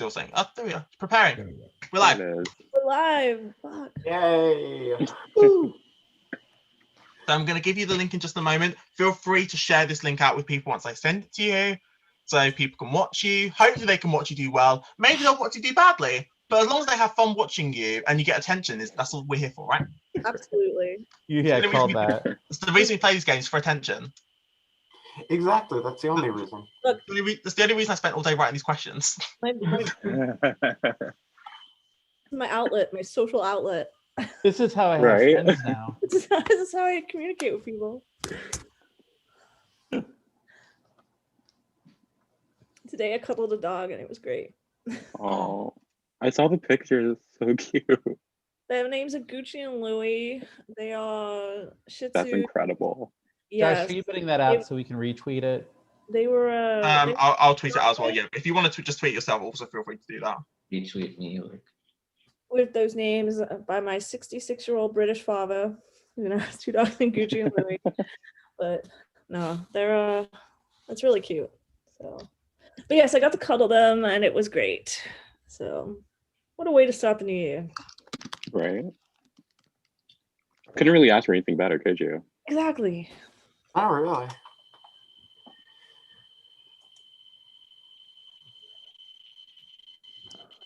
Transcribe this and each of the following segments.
Still saying, oh, there we are. Preparing. There we go. We're live. It is. We're live. Fuck. Yay! So I'm going to give you the link in just a moment. Feel free to share this link out with people once I send it to you, so people can watch you. Hopefully they can watch you do well. Maybe they'll watch you do badly, but as long as they have fun watching you and you get attention, that's all we're here for, right? Absolutely. Yeah, called that. It's the reason we play these games, for attention. Exactly, that's the only reason. Look, That's the only reason I spent all day writing these questions. my outlet, my social outlet. This is how I have Right. friends now. This is how I communicate with people. Today I cuddled a dog and it was great. Oh, I saw the pictures. So cute. Their names are Gucci and Louie. They are Shih Tzu. That's incredible. Yes, Josh, are you putting that out so we can retweet it? they were. I'll tweet it out as well. Yeah, if you want to just tweet yourself, also feel free to do that. Retweet me. Like, With those names by my 66-year-old British father, who has two dogs named Gucci and Louie. But no, they're that's really cute. So, but yes, I got to cuddle them and it was great. So, what a way to start the new year. Right? Couldn't really ask for anything better, could you? Exactly. Oh, really?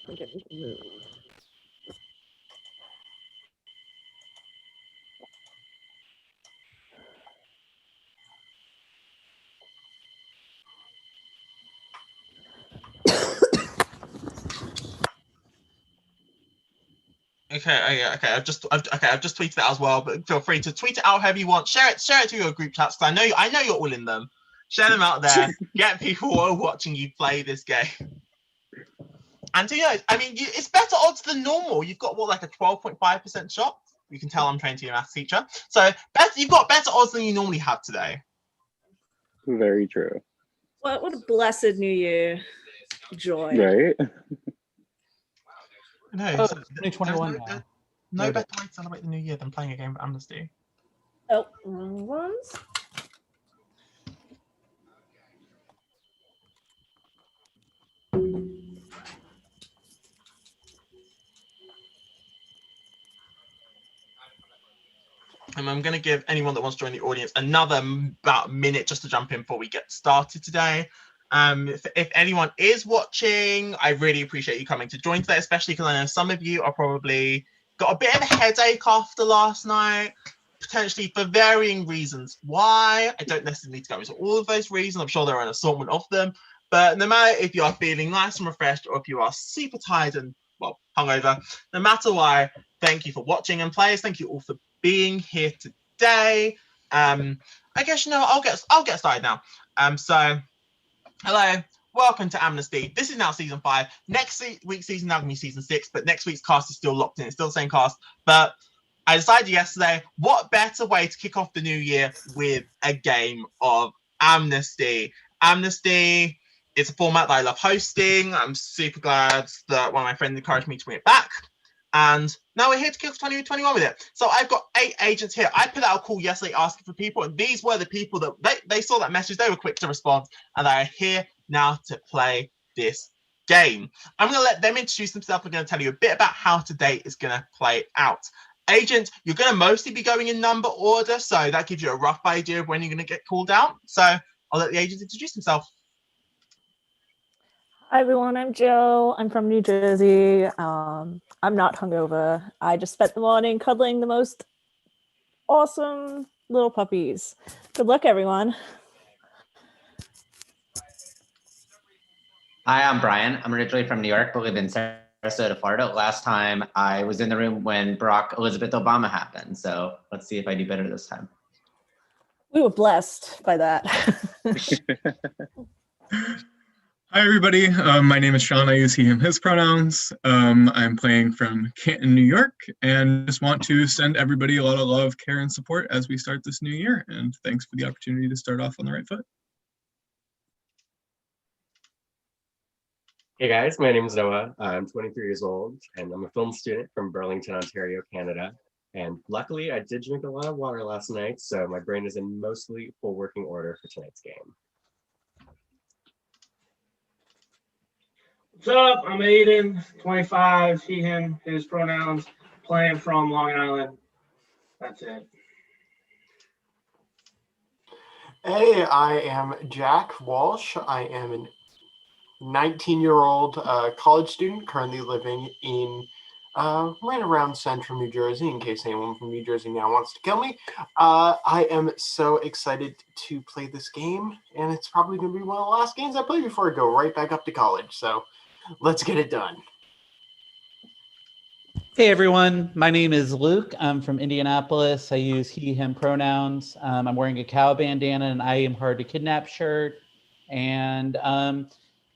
I'm getting to move. Okay. I've just tweeted it as well, but feel free to tweet it out however you want. Share it to your group chats, because I know you're all in them. Share them out there. Get people who are watching you play this game. And I mean, it's better odds than normal. You've got like a 12.5% shot. You can tell I'm trained to be a maths teacher. So you've got better odds than you normally have today. Very true. What a blessed new year. Joy. Right? No, Oh, it's 2021 now. No better way to celebrate the new year than playing a game of Amnesty. Oh, wrong ones. And I'm going to give anyone that wants to join the audience another about a minute just to jump in before we get started today. If anyone is watching, I really appreciate you coming to join today, especially because I know some of you are probably got a bit of a headache after last night, potentially for varying reasons why. I don't necessarily need to go into all of those reasons. I'm sure there are an assortment of them. But no matter if you are feeling nice and refreshed or if you are super tired and, well, hungover, no matter why, thank you for watching. And players, thank you all for being here today. I guess, I'll get started now. So hello, welcome to Amnesty. This is now season 5. Next week's season now going to be season 6, but next week's cast is still locked in. It's still the same cast. But I decided yesterday, what better way to kick off the new year with a game of Amnesty. Amnesty is a format that I love hosting. I'm super glad that one of my friends encouraged me to bring it back. And now we're here to kick off 2021 with it. So I've got 8 agents here. I put out a call yesterday asking for people, and these were the people that they saw that message. They were quick to respond, and they are here now to play this game. I'm going to let them introduce themselves. I'm going to tell you a bit about how today is going to play out. Agent, you're going to mostly be going in number order, so that gives you a rough idea of when you're going to get called out. So I'll let the agent introduce himself. Hi everyone, I'm Jill. I'm from New Jersey. I'm not hungover. I just spent the morning cuddling the most awesome little puppies. Good luck, everyone. Hi, I'm Brian. I'm originally from New York, but live in Sarasota, Florida. Last time I was in the room when Barack Elizabeth Obama happened. So let's see if I do better this time. We were blessed by that. Hi, everybody. My name is Sean. I use he, him, his pronouns. I'm playing from Canton, New York, and just want to send everybody a lot of love, care, and support as we start this new year. And thanks for the opportunity to start off on the right foot. Hey guys, my name is Noah. I'm 23 years old, and I'm a film student from Burlington, Ontario, Canada. And luckily, I did drink a lot of water last night, so my brain is in mostly full working order for tonight's game. What's up? I'm Aiden, 25, he, him, his pronouns, playing from Long Island. That's it. Hey, I am Jack Walsh. I am a 19-year-old college student currently living in right around central New Jersey, in case anyone from New Jersey now wants to kill me. I am so excited to play this game, and it's probably going to be one of the last games I play before I go right back up to college. So let's get it done. Hey everyone, my name is Luke. I'm from Indianapolis. I use he, him pronouns. I'm wearing a cow bandana and I am hard to kidnap shirt. And I'm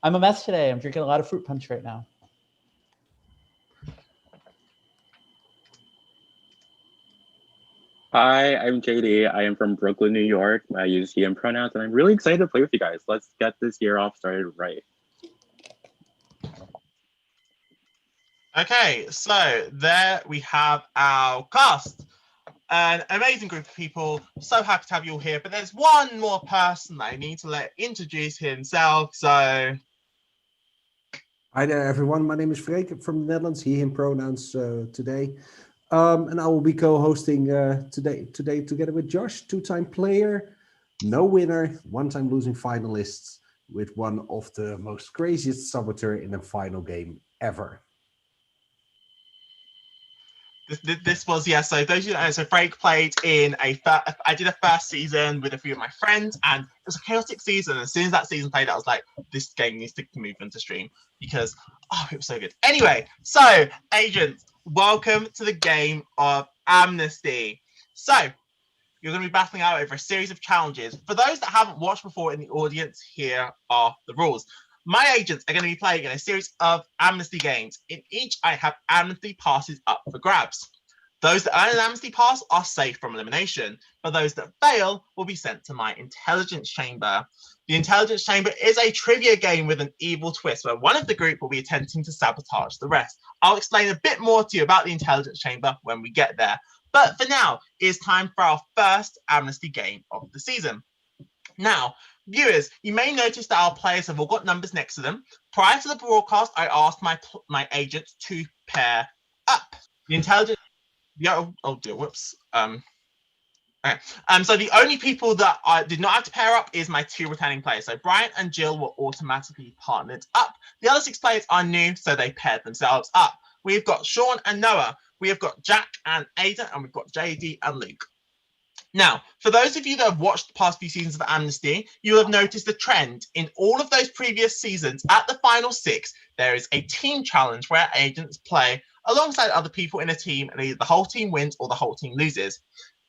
a mess today. I'm drinking a lot of fruit punch right now. Hi, I'm JD. I am from Brooklyn, New York. I use he and pronouns, and I'm really excited to play with you guys. Let's get this year off started right. Okay, so there we have our cast. An amazing group of people. So happy to have you all here. But there's one more person that I need to let introduce himself. So Hi there, everyone. My name is Freek from the Netherlands. He, him pronouns today. And I will be co-hosting today together with Josh, two-time player, no winner, one-time losing finalists with one of the most craziest saboteur in a final game ever. this was, yeah, so those of you that know, so Freek played in I did a first season with a few of my friends, and it was a chaotic season. As soon as that season played, I was like, this game needs to move into stream because, oh, it was so good. Anyway, so agents, welcome to the game of Amnesty. So you're going to be battling out over a series of challenges. For those that haven't watched before in the audience, here are the rules. My agents are going to be playing in a series of Amnesty games. In each, I have Amnesty passes up for grabs. Those that earn an Amnesty pass are safe from elimination, but those that fail will be sent to my intelligence chamber. The intelligence chamber is a trivia game with an evil twist where one of the group will be attempting to sabotage the rest. I'll explain a bit more to you about the intelligence chamber when we get there. But for now, it's time for our first Amnesty game of the season. Now, viewers, you may notice that our players have all got numbers next to them. Prior to the broadcast, I asked my agents to pair up. The intelligence, oh dear, whoops. Okay. So the only people that I did not have to pair up is my two returning players. So Brian and Jill were automatically partnered up. The other 6 players are new, so they paired themselves up. We've got Sean and Noah. We have got Jack and Ada, and we've got JD and Luke. Now, for those of you that have watched the past few seasons of Amnesty, you will have noticed a trend. In all of those previous seasons, at the final 6, there is a team challenge where agents play alongside other people in a team, and either the whole team wins or the whole team loses.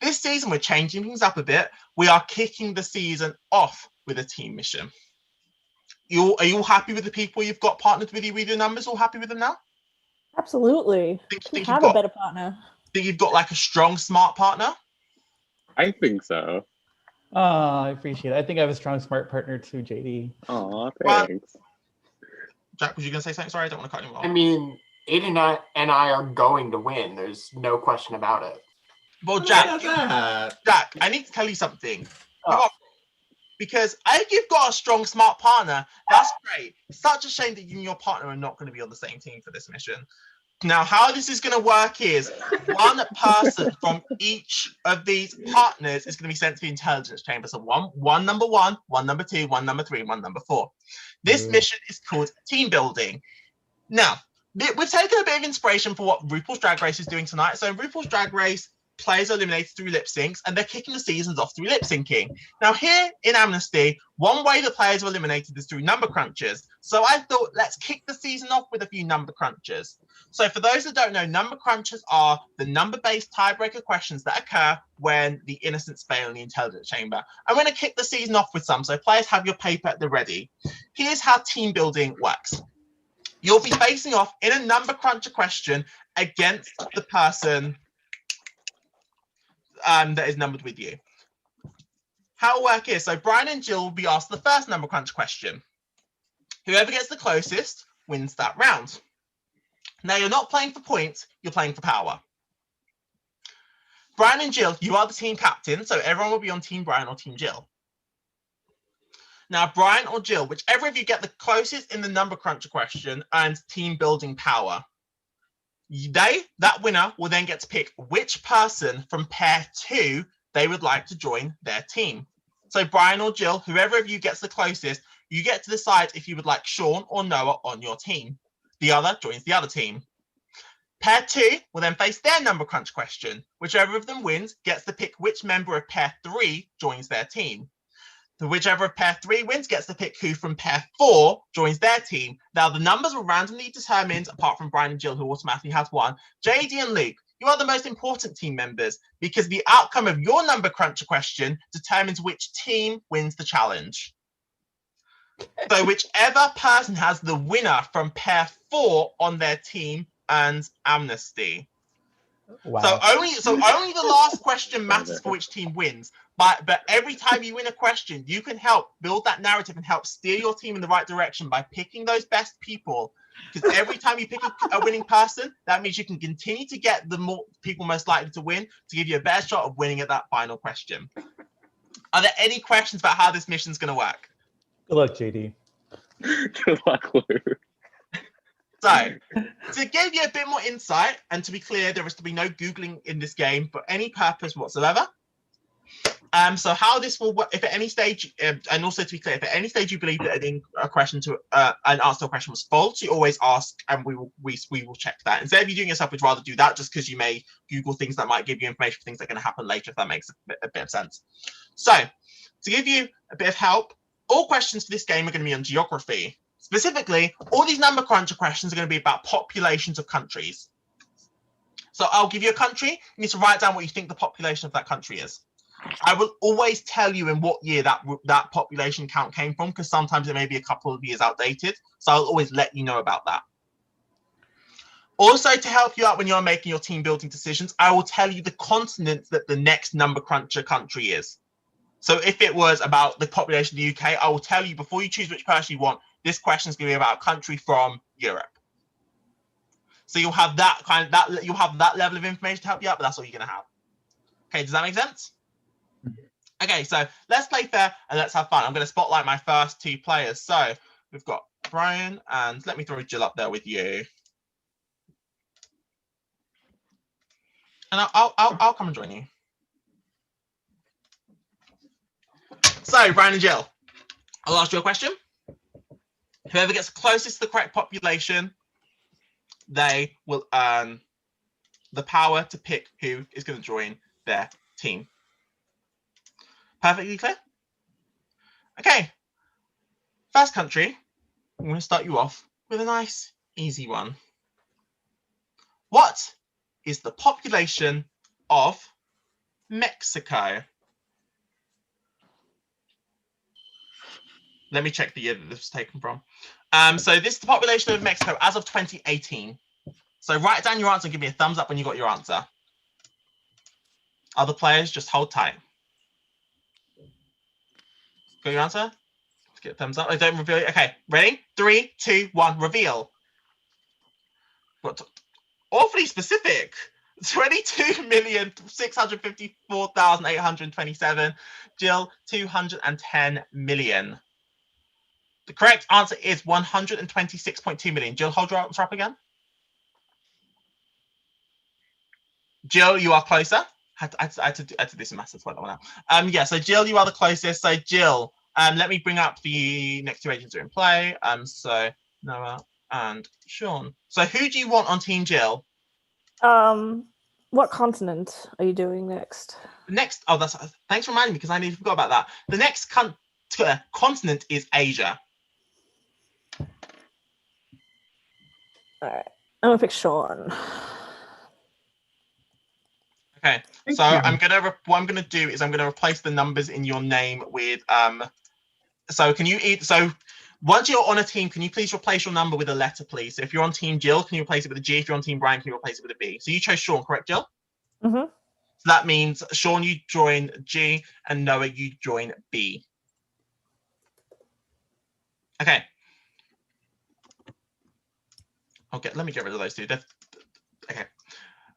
This season, we're changing things up a bit. We are kicking the season off with a team mission. Are you all happy with the people you've got partnered with you with your numbers? All happy with them now? Absolutely. Think Have a better partner. Think you've got like a strong, smart partner? I think so. Oh, I appreciate it. I think I have a strong, smart partner too, JD. Aw, Well, thanks. Jack, was you going to say something? Sorry, I don't want to cut you off. I mean, Aiden and I are going to win. There's no question about it. Well, Jack, I need to tell you something. Oh. Because if you've got a strong, smart partner, that's great. It's such a shame that you and your partner are not going to be on the same team for this mission. Now, how this is going to work is one person from each of these partners is going to be sent to the intelligence chamber. So one number 1, one number 2, one number 3, one number 4. This mission is called team building. Now, we've taken a bit of inspiration for what RuPaul's Drag Race is doing tonight. So in RuPaul's Drag Race, players are eliminated through lip syncs, and they're kicking the seasons off through lip syncing. Now, here in Amnesty, one way the players are eliminated is through number crunches. So I thought, let's kick the season off with a few number crunches. So for those that don't know, number crunches are the number-based tiebreaker questions that occur when the innocents fail in the intelligence chamber. I'm going to kick the season off with some, so players have your paper at the ready. Here's how team building works. You'll be facing off in a number cruncher question against the person that is numbered with you. How it'll work is, so Brian and Jill will be asked the first number crunch question. Whoever gets the closest wins that round. Now, you're not playing for points, you're playing for power. Brian and Jill, you are the team captain, so everyone will be on Team Brian or Team Jill. Now, Brian or Jill, whichever of you get the closest in the number cruncher question earns team building power. That winner will then get to pick which person from pair 2 they would like to join their team. So Brian or Jill, whoever of you gets the closest, you get to decide if you would like Sean or Noah on your team. The other joins the other team. Pair 2 will then face their number crunch question. Whichever of them wins gets to pick which member of pair 3 joins their team. Whichever of pair 3 wins gets to pick who from pair 4 joins their team. Now, the numbers were randomly determined, apart from Brian and Jill, who automatically has 1. JD and Luke, you are the most important team members because the outcome of your number cruncher question determines which team wins the challenge. So whichever person has the winner from pair 4 on their team earns Amnesty. Wow. So only the last question matters for which team wins. But every time you win a question, you can help build that narrative and help steer your team in the right direction by picking those best people. Because every time you pick a winning person, that means you can continue to get the more people most likely to win to give you a better shot of winning at that final question. Are there any questions about how this mission is going to work? Good luck, JD. Good luck, Luke. So, to give you a bit more insight, and to be clear, there is to be no Googling in this game for any purpose whatsoever. So how this will work, if at any stage, and also to be clear, if at any stage you believe that an answer to a question was false, you always ask, and we will check that. Instead of you doing it yourself, we'd rather do that just because you may Google things that might give you information for things that are going to happen later, if that makes a bit of sense. So, to give you a bit of help, all questions for this game are going to be on geography. Specifically, all these number cruncher questions are going to be about populations of countries. So I'll give you a country. You need to write down what you think the population of that country is. I will always tell you in what year that population count came from, because sometimes it may be a couple of years outdated. So I'll always let you know about that. Also, to help you out when you're making your team building decisions, I will tell you the continent that the next number cruncher country is. So if it was about the population of the UK, I will tell you before you choose which person you want, this question is going to be about a country from Europe. So you'll have you'll have that level of information to help you out, but that's all you're going to have. Okay, does that make sense? Okay, so let's play fair and let's have fun. I'm going to spotlight my first 2 players. So we've got Brian, and let me throw Jill up there with you. And I'll come and join you. So Brian and Jill, I'll ask you a question. Whoever gets closest to the correct population, they will earn the power to pick who is going to join their team. Perfectly clear? Okay. First country, I'm going to start you off with a nice, easy one. What is the population of Mexico? Let me check the year that this was taken from. So this is the population of Mexico as of 2018. So write down your answer and give me a thumbs up when you got your answer. Other players, just hold tight. Got your answer? Let's get a thumbs up. I don't reveal it. Okay, ready? 3, 2, 1, reveal. What? Awfully specific. 22,654,827. Jill, 210 million. The correct answer is 126.2 million. Jill, hold your answer up again. Jill, you are closer. I had to do this in maths as well. That one out. Yeah, so Jill, you are the closest. So Jill, let me bring up the next 2 agents who are in play. So Noah and Sean. So who do you want on Team Jill? What continent are you doing next? Next, thanks for reminding me because I nearly forgot about that. The next continent is Asia. All right, I'm gonna pick Sean. Okay, so what I'm gonna do is I'm gonna replace the numbers in your name with So can you once you're on a team, can you please replace your number with a letter, please? So if you're on Team Jill, can you replace it with a G? If you're on Team Brian, can you replace it with a B? So you chose Sean, correct, Jill? Mm-hmm. So that means Sean, you join G, and Noah, you join B. Okay. Let me get rid of those 2. Okay.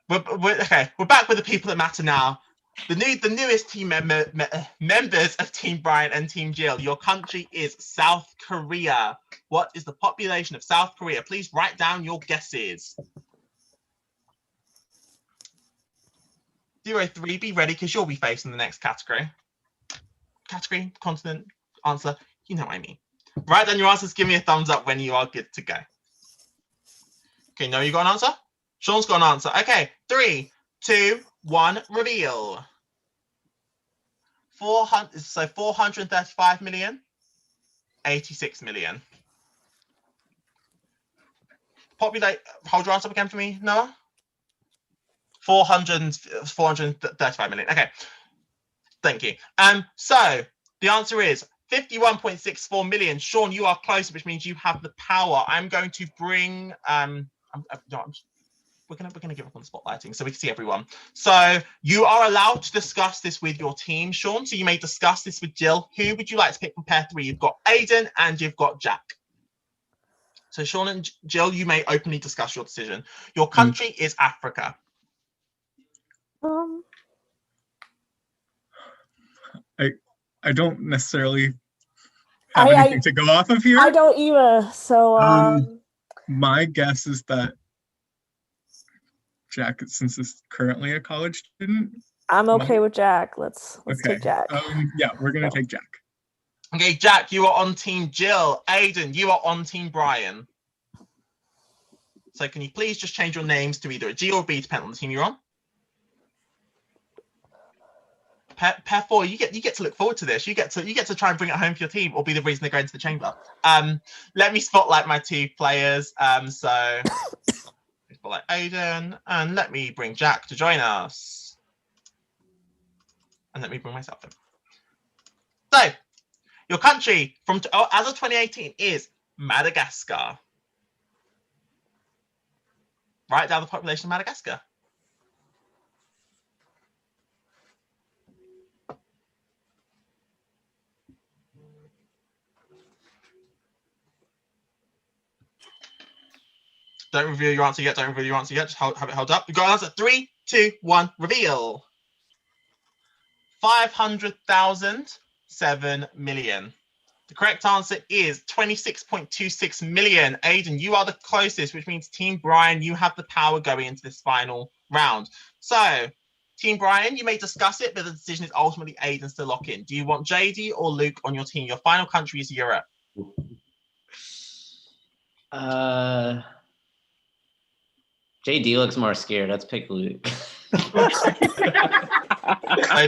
We're back with the people that matter now. the newest team members of Team Brian and Team Jill. Your country is South Korea. What is the population of South Korea? Please write down your guesses. 03, be ready because you'll be facing the next category. Category, continent, answer. You know what I mean. Write down your answers. Give me a thumbs up when you are good to go. Okay, no, you got an answer? Sean's got an answer. Okay, 3, 2, 1, reveal. 435 million, 86 million. Populate, hold your answer up again for me, Noah. 435 million. Okay, thank you. So the answer is 51.64 million. Sean, you are closer, which means you have the power. I'm going to bring we're gonna give up on the spotlighting so we can see everyone. So you are allowed to discuss this with your team, Sean. So you may discuss this with Jill. Who would you like to pick from pair 3? You've got Aiden and you've got Jack. So Sean and Jill, you may openly discuss your decision. Your country is Africa. I don't necessarily have anything to go off of here. I don't either. So my guess is that Jack, since is currently a college student, I'm okay with Jack. Let's okay. take Jack. Yeah, we're gonna take Jack. Okay, Jack, you are on Team Jill. Aiden, you are on Team Brian. So can you please just change your names to either a G or a B, depending on the team you're on? Pair 4, you get to look forward to this. You get to try and bring it home for your team, or be the reason they go into the chamber. Let me spotlight my 2 players. So spotlight Aiden, and let me bring Jack to join us, and let me bring myself in. So your country as of 2018 is Madagascar. Write down the population of Madagascar. Don't reveal your answer yet. Don't reveal your answer yet. Just have it held up. You got an answer. 3, 2, 1, reveal. 500,000, 7 million. The correct answer is 26.26 million. Aiden, you are the closest, which means Team Brian, you have the power going into this final round. So, Team Brian, you may discuss it, but the decision is ultimately Aiden's to lock in. Do you want JD or Luke on your team? Your final country is Europe. JD looks more scared. Let's pick Luke.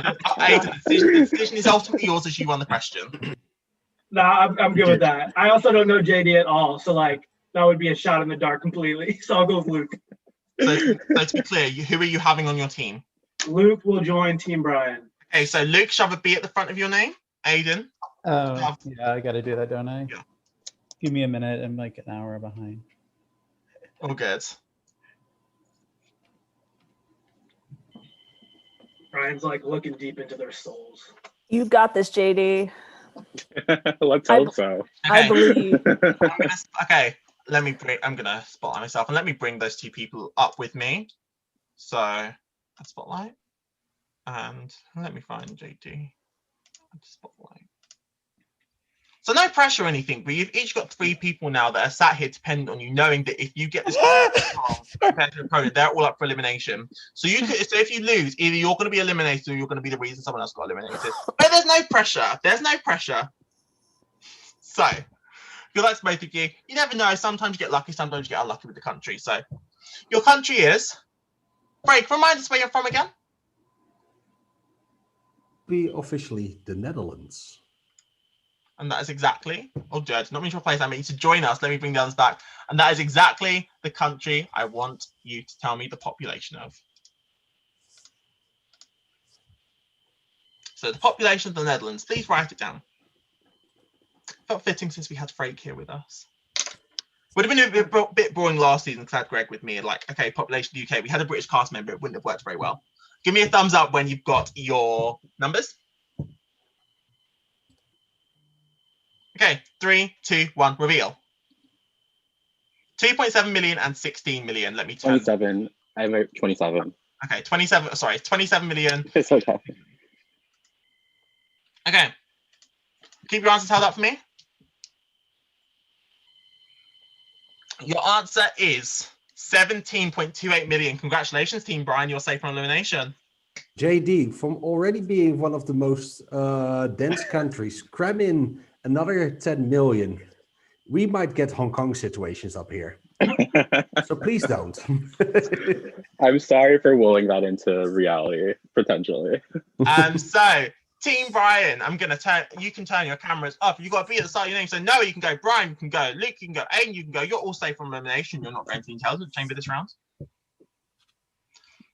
Aiden, the decision is ultimately yours as you won the question. No, I'm good with that. I also don't know JD at all, so like that would be a shot in the dark completely. So I'll go with Luke. So to be clear, who are you having on your team? Luke will join Team Brian. Okay, so Luke, shove a B at the front of your name. Aiden. Oh, yeah, I got to do that, don't I? Yeah. Give me a minute. I'm like an hour behind. All good. Brian's like looking deep into their souls. You got this, JD. Let's hope so. Okay. I believe. Okay, I'm gonna spotlight myself and let me bring those 2 people up with me. So let's spotlight. And let me find JD. Spotlight. So no pressure or anything, but you've each got 3 people now that are sat here dependent on you, knowing that if you get this wrong compared to your opponent, they're all up for elimination. So so if you lose, either you're going to be eliminated or you're going to be the reason someone else got eliminated. But there's no pressure. There's no pressure. So if you like both of you, you never know. Sometimes you get lucky, sometimes you get unlucky with the country. So your country is. Break. Remind us where you're from again. Be officially the Netherlands. And that is exactly, oh, Judge, not mean to replace, I mean to join us. Let me bring the others back. And that is exactly the country I want you to tell me the population of. So the population of the Netherlands, please write it down. Felt fitting since we had Frake here with us. Would have been a bit boring last season because I had Greg with me. Like, okay, population of the UK. We had a British cast member. It wouldn't have worked very well. Give me a thumbs up when you've got your numbers. Okay, 3, 2, 1, reveal. 2.7 million and 16 million. Let me turn. 27. I have 27. Okay, 27 million. It's okay. Okay. Keep your answers held up for me. Your answer is 17.28 million. Congratulations, Team Brian. You're safe from elimination. JD, from already being one of the most dense countries, cram in another 10 million. We might get Hong Kong situations up here. So please don't. I'm sorry for willing that into reality, potentially. So, Team Brian, you can turn your cameras up. You've got to be at the start of your name. So, Noah, you can go. Brian, you can go. Luke, you can go. Aiden, you can go. You're all safe from elimination. You're not going to the intelligence chamber this round.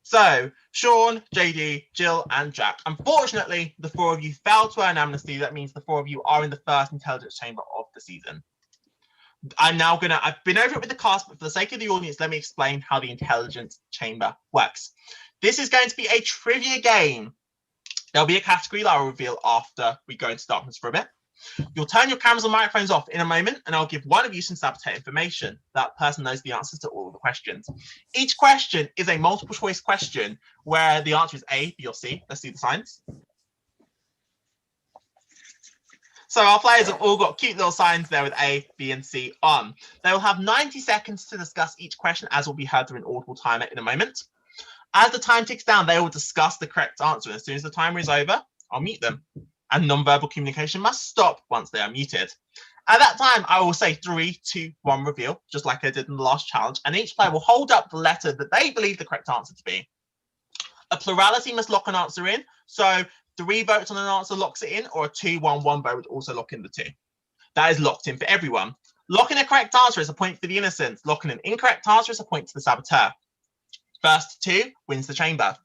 So, Sean, JD, Jill, and Jack. Unfortunately, the four of you failed to earn amnesty. That means the four of you are in the first intelligence chamber of the season. I've been over it with the cast, but for the sake of the audience, let me explain how the intelligence chamber works. This is going to be a trivia game. There'll be a category that I'll reveal after we go into darkness for a bit. You'll turn your cameras and microphones off in a moment, and I'll give one of you some saboteur information. That person knows the answers to all of the questions. Each question is a multiple choice question where the answer is A, B, or C. Let's see the signs. So our players have all got cute little signs there with A, B, and C on. They will have 90 seconds to discuss each question, as will be heard through an audible timer in a moment. As the time ticks down, they will discuss the correct answer. And as soon as the timer is over, I'll mute them. And non-verbal communication must stop once they are muted. At that time, I will say 3, 2, 1, reveal, just like I did in the last challenge. And each player will hold up the letter that they believe the correct answer to be. A plurality must lock an answer in. So 3 votes on an answer locks it in, or a 2-1-1 vote would also lock in the 2. That is locked in for everyone. Locking a correct answer is a point for the innocent. Locking an incorrect answer is a point to the saboteur. First 2 wins the chamber.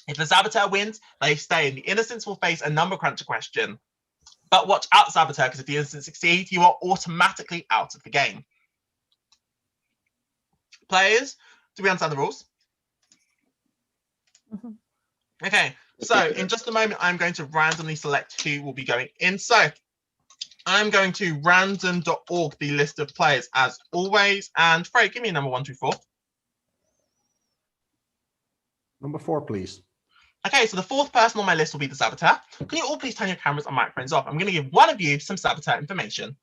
If the saboteur wins, they stay, and the innocents will face a number cruncher question. But watch out, saboteur, because if the innocents succeed, you are automatically out of the game. Players, do we understand the rules? Mhm. Okay, so in just a moment, I'm going to randomly select who will be going in. So I'm going to random.org the list of players as always. And Frank, give me a number 1 through 4. Number 4, please. Okay, so the 4th person on my list will be the saboteur. Can you all please turn your cameras and microphones off? I'm going to give one of you some saboteur information.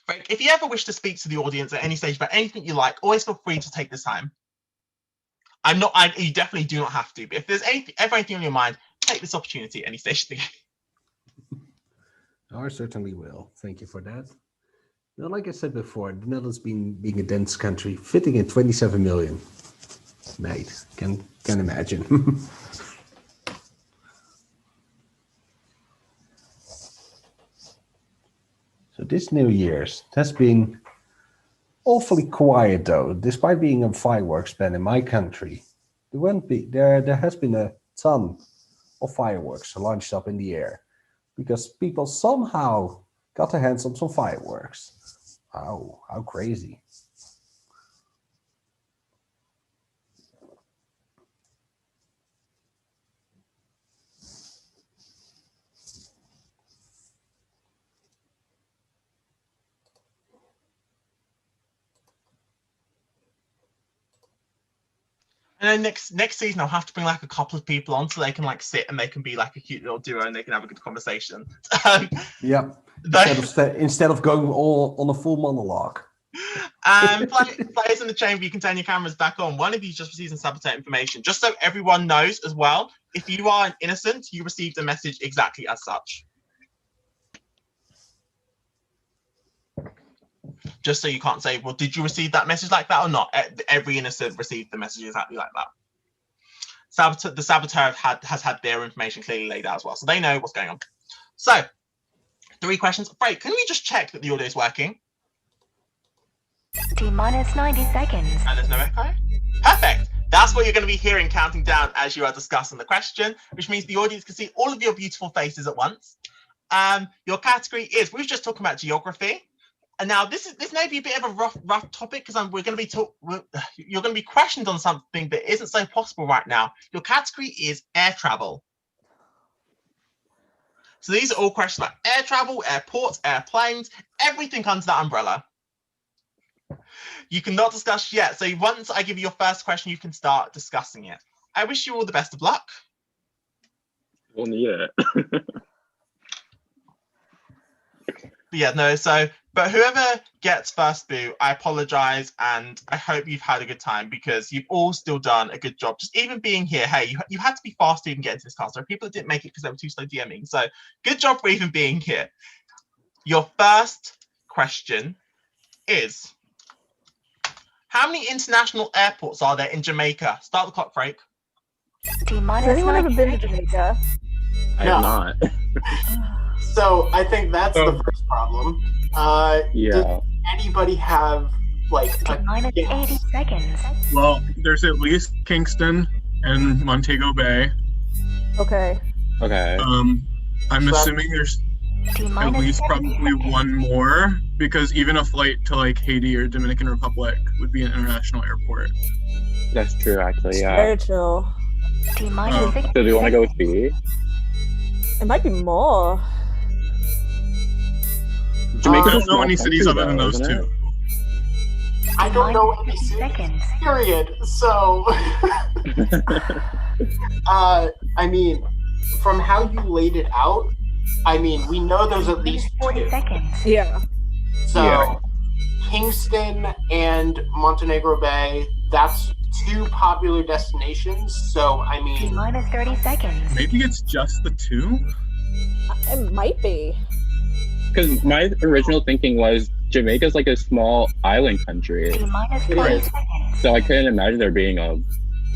Frank, if you ever wish to speak to the audience at any stage about anything you like, always feel free to take this time. You definitely do not have to, but if there's ever anything on your mind, take this opportunity at any stage of the game. I certainly will. Thank you for that. Now, like I said before, the Netherlands being a dense country, fitting in 27 million. Mate, can imagine. So this New Year's has been awfully quiet, though. Despite being a fireworks ban in my country, there has been a ton of fireworks launched up in the air because people somehow got their hands on some fireworks. Oh, how crazy. And then next season, I'll have to bring like a couple of people on so they can like sit and they can be like a cute little duo and they can have a good conversation. Yeah. Instead of going all on a full monologue. Players in the chamber, you can turn your cameras back on. One of you just received some saboteur information. Just so everyone knows as well, if you are an innocent, you received a message exactly as such. Just so you can't say, well, did you receive that message like that or not? Every innocent received the message exactly like that. The saboteur has had their information clearly laid out as well, so they know what's going on. So, 3 questions. Great. Can we just check that the audio is working? T-minus 90 seconds. And there's no echo? Perfect. That's what you're going to be hearing counting down as you are discussing the question, which means the audience can see all of your beautiful faces at once. Your category is, we were just talking about geography. And now this may be a bit of a rough topic because you're going to be questioned on something that isn't so possible right now. Your category is air travel. So these are all questions about air travel, airports, airplanes, everything under that umbrella. You cannot discuss yet. So once I give you your first question, you can start discussing it. I wish you all the best of luck. We'll need it. But yeah, no, so, but whoever gets first boo, I apologize, and I hope you've had a good time, because you've all still done a good job. Just even being here, hey, you had to be fast to even get into this cast. There are people that didn't make it because they were too slow DMing. So good job for even being here. Your first question is, how many international airports are there in Jamaica? Start the clock, Frank. Has anyone ever been to Jamaica? I No. have not. So I think that's the first problem. Yeah. Does anybody have like a -80 guess? seconds. Well, there's at least Kingston and Montego Bay. Okay. Okay. I'm So- assuming there's at least probably one more, because even a flight to like Haiti or Dominican Republic would be an international airport. That's true, actually. Yeah. Very true. T-minus 60 So do you want to go with B? It might be more. Jamaica's I a don't know small any cities country, other than though, those isn't two. it? I don't know any -50 cities, seconds. period. So, I mean, from how you laid it out, I mean, we know there's at least 40 two. seconds. Yeah. So, Yeah. Kingston and Montenegro Bay, that's two popular destinations. So, I mean, T-minus 30 seconds. Maybe it's just the two? It might be. Because my original thinking was Jamaica's like a small island country, T-minus It 20 is. seconds. so I couldn't imagine there being a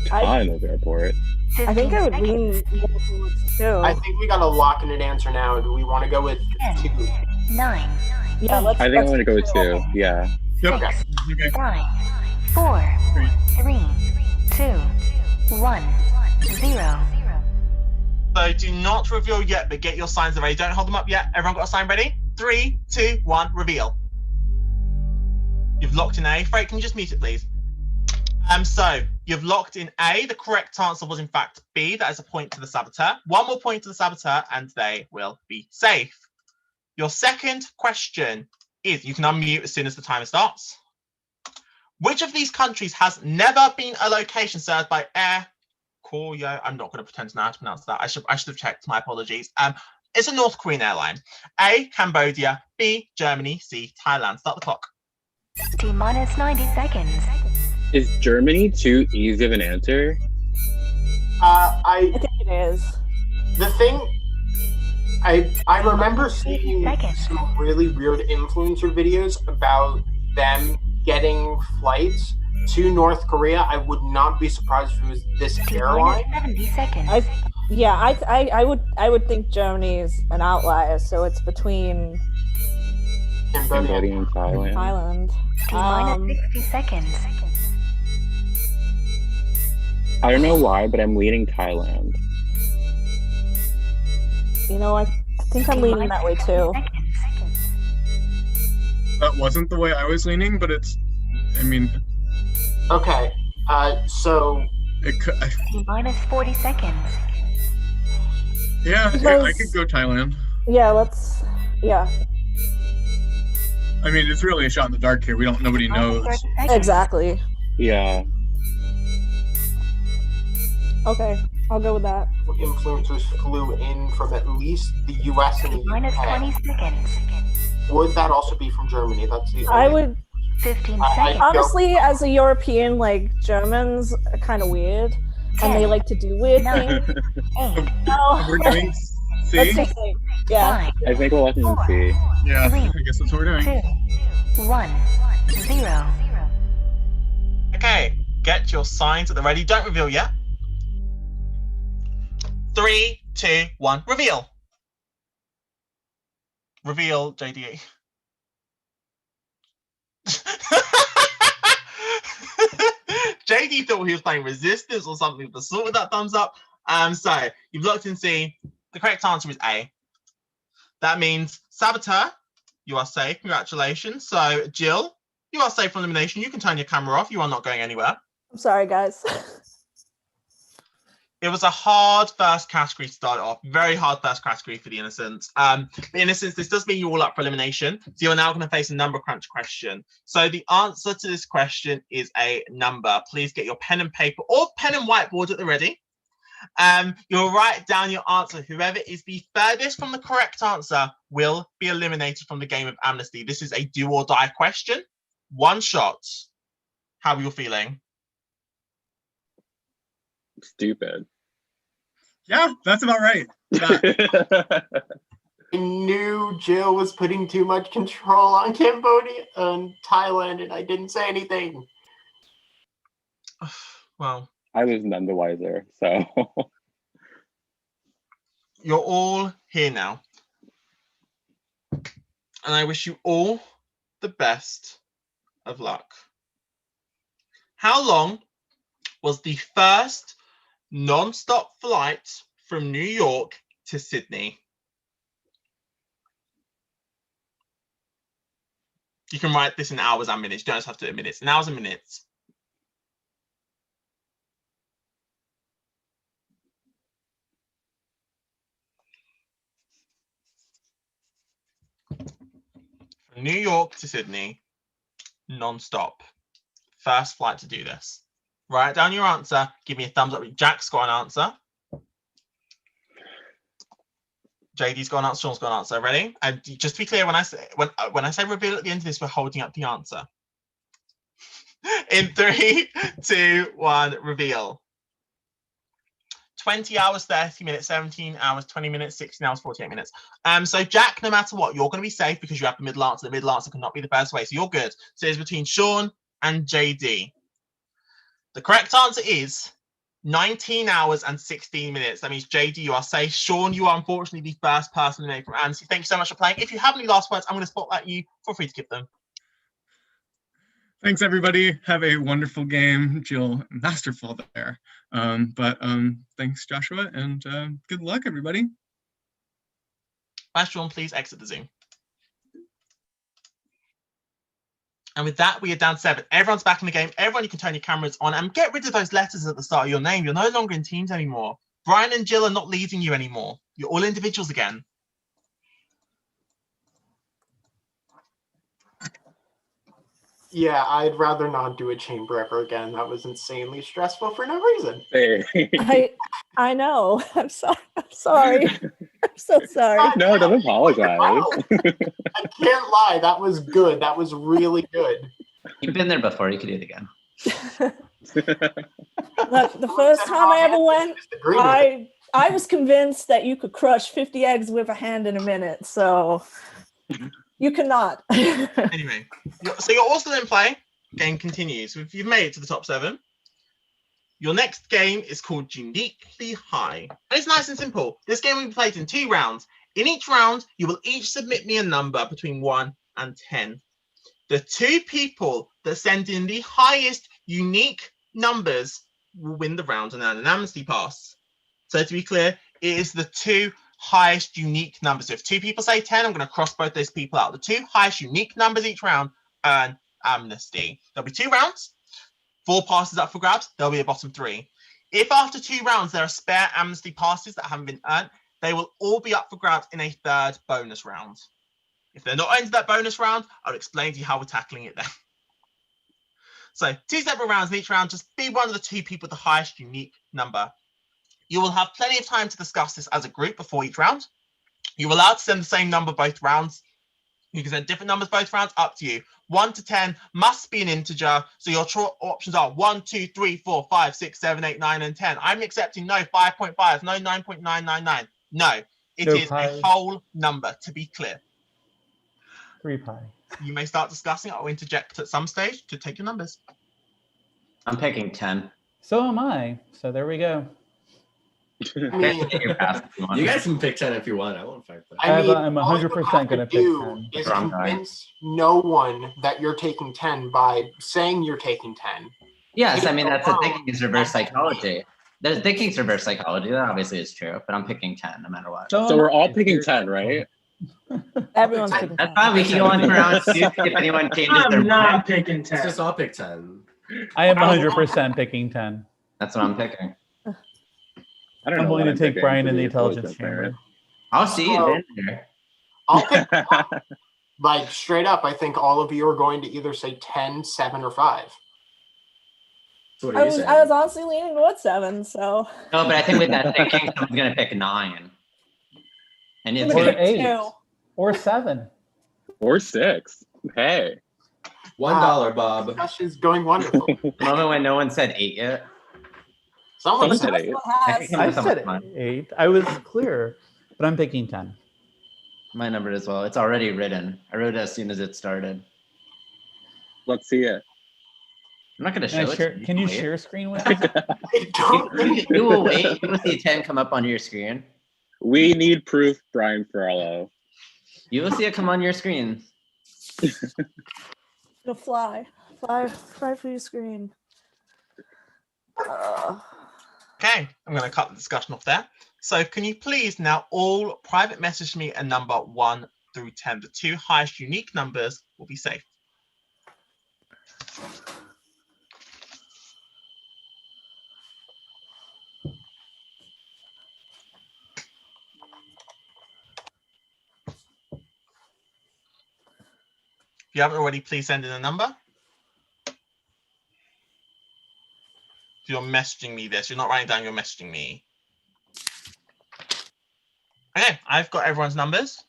ton of airports. I think 15 I would seconds. lean more towards two. I think we got to lock in an answer now. Do we want to go with 2? 9, Yeah, let's. I think I'm let's going to go do with 2. Yeah. Yep. 6, Okay. 5, 4, Great. 3, 2, 1, 0. So do not reveal yet, but get your signs ready. Don't hold them up yet. Everyone got a sign ready? 3, 2, 1, reveal. You've locked in A. Frank, can you just mute it, please? So you've locked in A. The correct answer was in fact B. That is a point to the saboteur. One more point to the saboteur, and they will be safe. Your second question is, you can unmute as soon as the timer starts. Which of these countries has never been a location served by Air Koryo? I'm not going to pretend to know how to pronounce that. I should have checked. My apologies. It's a North Korean airline. A, Cambodia. B, Germany. C, Thailand. Start the clock. T-minus 90 seconds. Is Germany too easy of an answer? I think it is. The thing, I remember seeing Seconds. some really weird influencer videos about them getting flights to North Korea. I would not be surprised if it was this T-minus airline. 70 seconds. I would think Germany is an outlier, so it's between Cambodia. Cambodia and Thailand. Thailand. T-minus 60 seconds. I don't know why, but I'm leaning Thailand. You know, I think I'm leaning that way too. That wasn't the way I was leaning, but it's, I mean, Okay, so it could, T-minus 40 seconds. yeah, Because- I could go Thailand. Yeah, let's. Yeah, I mean, it's really a shot in the dark here. Nobody knows. 30 seconds. exactly. Yeah. Okay, I'll go with that. influencers flew in from at least the US and the Minus 20 UK. seconds. Would that also be from Germany? That's the I only- would 15 I- seconds. honestly, as a European, like Germans are kind of weird, and they like to do weird Nine. things. 8, No, We're doing let's C? just say, yeah. 5, I think we'll lock in C. Yeah, I guess that's what we're doing. 2, 1, 0. Okay, get your signs at the ready. Don't reveal yet. 3, 2, 1, reveal. Reveal, JDE. JD thought he was playing Resistance or something of the sort with that thumbs up. So you've looked and see. The correct answer is A. That means Saboteur, you are safe. Congratulations. So Jill, you are safe from elimination. You can turn your camera off. You are not going anywhere. I'm sorry, guys. It was a hard first category to start off. Very hard first category for the Innocents. The Innocents, this does mean you're all up for elimination. So you're now going to face a number crunch question. So the answer to this question is a number. Please get your pen and paper or pen and whiteboard at the ready. You'll write down your answer. Whoever is the furthest from the correct answer will be eliminated from the game of Amnesty. This is a do or die question. One shot. How are you feeling? Stupid. Yeah, that's about right. I knew Jill was putting too much control on Cambodia and Thailand, and I didn't say anything. Well, I was none the wiser, so. You're all here now. And I wish you all the best of luck. How long was the first non-stop flight from New York to Sydney? You can write this in hours and minutes. You don't just have to do it in minutes. In hours and minutes. From New York to Sydney, non-stop. First flight to do this. Write down your answer. Give me a thumbs up. Jack's got an answer. JD's got an answer. Sean's got an answer. Ready? And just to be clear, when I say reveal at the end of this, we're holding up the answer. In 3, 2, 1, reveal. 20 hours, 30 minutes, 17 hours, 20 minutes, 16 hours, 48 minutes. So Jack, no matter what, you're going to be safe because you have the middle answer. The middle answer cannot be the first way, so you're good. So it's between Sean and JD. The correct answer is 19 hours and 16 minutes. That means JD, you are safe. Sean, you are unfortunately the first person eliminated from Amnesty. Thank you so much for playing. If you have any last words, I'm going to spotlight you. Feel free to give them. Thanks, everybody. Have a wonderful game. Jill, masterful there. Thanks, Joshua, and good luck, everybody. Bye, Sean. Please exit the Zoom. And with that, we are down 7. Everyone's back in the game. Everyone, you can turn your cameras on and get rid of those letters at the start of your name. You're no longer in teams anymore. Brian and Jill are not leading you anymore. You're all individuals again. Yeah, I'd rather not do a chamber ever again. That was insanely stressful for no reason. I know. I'm sorry. I'm so sorry. No, don't apologize. I can't lie. That was good. That was really good. You've been there before. You could do it again. Look, the first time I ever went, I was convinced that you could crush 50 eggs with a hand in a minute. So you cannot. Anyway, so you're all still in play. Game continues. You've made it to the top 7. Your next game is called Uniquely High. And it's nice and simple. This game will be played in 2 rounds. In each round, you will each submit me a number between 1 and 10. The 2 people that send in the highest unique numbers will win the round and earn an Amnesty pass. So to be clear, it is the 2 highest unique numbers. So if 2 people say 10, I'm going to cross both those people out. The 2 highest unique numbers each round earn Amnesty. There'll be 2 rounds. 4 passes up for grabs, there'll be a bottom 3. If after 2 rounds there are spare Amnesty passes that haven't been earned, they will all be up for grabs in a 3rd bonus round. If they're not into that bonus round, I'll explain to you how we're tackling it then. So 2 separate rounds in each round, just be one of the 2 people with the highest unique number. You will have plenty of time to discuss this as a group before each round. You're allowed to send the same number both rounds. You can send different numbers both rounds, up to you. 1 to 10 must be an integer. So your options are 1, 2, 3, 4, 5, 6, 7, 8, 9, and 10. I'm accepting no 5.5, no 9.999. No, it is a whole number, to be clear. 3 pi. You may start discussing. I'll interject at some stage to take your numbers. I'm picking 10. So am I. So there we go. I mean, you guys can pick 10 if you want. I won't fight that. I'm 100% going to pick 10. Is convince no one that you're taking 10 by saying you're taking 10. Yes, I mean, that's the thinking is reverse psychology. The thinking's reverse psychology. That obviously is true, but I'm picking 10 no matter what. So we're all picking 10, right? Everyone's picking 10. That's fine. We can go on for round 2 if anyone changes their I'm not mind. picking 10. Just I'll pick 10. I am 100% picking 10. That's what I'm picking. I don't I'm know. willing what to take picking, Brian to in the be fully intelligence transparent. chamber. I'll see you in there. I'll pick like straight up. I think all of you are going to either say 10, 7, or 5. So what I are you was saying? I was honestly leaning towards 7, so No, but I think with that thinking, someone's gonna pick 9. And it's I'm gonna Or gonna pick 8. 2. Or 7. Or 6. Hey. $1, Bob. Discussion's going wonderful. the moment when no one said 8 yet. Someone Someone said said 8. I can come I with someone said fun. 8. I was clear, but I'm picking 10. My number as well. It's already written. I wrote it as soon as it started. Let's see it. I'm not gonna Can, show I it. share, to you. can you Wait. share screen with me? I don't You will wait. You will see 10 come up on your screen. We need proof, Brian Ferrello. You will see it come on your screen. It'll fly for your screen. Okay, I'm going to cut the discussion off there. So can you please now all private message me a number 1 through 10. The 2 highest unique numbers will be safe. If you haven't already, please send in a number. If you're messaging me this, you're not writing down, you're messaging me. Okay, I've got everyone's numbers.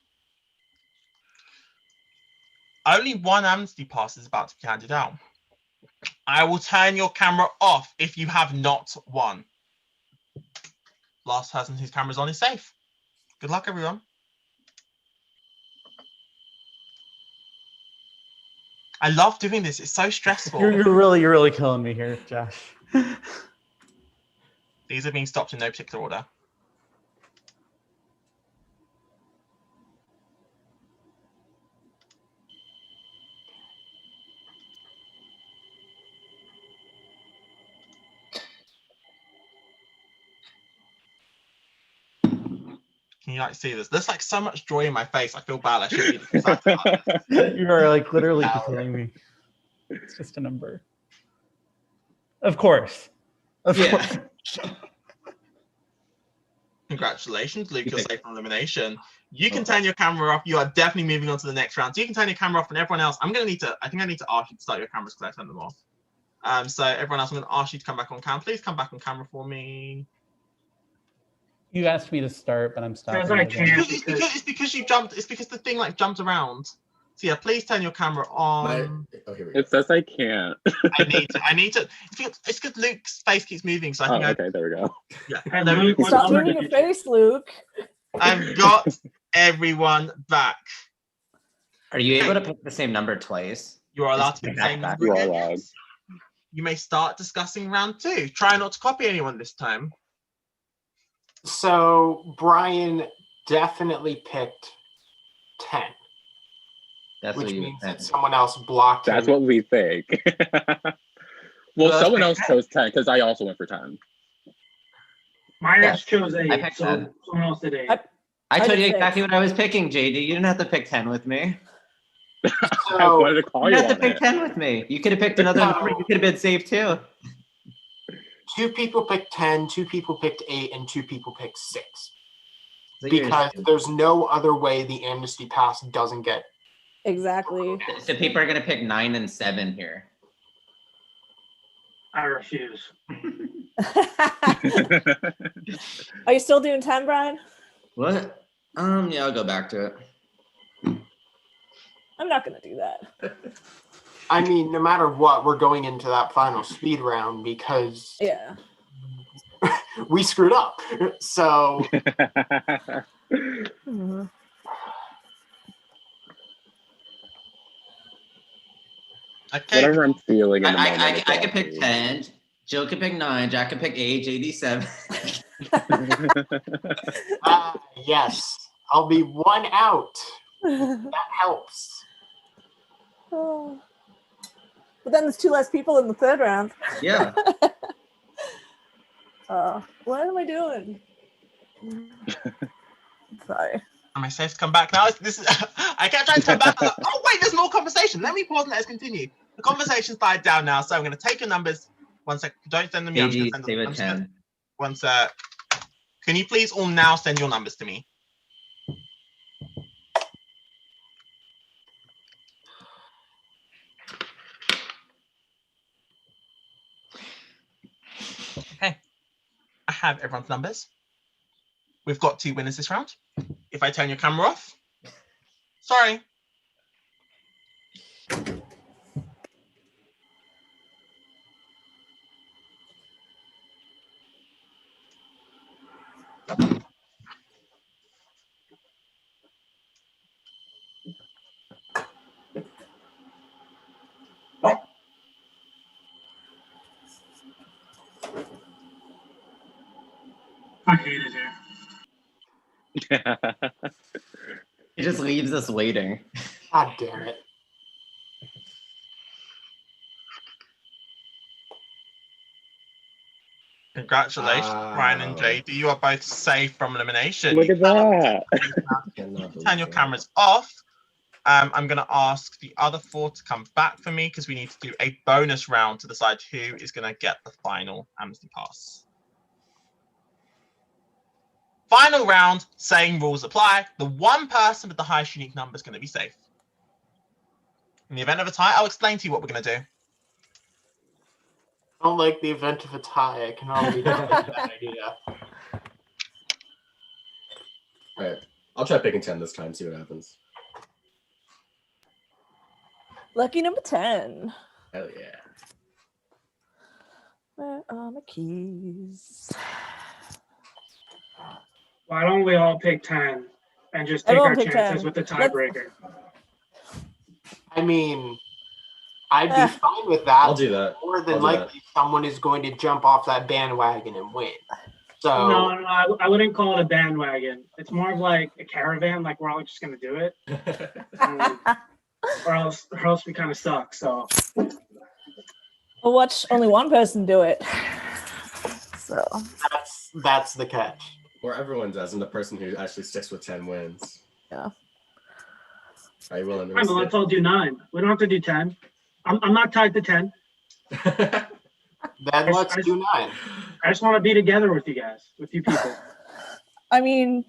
Only one Amnesty pass is about to be handed out. I will turn your camera off if you have not won. Last person whose camera's on is safe. Good luck, everyone. I love doing this. It's so stressful. You're really killing me here, Josh. These are being stopped in no particular order. Can you like see this? There's like so much joy in my face. I feel bad. I should be excited. You are like literally killing me. It's just a number. Of course. Of Yeah. course. Congratulations, Luke. You're safe from elimination. You can turn your camera off. You are definitely moving on to the next round. So you can turn your camera off, and everyone else, I think I need to ask you to start your cameras because I turned them off. So everyone else, I'm going to ask you to come back on camera. Please come back on camera for me. You asked me to start, but I'm stopping. Yes, I it again. can. It's because you jumped. It's because the thing like jumped around. So yeah, please turn your camera on. Oh, here we go. It says I can't. I need to. It's because Luke's face keeps moving, so I think okay, there we go. Yeah. Hey, No, Luke, what's Stop the moving your face, Luke. I've got everyone back. Are you able to pick the same number twice? You are allowed to pick the same Back. number You are again. allowed. You may start discussing round 2. Try not to copy anyone this time. So Brian definitely picked 10, That's which what you means would that think. someone else blocked That's him. what we think. Well, Well, someone that's else chose 10 because I also went for 10. Mine Yeah, chose I 8, picked so 10. someone else did 8. I I told did you 6. exactly what I was picking, JD. You didn't have to pick 10 with me. I wanted to call You you didn't have to on pick it. 10 with me. You could have picked another No. number. You could have been safe too. 2 people picked 10, 2 people picked 8, and 2 people picked 6. So you're- Because there's no other way the Amnesty Pass doesn't get. Exactly. So people are gonna pick 9 and 7 here. I refuse. Are you still doing 10, Brian? What? Yeah, I'll go back to it. I'm not gonna do that. I mean, no matter what, we're going into that final speed round because Yeah. we screwed up. So Mhm. Okay. Whatever I'm feeling in the moment. I could pick 10. Jill could pick 9. Jack could pick 8. JD 7. yes, I'll be 1 out. That helps. Oh. But then there's 2 less people in the 3rd round. Yeah. What am I doing? Sorry. Am I safe to come back now? This is. I kept trying to come back. I was like, oh wait, there's more conversation. Let me pause and let us continue. The conversation's died down now, so I'm going to take your numbers. 1 sec. Don't send them yet. I'm just JD, gonna stay send them. with I'm just 10. gonna- 1 sec. Can you please all now send your numbers to me? Okay, I have everyone's numbers. We've got 2 winners this round. If I turn your camera off, sorry. I hate it here. He just leaves us waiting. God damn it. Congratulations, Ryan and JD. You are both safe from elimination. Look at that. Turn your cameras off. I'm going to ask the other 4 to come back for me because we need to do a bonus round to decide who is going to get the final Amnesty Pass. Final round, same rules apply. The one person with the highest unique number is going to be safe. In the event of a tie, I'll explain to you what we're going to do. I don't like the event of a tie. I can already tell that's a bad idea. All right, I'll try picking 10 this time, see what happens. Lucky number 10. Hell yeah. Where are my keys? Why don't we all pick 10 and just take Everyone our pick chances 10. with the tiebreaker? I mean, I'd be fine with that. I'll do that. More I'll than do likely, someone is going to jump off that bandwagon and win. So No, I wouldn't call it a bandwagon. It's more of like a caravan, like we're all just gonna do it. Or else we kind of suck. So We'll watch only one person do it. So that's the catch. Or everyone does, and the person who actually sticks with 10 wins. Yeah. Are you willing to fine, but risk let's all do 9. We don't have to do 10. I'm not tied to 10. Then let's do 9. I just want to be together with you guys, with you people. I mean,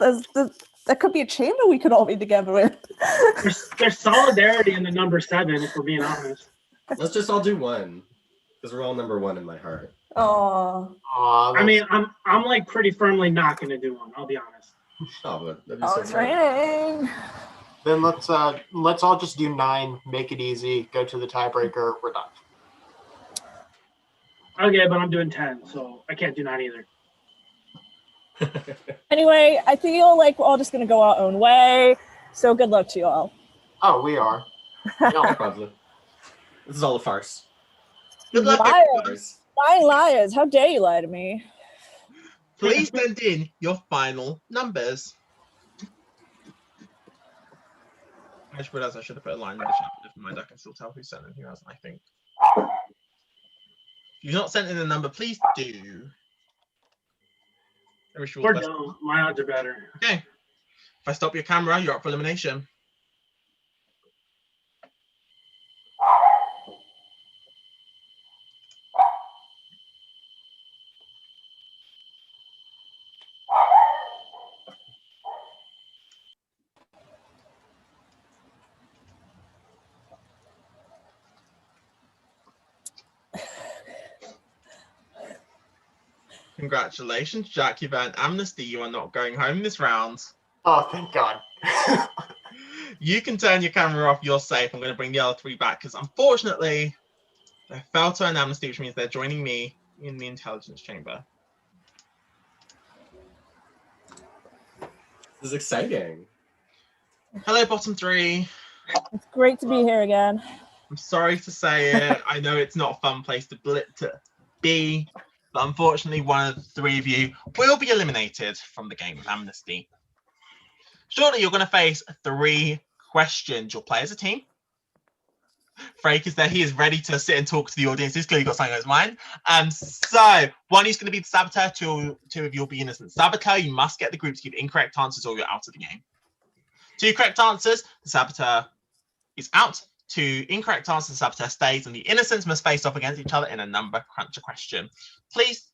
that could be a chamber we could all be together with. There's solidarity in the number 7, if we're being honest. Let's just all do 1, because we're all number 1 in my heart. Oh. I mean, I'm like pretty firmly not going to do 1. I'll be honest. Oh, but that'd be Oh, so it's fun. raining. Then let's all just do 9. Make it easy. Go to the tiebreaker. We're done. Okay, but I'm doing 10, so I can't do 9 either. Anyway, I feel like we're all just gonna go our own way. So good luck to you all. Oh, we are. No problem. This is all a farce. Good luck, Liars. Lying liars. How dare you lie to me? Please send in your final numbers. I just realized I should have put a line in the chat, but never mind, I can still tell who sent and who hasn't, I think. If you've not sent in a number, please do. I wish you all Or the best. don't. My odds are better. Okay. If I stop your camera, you're up for elimination. Congratulations, Jack. You've earned Amnesty. You are not going home this round. Oh, thank God. You can turn your camera off. You're safe. I'm going to bring the other 3 back because unfortunately, they failed to earn Amnesty, which means they're joining me in the intelligence chamber. This is exciting. Hello, bottom 3. It's great to be here again. I'm sorry to say it. I know it's not a fun place to be, but unfortunately, one of the 3 of you will be eliminated from the game of Amnesty. Shortly, you're going to face 3 questions. You'll play as a team. Frank is there. He is ready to sit and talk to the audience. He's clearly got something on his mind. So, one is going to be the saboteur. 2 of you will be innocent. Saboteur, you must get the group to give incorrect answers or you're out of the game. 2 correct answers, the saboteur is out. 2 incorrect answers, the saboteur stays, and the innocents must face off against each other in a number cruncher question. Please,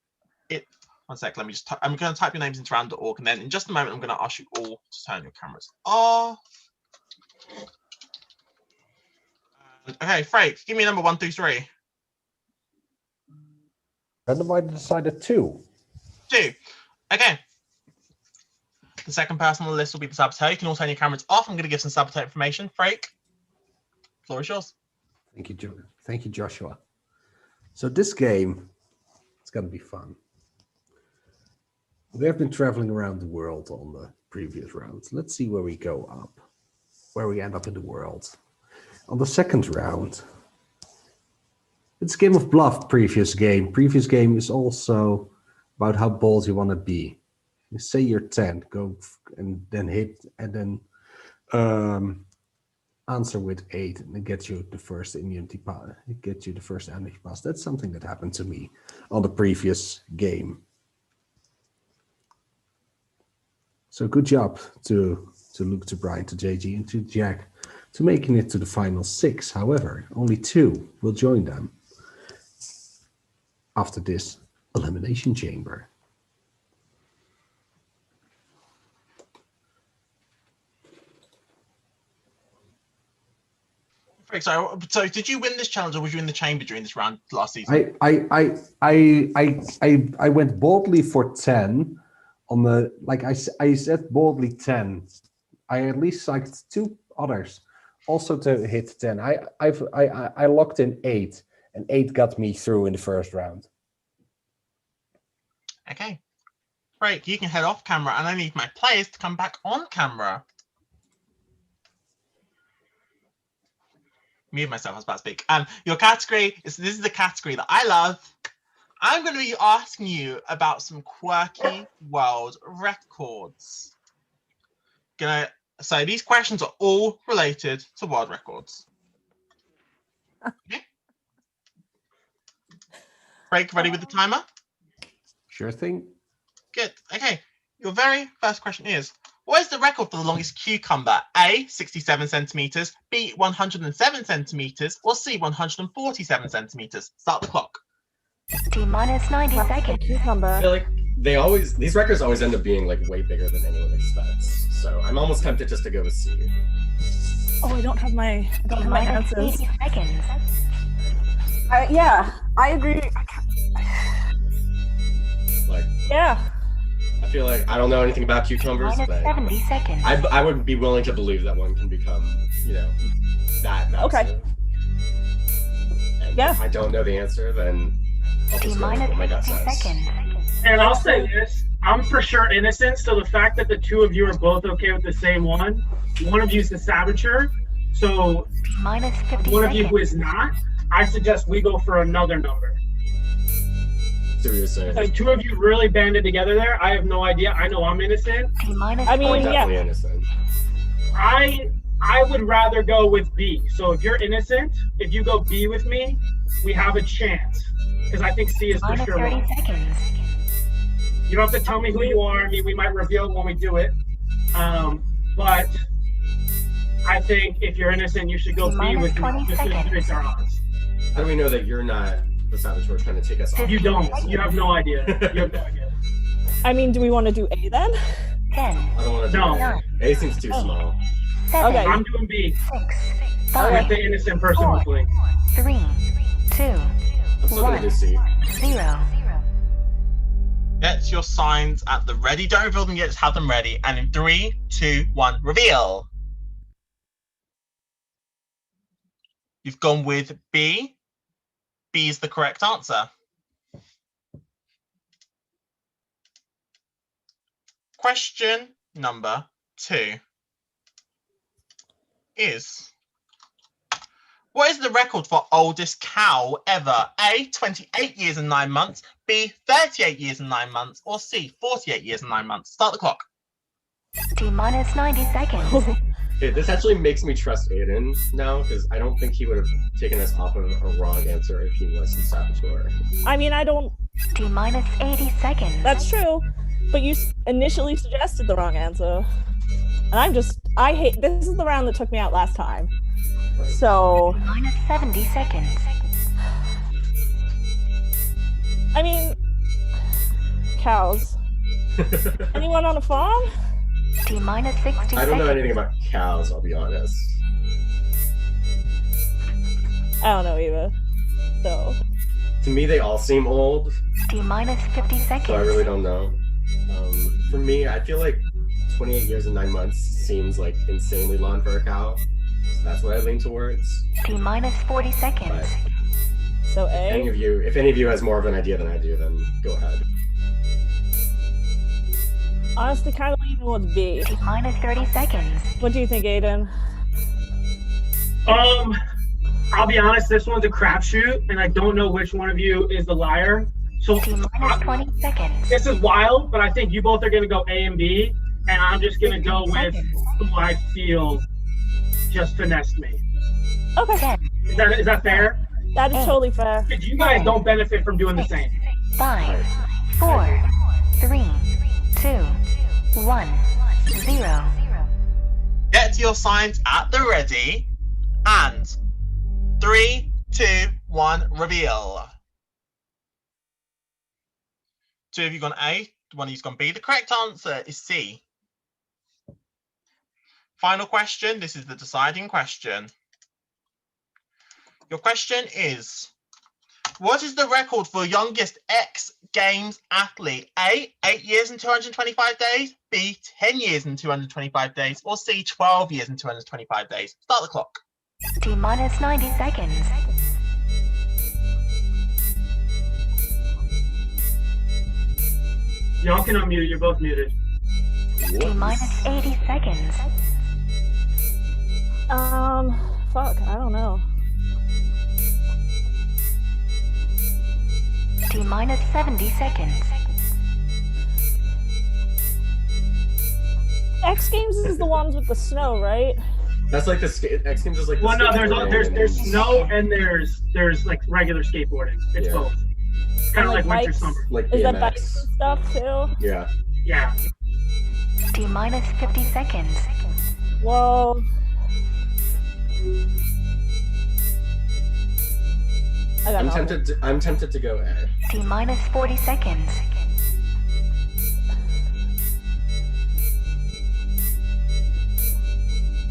1 sec. Let me just. I'm going to type your names into random.org, and then in just a moment, I'm going to ask you all to turn your cameras off. Okay, Frank, give me number 1 through 3. Randomizer decided 2. 2. Okay. The second person on the list will be the saboteur. You can all turn your cameras off. I'm going to give some saboteur information. Frank, floor is yours. Thank you, Joshua. So this game, it's going to be fun. We have been traveling around the world on the previous round. Let's see where we go up, where we end up in the world. On the second round, it's a game of bluff. Previous game is also about how bold you want to be. You say you're 10, go and then hit, and then answer with 8, and it gets you the first immunity pass. It gets you the first immunity pass. That's something that happened to me on the previous game. So good job to Luke, to Brian, to JG, and to Jack to making it to the final 6. However, only 2 will join them after this elimination chamber. So did you win this challenge, or was you in the chamber during this round last season? I went boldly for 10 on the, like I said boldly 10. I at least psyched 2 others also to hit 10. I locked in 8, and 8 got me through in the first round. Okay, great. You can head off camera, and I need my players to come back on camera. Mute myself, I was about to speak. Your category this is the category that I love. I'm going to be asking you about some quirky world records. So these questions are all related to world records. Okay. Frank, ready with the timer? Sure thing. Good. Okay. Your very first question is, what is the record for the longest cucumber? A, 67 centimeters, B, 107 centimeters, or C, 147 centimeters? Start the clock. T-minus 90 seconds. Cucumber. I feel like these records always end up being like way bigger than anyone expects. So I'm almost tempted just to go with C. Oh, I don't have my T-minus answers. 80 seconds. Yeah, I agree. Like, Yeah. I feel like I don't know anything about cucumbers, Minus but 70 seconds. I would be willing to believe that one can become, that massive. Okay. And Yeah. if I don't know the answer, then I'll just go with T-minus what my gut 50 says. seconds. And I'll say this, I'm for sure innocent, so the fact that the 2 of you are both okay with the same one of you is the saboteur, so Minus 50 one of you seconds. who is not, I suggest we go for another number. See what you're saying? So 2 of you really banded together there. I have no idea. I know I'm innocent. T-minus I mean, I'm 40. definitely innocent. I would rather go with B. So if you're innocent, if you go B with me, we have a chance. Because I think C is for Minus sure 30 wrong. seconds. You don't have to tell me who you are. I mean, we might reveal it when we do it. But I think if you're innocent, you should go B Minus with me. 20 Just to seconds. increase our odds. How do we know that you're not the saboteur trying to take us off? You don't. You have no idea. You have no idea. I mean, do we want to do A then? 10, I don't want to do No. that. A seems too small. 7, Okay. I'm doing B. 6, With 5, the innocent person, hopefully. 3, 2, I'm still gonna do C. 0. Get your signs at the ready. Don't reveal them yet, just have them ready. And in 3, 2, 1, reveal. You've gone with B. B is the correct answer. Question number 2 is, what is the record for oldest cow ever? A, 28 years and 9 months, B, 38 years and 9 months, or C, 48 years and 9 months? Start the clock. T-minus 90 seconds. Okay, this actually makes me trust Aiden now, because I don't think he would have taken us off of a wrong answer if he was the saboteur. I mean, I don't. T-minus 80 seconds. That's true. But you initially suggested the wrong answer. And I hate. This is the round that took me out last time. So. Minus 70 seconds. I mean, cows. Anyone on a farm? T-minus 60 I don't know seconds. anything about cows, I'll be honest. I don't know either. So To me, they all seem old, T-minus 50 seconds. so I really don't know. For me, I feel like 28 years and 9 months seems like insanely long for a cow. So that's what I lean towards. T-minus 40 seconds. But so if any of you has more of an idea than I do, then go ahead. Honestly, kind of leaning towards B. T-minus 30 seconds. What do you think, Aiden? I'll be honest, this one's a crapshoot, and I don't know which one of you is the liar. So T-minus 20 seconds. this is wild, but I think you both are going to go A and B, and I'm just going to go with who I feel just finessed me. Okay. 10, Is that fair? That is totally fair. Because you guys don't benefit from doing the same. 5, 4, 3, 2, 1, 0. Get your signs at the ready. And 3, 2, 1, reveal. 2 of you gone A, 1 of you's gone B. The correct answer is C. Final question. This is the deciding question. Your question is, what is the record for youngest X Games athlete? A, 8 years and 225 days, B, 10 years and 225 days, or C, 12 years and 225 days? Start the clock. T-minus 90 seconds. Y'all can unmute. You're both muted. T-minus 80 seconds. Fuck, I don't know. T-minus 70 seconds. X Games is the ones with the snow, right? That's like the X Games is like. Well, no, skateboarding there's and- snow and there's like regular skateboarding. It's Yeah. both. It's kind of And, like winter bikes? summer. like Is that BMX. bikes and stuff too? Yeah. Yeah. T-minus 50 seconds. Well, I got nothing. I'm tempted to go A. T-minus 40 seconds.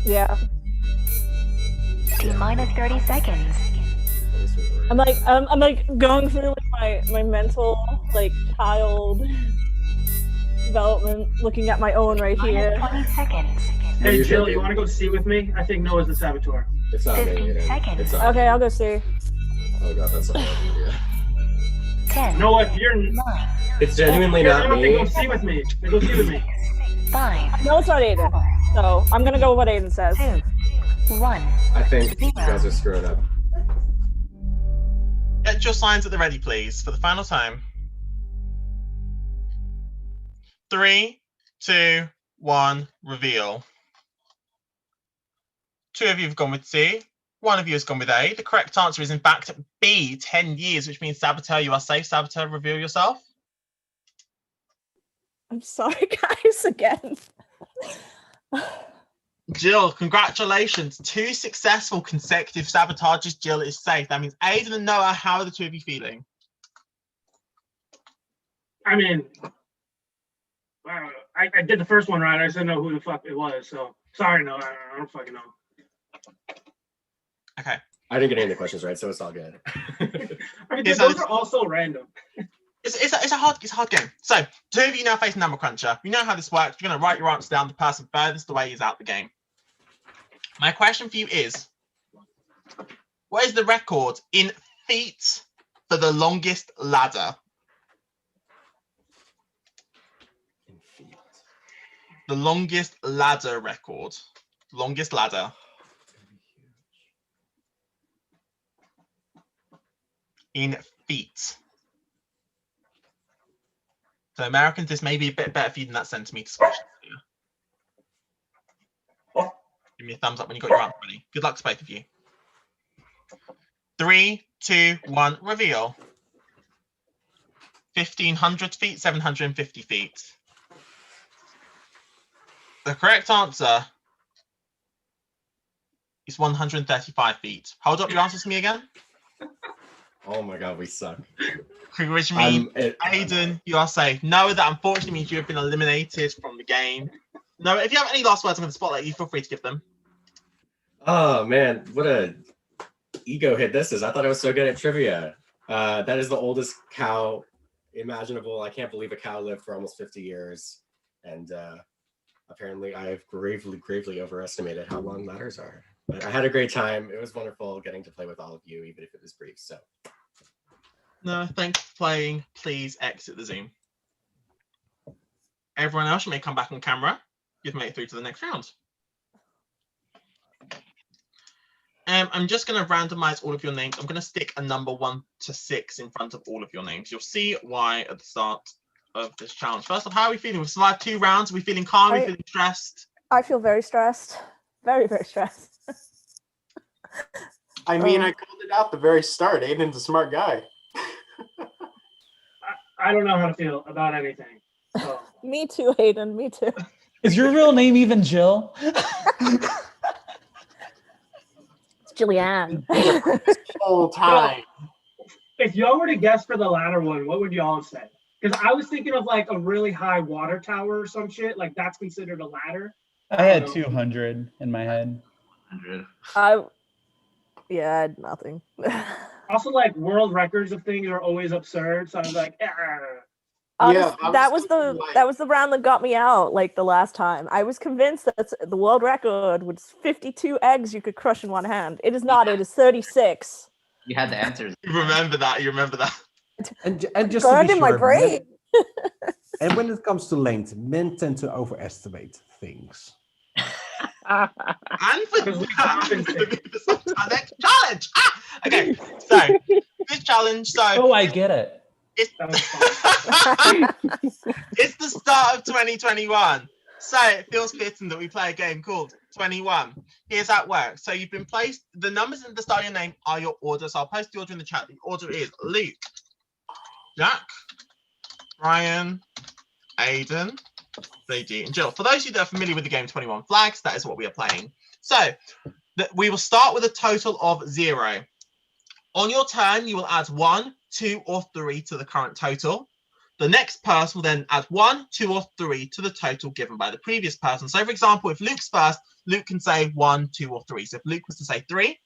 Yeah. T-minus 30 seconds. I'm like going through like my mental like child development, looking at my own right here. T-minus 20 seconds. What do Hey you Jill, think, you want to go see with me? I think Noah's the saboteur. It's not me. 15 Aiden. seconds. It's not me. Okay, I'll go see. Oh god, that's not a good idea. 10, Noah, if you're 9, It's genuinely here, not then go me. see with me. Then go see with me. 5, No, it's not Aiden. So I'm gonna go with what Aiden says. 2, 1. I think you guys are screwing up. Get your signs at the ready, please, for the final time. 3, 2, 1, reveal. 2 of you have gone with C. 1 of you has gone with A. The correct answer is in fact B, 10 years, which means Saboteur, you are safe. Saboteur, reveal yourself. I'm sorry, guys, again. Jill, congratulations. 2 successful consecutive sabotages. Jill is safe. That means Aiden and Noah, how are the 2 of you feeling? I mean, I did the first one right. I just didn't know who the fuck it was. So sorry, Noah. I don't fucking know. Okay. I didn't get any of the questions right, so it's all good. I mean, Yes, those are all so random. It's a hard game. So 2 of you now face Number Cruncher. You know how this works. You're going to write your answer down. The person furthest away is out the game. My question for you is, what is the record in feet for the longest ladder? In feet. The longest ladder record. Longest ladder. In feet. So Americans, this may be a bit better for you than that centimeters question. Give me a thumbs up when you got your answer ready. Good luck to both of you. 3, 2, 1, reveal. 1,500 feet, 750 feet. The correct answer is 135 feet. Hold up your answers to me again. Oh my god, we suck. Which means, Aiden, you are safe. Noah, that unfortunately means you have been eliminated from the game. Noah, if you have any last words, I'm going to spotlight you. Feel free to give them. Oh man, what a ego hit this is. I thought I was so good at trivia. That is the oldest cow imaginable. I can't believe a cow lived for almost 50 years. And apparently I've gravely overestimated how long ladders are. But I had a great time. It was wonderful getting to play with all of you, even if it was brief. So No, thanks for playing. Please exit the Zoom. Everyone else, you may come back on camera. You've made it through to the next round. I'm just going to randomize all of your names. I'm going to stick a number 1 to 6 in front of all of your names. You'll see why at the start of this challenge. First off, how are we feeling? We've survived 2 rounds. Are we feeling calm? Are we feeling stressed? I feel very stressed. Very, very stressed. I mean, I called it out the very start. Aiden's a smart guy. I don't know how to feel about anything. So. Me too, Aiden. Me too. Is your real name even Jill? It's Julianne. Whole time. If y'all were to guess for the latter one, what would y'all say? Because I was thinking of like a really high water tower or some shit. Like that's considered a ladder. I had 200 in my head. 100. Yeah, I had nothing. Also, like world records of things are always absurd. So I was like, that was the round that got me out. Like the last time, I was convinced that the world record was 52 eggs you could crush in one hand. It is not. It is 36. You had the answers. You remember that. You remember that. And just burned to be in my sure, brain. and when it comes to length, men tend to overestimate things. And for the next challenge. Okay, so this challenge. So Oh, I get it. It's, it's the start of 2021. So it feels fitting that we play a game called 21. Here's how it works. So you've been placed, the numbers at the start of your name are your order. So I'll post the order in the chat. The order is Luke, Jack, Brian, Aiden, JD, and Jill. For those of you that are familiar with the game 21 Flags, that is what we are playing. So we will start with a total of 0. On your turn, you will add 1, 2, or 3 to the current total. The next person will then add 1, 2, or 3 to the total given by the previous person. So, for example, if Luke's first, Luke can say 1, 2, or 3. So if Luke was to say 3,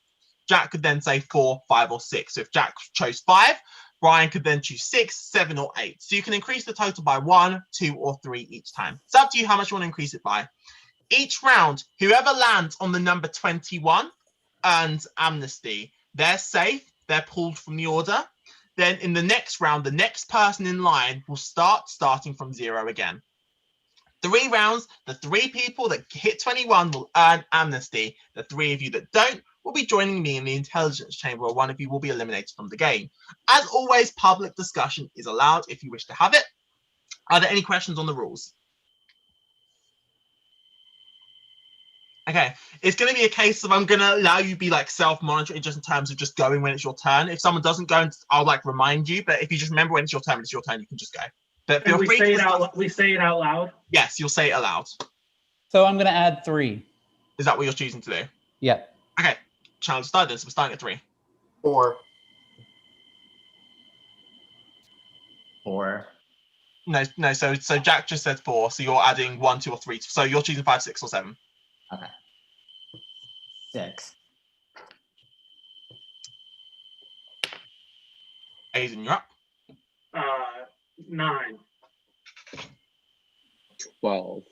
Jack could then say 4, 5, or 6. So if Jack chose 5, Brian could then choose 6, 7, or 8. So you can increase the total by 1, 2, or 3 each time. It's up to you how much you want to increase it by. Each round, whoever lands on the number 21 earns Amnesty. They're safe. They're pulled from the order. Then in the next round, the next person in line will starting from 0 again. 3 rounds, the 3 people that hit 21 will earn Amnesty. The 3 of you that don't will be joining me in the intelligence chamber, or one of you will be eliminated from the game. As always, public discussion is allowed if you wish to have it. Are there any questions on the rules? Okay, it's going to be a case of I'm going to allow you to be like self-monitoring just in terms of just going when it's your turn. If someone doesn't go, I'll like remind you. But if you just remember when it's your turn, you can just go. But feel we free say to we say it out loud. Yes, you'll say it aloud. So I'm going to add 3. Is that what you're choosing to do? Yeah. Okay, challenge started. So we're starting at 3. 4. 4. No. So Jack just said 4. So you're adding 1, 2, or 3. So you're choosing 5, 6, or 7. Okay. 6. Aiden, you're up. 9. 12.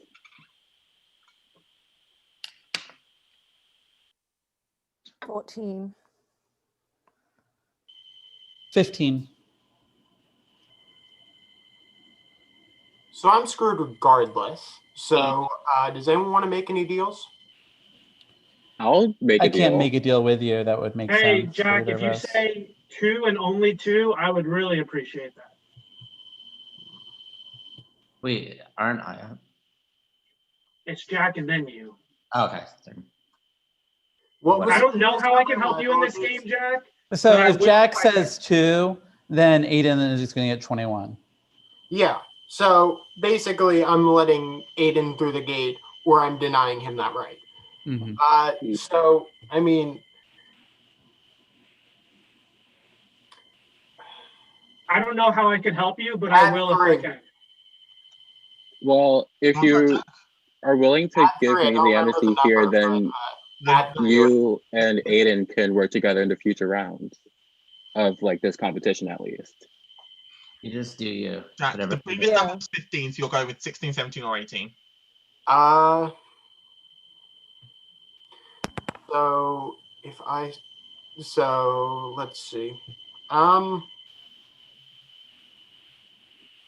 14. 15. So I'm screwed regardless. So does anyone want to make any deals? I'll make a I can't deal. make a deal with you. That would make Hey, sense. Jack, for if either you of us. say 2 and only 2, I would really appreciate that. Wait, aren't I? It's Jack and then you. Oh, okay. Sorry. What was I don't know how I can help you in this game, Jack. So but I if will Jack fight says 2, then Aiden is just going to get 21. Yeah. So basically, I'm letting Aiden through the gate, or I'm denying him that right. Mm-hmm. So I mean, I don't know how I can help you, but I will if I can. Well, if you are willing to give me the amnesty here, then you and Aiden can work together in the future rounds of like this competition at least. You just do you. Jack, Whatever. the previous number was 15, so you'll go with 16, 17, or 18. So let's see.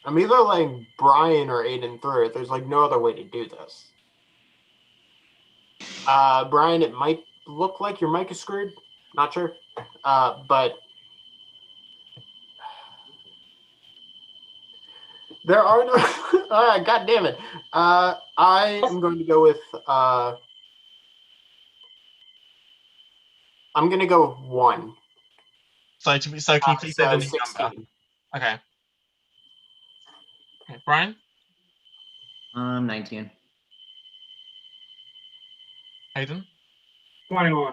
I'm either letting Brian or Aiden through it. There's like no other way to do this. Brian, it might look like your mic is screwed. Not sure. But there are no. God damn it. I am going to go with. I'm going to go with 1. So can you please say the new number? Okay. Okay, Brian? 19. Aiden? 21.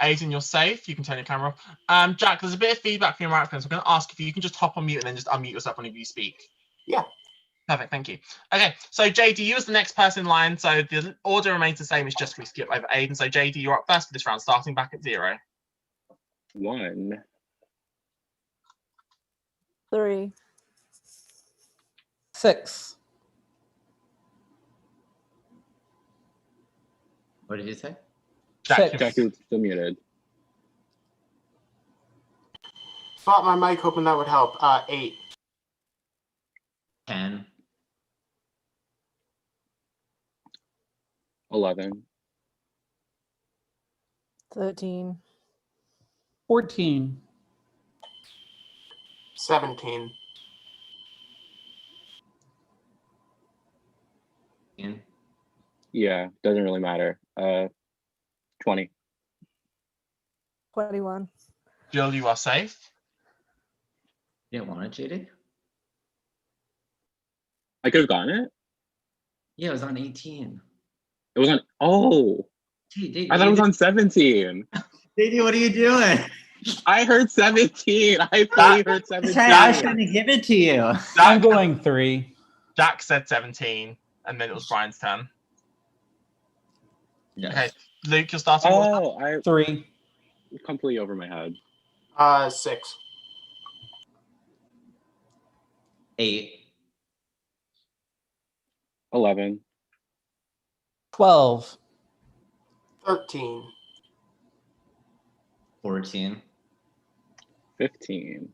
Aiden, you're safe. You can turn your camera off. Jack, there's a bit of feedback from your microphone, so I'm going to ask if you can just hop on mute and then just unmute yourself whenever you speak. Yeah. Perfect, thank you. Okay, so JD, you as the next person in line, so the order remains the same, it's just we skip over Aiden. So JD, you're up first for this round, starting back at 0. 1. 3. 6. What did you say? Jack, Jack is still muted. Spot my mic, hoping that would help. 8. 10. 11. 13. 14. 17. 10. Yeah, doesn't really matter. 20. 21. Jill, you are safe. You didn't want it, JD? I could have gotten it. Yeah, it was on 18. It was on. Oh, JD, I thought it was on 17. JD, what are you doing? I heard 17. I thought you heard 17. I was trying to give it to you. I'm going 3. Jack said 17, and then it was Brian's turn. Yes. Okay, Luke, you're starting. Oh, I 3. completely over my head. 6. 8. 11. 12. 13. 14. 15.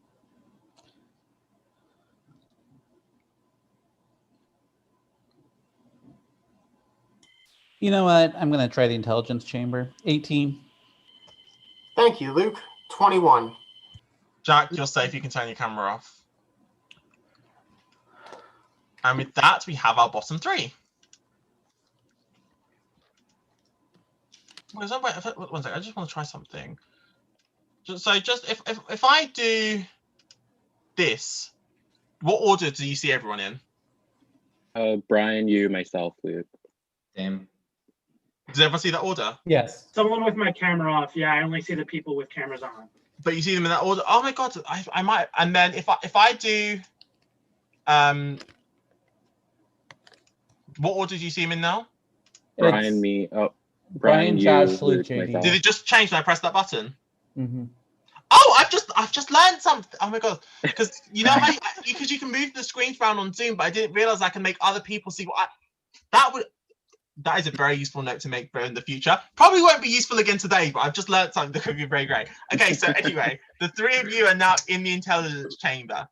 'You know what? I'm going to try the intelligence chamber. 18. Thank you, Luke. 21. Jack, you're safe. You can turn your camera off. And with that, we have our bottom 3. One second, I just want to try something. So if I do this, what order do you see everyone in? Brian, you, myself, Luke. Same. Does everyone see that order? Yes. Someone with my camera off. Yeah, I only see the people with cameras on. But you see them in that order. Oh my god, I might. And then if I do, what order do you see them in now? Brian, me. Oh, Brian, you, Josh, Luke, Luke, JD. myself. Did it just change when I press that button? Mm-hmm. Oh, I've just learned something. Oh my god, because you know how because you can move the screens around on Zoom, but I didn't realize I can make other people see what that is a very useful note to make for in the future. Probably won't be useful again today, but I've just learned something that could be very great. Okay, so anyway, the 3 of you are now in the intelligence chamber.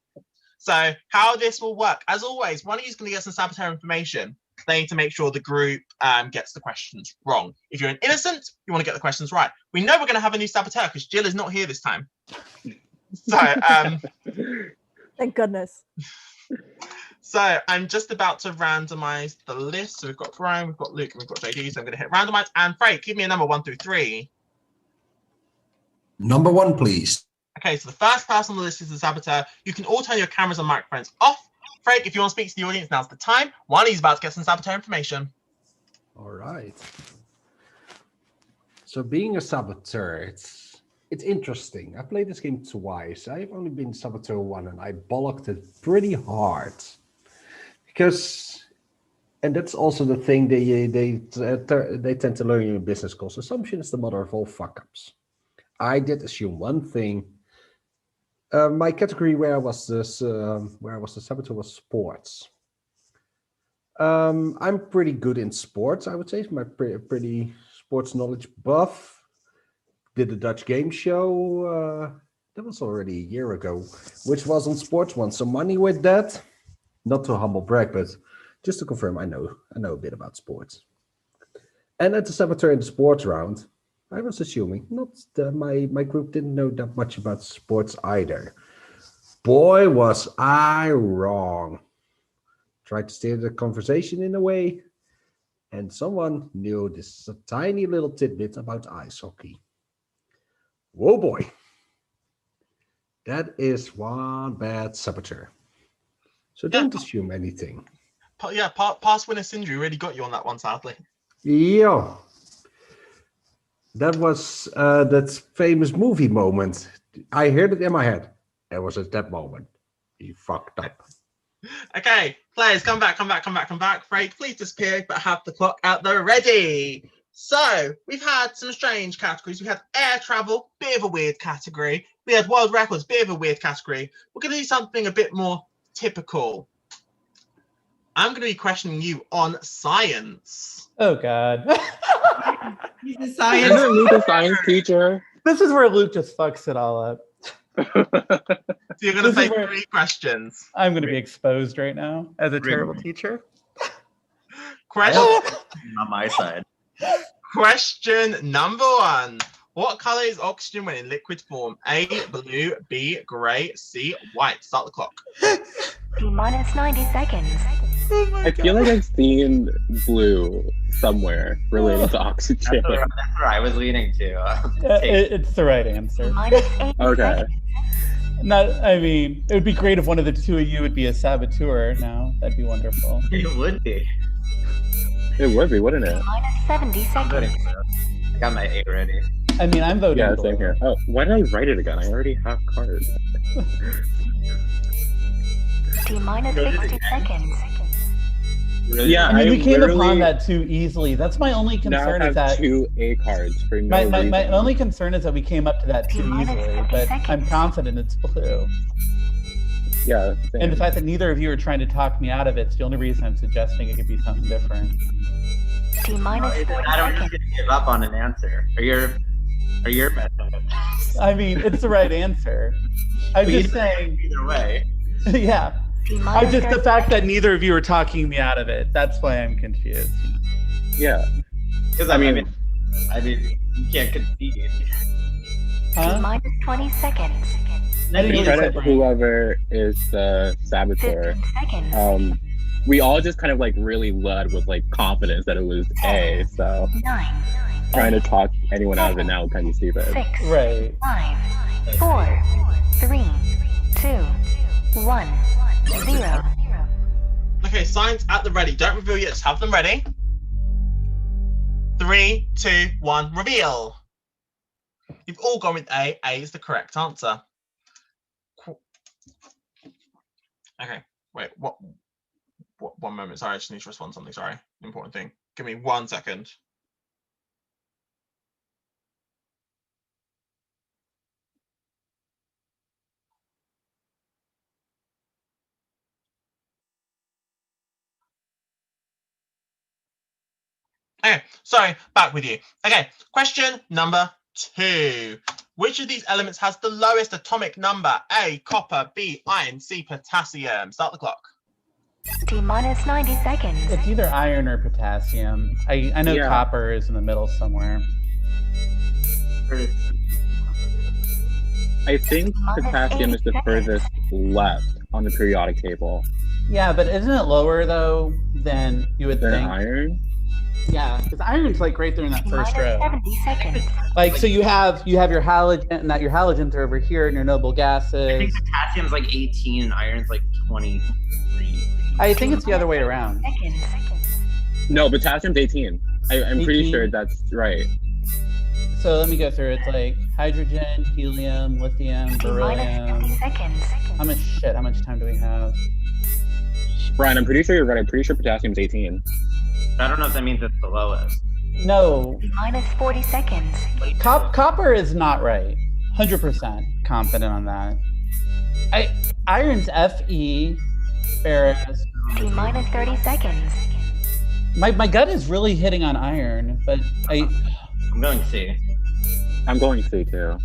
So how this will work, as always, one of you is going to get some saboteur information. They need to make sure the group gets the questions wrong. If you're an innocent, you want to get the questions right. We know we're going to have a new saboteur because Jill is not here this time. So, Thank goodness. so I'm just about to randomize the list. So we've got Brian, we've got Luke, and we've got JD. So I'm going to hit randomize. And Frank, give me a number 1 through 3. Number 1, please. Okay, so the first person on the list is the saboteur. You can all turn your cameras and microphones off. Frank, if you want to speak to the audience, now's the time. One, he's about to get some saboteur information. All right. So being a saboteur, it's interesting. I played this game twice. I've only been Saboteur 1 and I bollocked it pretty hard. Because, and that's also the thing they tend to learn in business schools. Assumption is the mother of all fuck-ups. I did assume one thing. My category where I was the Saboteur was sports. I'm pretty good in sports, I would say. My pretty sports knowledge buff. Did the Dutch game show. That was already a year ago, which was on Sports One. So money with that. Not to humble brag, but just to confirm, I know a bit about sports. And at the Saboteur in the sports round, I was assuming my group didn't know that much about sports either. Boy, was I wrong. Tried to steer the conversation in a way, and someone knew this tiny little tidbit about ice hockey. Whoa, boy. That is one bad Saboteur. So don't assume anything. Yeah, past winner syndrome really got you on that one, sadly. Yeah. That was that famous movie moment. I heard it in my head. It was at that moment. He fucked up. Okay, players, come back. Frank, please disappear, but have the clock out there ready. So, we've had some strange categories. We had air travel, bit of a weird category. We had world records, bit of a weird category. We're going to do something a bit more typical. I'm going to be questioning you on science. Oh, God. He's a Isn't science. Luke a science teacher? This is where Luke just fucks it all up. So you're going to This say is where- 3 questions. I'm going to be exposed right now as a terrible teacher. Question, On my side. question number 1. What color is oxygen when in liquid form? A, blue, B, gray, C, white. Start the clock. T-minus 90 seconds. I feel like I've seen blue somewhere related to oxygen. That's where I was leaning to. It's the right answer. Minus 80 Okay. seconds. I mean, it would be great if one of the two of you would be a saboteur now. That'd be wonderful. It would be. It would be, wouldn't it? Minus 70 I'm voting seconds. for it. I got my 8 ready. I mean, I'm voting. Yeah, blue. same here. Oh, why did I write it again? I already have cards. T-minus 60 seconds. Yeah, I mean, we came upon literally that too easily. That's my only now concern is have that 2 A cards for no my reason. only concern is that we came up to that too T-minus easily. 50 But seconds. I'm confident it's blue. Yeah, same. And the fact that neither of you are trying to talk me out of it's the only reason I'm suggesting it could be something different. T-minus 40 I don't seconds. need to give up on an answer. Or you're messing with this. I mean, it's the right answer. I'm just saying, Either way. yeah. I T-minus just the 30 fact that neither of you are talking me out of it. That's why I'm confused. Yeah. Because I mean, you can't concede. Huh? T-minus 20 seconds. I didn't To really credit say- whoever is the saboteur. 15 seconds. We all just kind of like really led with like confidence that it was A, so 9, trying to talk anyone out of it now kind of stupid. 6, Right. 5, 4, 3, 2, 1, 0. Okay, science at the ready. Don't reveal yet, just have them ready. 3, 2, 1, reveal. You've all gone with A. A is the correct answer. Okay, wait, what 1 moment. Sorry, I just need to respond to something. Sorry, important thing. Give me 1 second. Okay, sorry, back with you. Okay, question number 2. Which of these elements has the lowest atomic number? A, copper, B, iron, C, potassium. Start the clock. T-minus 90 seconds. It's either iron or potassium. I know Yeah. copper is in the middle somewhere. I think potassium is the furthest left on the periodic table Yeah, but isn't it lower though than you would than think? iron. Yeah, because iron's like right there in that first T-minus row. 70 seconds. Like, so you have your halogen, and that your halogens are over here, and your noble I gases. think potassium's like 18 and iron's like 23. I think it's the other way around. Seconds. No, potassium's 18. I'm pretty 18? sure that's right. So let me go through. It's like hydrogen, helium, lithium, beryllium. 30 seconds. How much time do we have? Brian, I'm pretty sure you're right. I'm pretty sure potassium's 18. I don't know if that means it's the lowest. No, Minus 40 seconds. copper is not right. 100% confident on that. Iron's Fe, ferrous. Minus 30 seconds. My gut is really hitting on iron, but I'm going C. I'm going C too.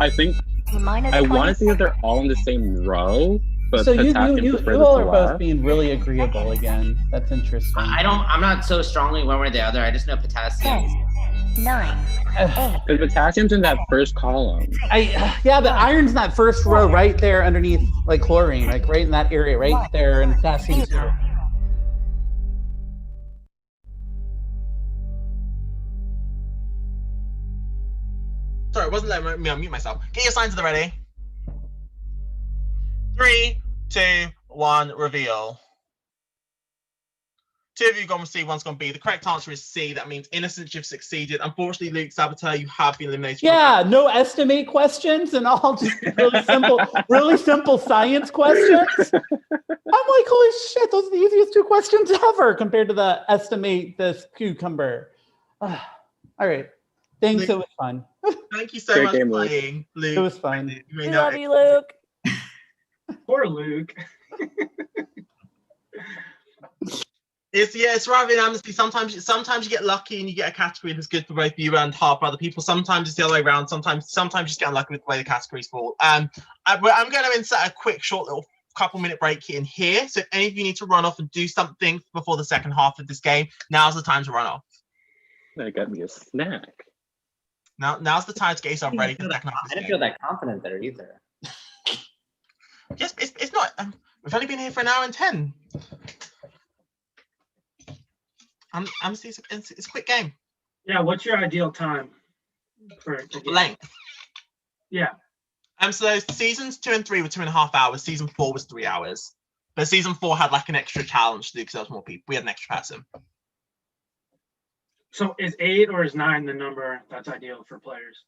I think Minus I 20 want to say that they're seconds. all in the same row, but so you potassium's the all are furthest both left. being really agreeable again. That's interesting. I'm not so strongly one way or the other. I just know potassium. 10, 9, 8, Because potassium's in that first column. Yeah, but iron's in that first row right there underneath like chlorine, like right in that area right there, and potassium. 0. Sorry, it wasn't letting me unmute myself. Get your signs to the ready. 3, 2, 1, reveal. 2 of you gone with C, one's gone B. The correct answer is C. That means innocent, you've succeeded. Unfortunately, Luke Saboteur, you have been eliminated. Yeah, no estimate questions and all just really simple science questions. I'm like, holy shit, those are the easiest 2 questions ever compared to the estimate this cucumber. All right. Thanks, Luke, it was fun. Thank you so Great much game, for Luke. playing, Luke. It was fun. You may We now love you, Luke. Poor Luke. It's rather than Amnesty. Sometimes you get lucky and you get a category that's good for both you and half other people. Sometimes it's the other way around. Sometimes you just get unlucky with the way the categories fall. I'm going to insert a quick, short little couple-minute break in here. So if any of you need to run off and do something before the second half of this game, now's the time to run off. That got me a snack. Now's the time to get yourself ready for the second half I of this didn't game. feel that confident there either. Yes, it's not. We've only been here for an hour and 10. Amnesty, it's a quick game. Yeah, what's your ideal time for the game? Length. Yeah. So seasons 2 and 3 were 2.5 hours. Season 4 was 3 hours. But season 4 had like an extra challenge to do because there was more people. We had an extra person. So is 8 or is 9 the number that's ideal for players?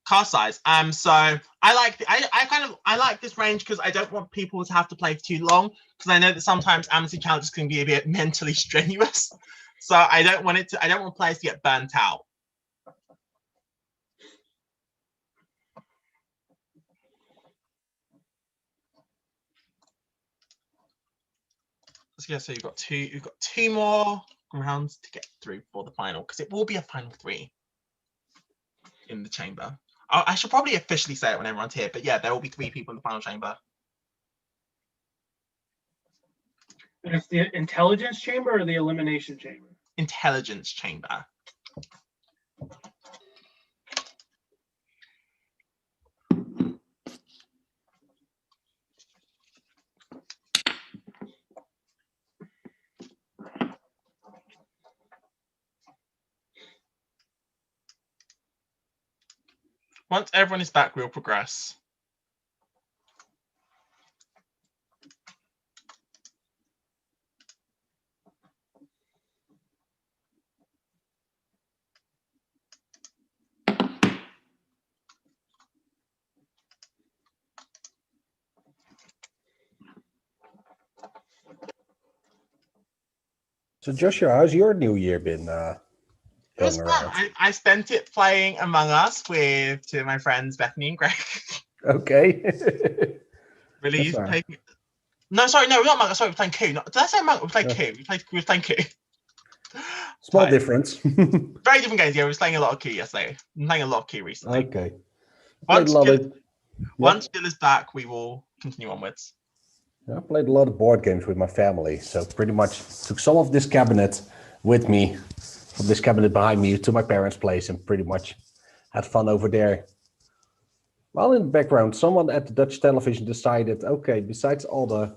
Cast size. So I like this range because I don't want people to have to play for too long because I know that sometimes Amnesty challenges can be a bit mentally strenuous. So I don't want players to get burnt out. So you've got two more rounds to get through for the final because it will be a final 3 in the chamber. I should probably officially say it when everyone's here, but yeah, there will be 3 people in the final chamber. And it's the intelligence chamber or the elimination chamber? Intelligence chamber. Once everyone is back, we'll progress. So Joshua, how's your new year been It was going fun. around? I spent it playing Among Us with 2 of my friends, Bethany and Greg. Okay. Really, That's all right. playing... No, sorry, no, not Among Us. Sorry, we're playing Coup. Did I say Among Us? We played No. Coup. We were playing Coup. Small Sorry. difference. Very different games. Yeah, we were playing a lot of Coup yesterday. I'm playing a lot of Coup recently. Okay. Played a lot of, Once Jill is back, we will continue onwards. I played a lot of board games with my family, so pretty much took some of this cabinet with me, from this cabinet behind me, to my parents' place, and pretty much had fun over there. While in the background, someone at the Dutch television decided, okay, besides all the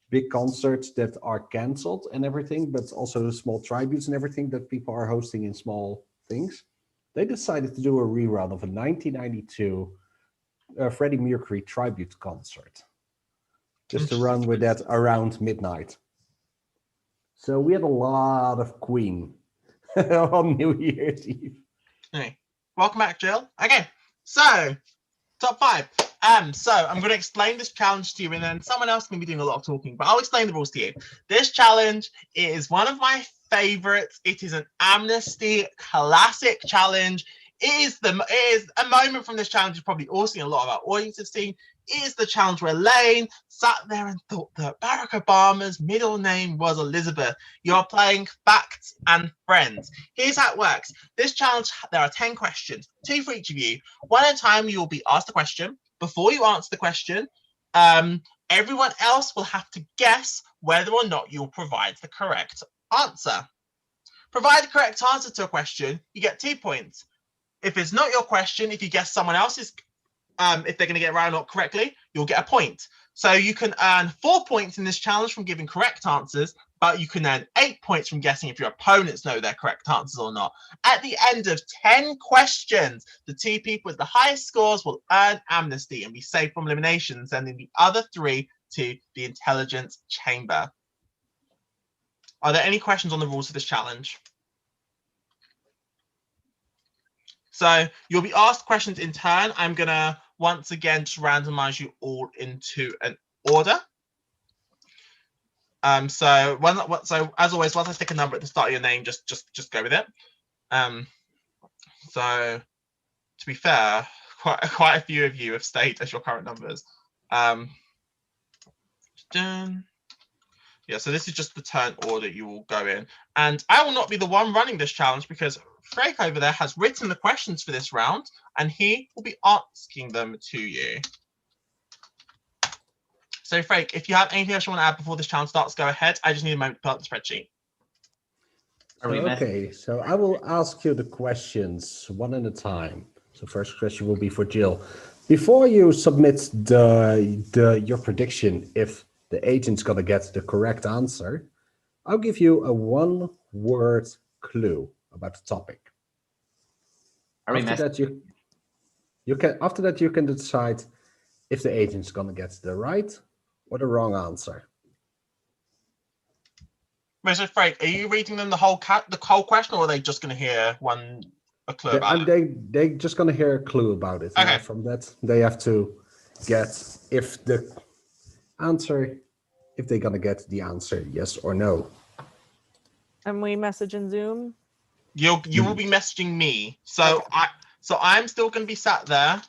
big concerts that are cancelled and everything, but also the small tributes and everything that people are hosting in small things, they decided to do a rerun of a 1992 Freddie Mercury tribute concert. Just to run with that around midnight. So we had a lot of Queen on New Year's Eve. Anyway, welcome back, Jill. Okay, So, top 5. So I'm going to explain this challenge to you, and then someone else can be doing a lot of talking, but I'll explain the rules to you. This challenge is one of my favorites. It is an Amnesty classic challenge. It is a moment from this challenge you've probably all seen, a lot of our audience have seen. It is the challenge where Lane sat there and thought that Barack Obama's middle name was Elizabeth. You're playing Facts and Friends. Here's how it works. This challenge, there are 10 questions, 2 for each of you. One at a time, you will be asked a question. Before you answer the question, everyone else will have to guess whether or not you'll provide the correct answer. Provide the correct answer to a question, you get 2 points. If it's not your question, if you guess someone else's, if they're going to get it right or not correctly, you'll get a point. So you can earn 4 points in this challenge from giving correct answers, but you can earn 8 points from guessing if your opponents know their correct answers or not. At the end of 10 questions, the 2 people with the highest scores will earn Amnesty and be safe from elimination, sending the other 3 to the intelligence chamber. Are there any questions on the rules of this challenge? So you'll be asked questions in turn. I'm going to once again just randomize you all into an order. So as always, once I stick a number at the start of your name, just go with it. So to be fair, quite a few of you have stayed as your current numbers. Yeah, so this is just the turn order you will go in. And I will not be the one running this challenge because Frank over there has written the questions for this round and he will be asking them to you. So Frank, if you have anything else you want to add before this challenge starts, go ahead. I just need a moment to pull up the spreadsheet. Okay, so I will ask you the questions one at a time. So first question will be for Jill. Before you submit your prediction, if the agent's gonna get the correct answer, I'll give you a 1-word clue about the topic. After that, you can decide if the agent's gonna get the right or the wrong answer. Mr. Frank, are you reading them the whole question, or are they just going to hear a clue about it? They're just gonna hear a clue about it. Okay. Now from that, they have to get if they're gonna get the answer, yes or no. And we message in Zoom. You will be messaging me. So I'm still going to be sat there,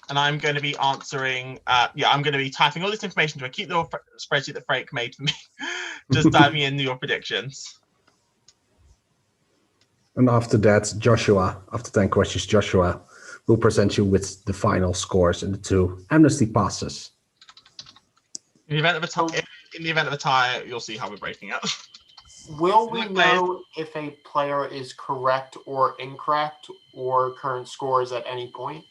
and I'm going to be answering. I'm going to be typing all this information to a cute little spreadsheet that Frank made for me. Just typing in your predictions. And after that, Joshua, after 10 questions, Joshua will present you with the final scores and the 2 Amnesty passes. In the event of a tie, you'll see how we're breaking up. Will we know if a player is correct or incorrect or current scores at any point?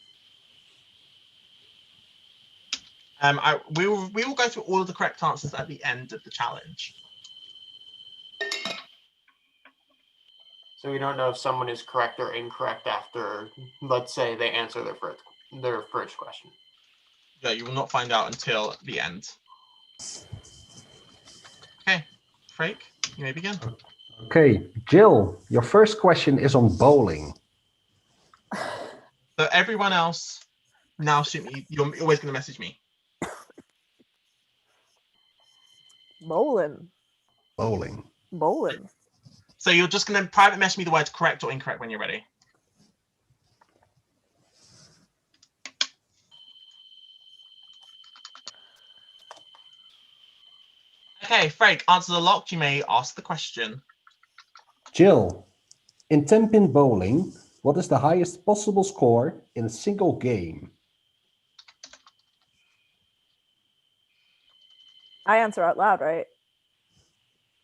We will go through all of the correct answers at the end of the challenge. So we don't know if someone is correct or incorrect after, let's say, they answer their first question. Yeah, you will not find out until the end. Okay, Frank, you may begin. Okay, Jill, your first question is on bowling. So everyone else, now you're always going to message me. Bowling. So you're just going to private message me the words correct or incorrect when you're ready. Okay, Frank, answers are locked. You may ask the question. Jill, in 10-pin bowling, what is the highest possible score in a single game? I answer out loud, right?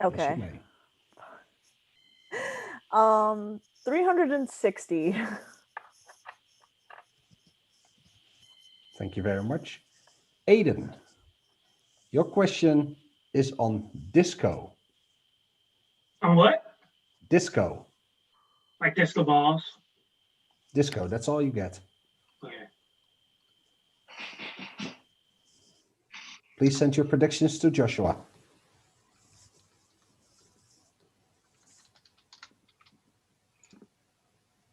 Okay. Yes, you may. 360. Thank you very much. Aiden, your question is on disco. On what? Disco. Like disco balls? Disco, that's all you get. Okay. Please send your predictions to Joshua.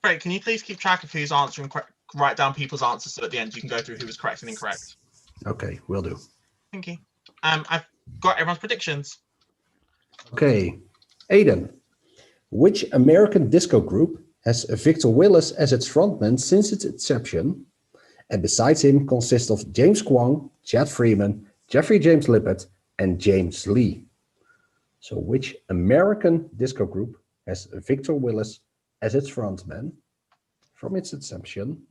Frank, can you please keep track of who's answering write down people's answers so at the end you can go through who was correct and incorrect. Okay, will do. Thank you. I've got everyone's predictions. Okay, Aiden, which American disco group has Victor Willis as its frontman since its inception, and besides him consists of James Kwong, Chad Freeman, Jeffrey James Lippert, and James Lee? So which American disco group has Victor Willis as its frontman from its inception,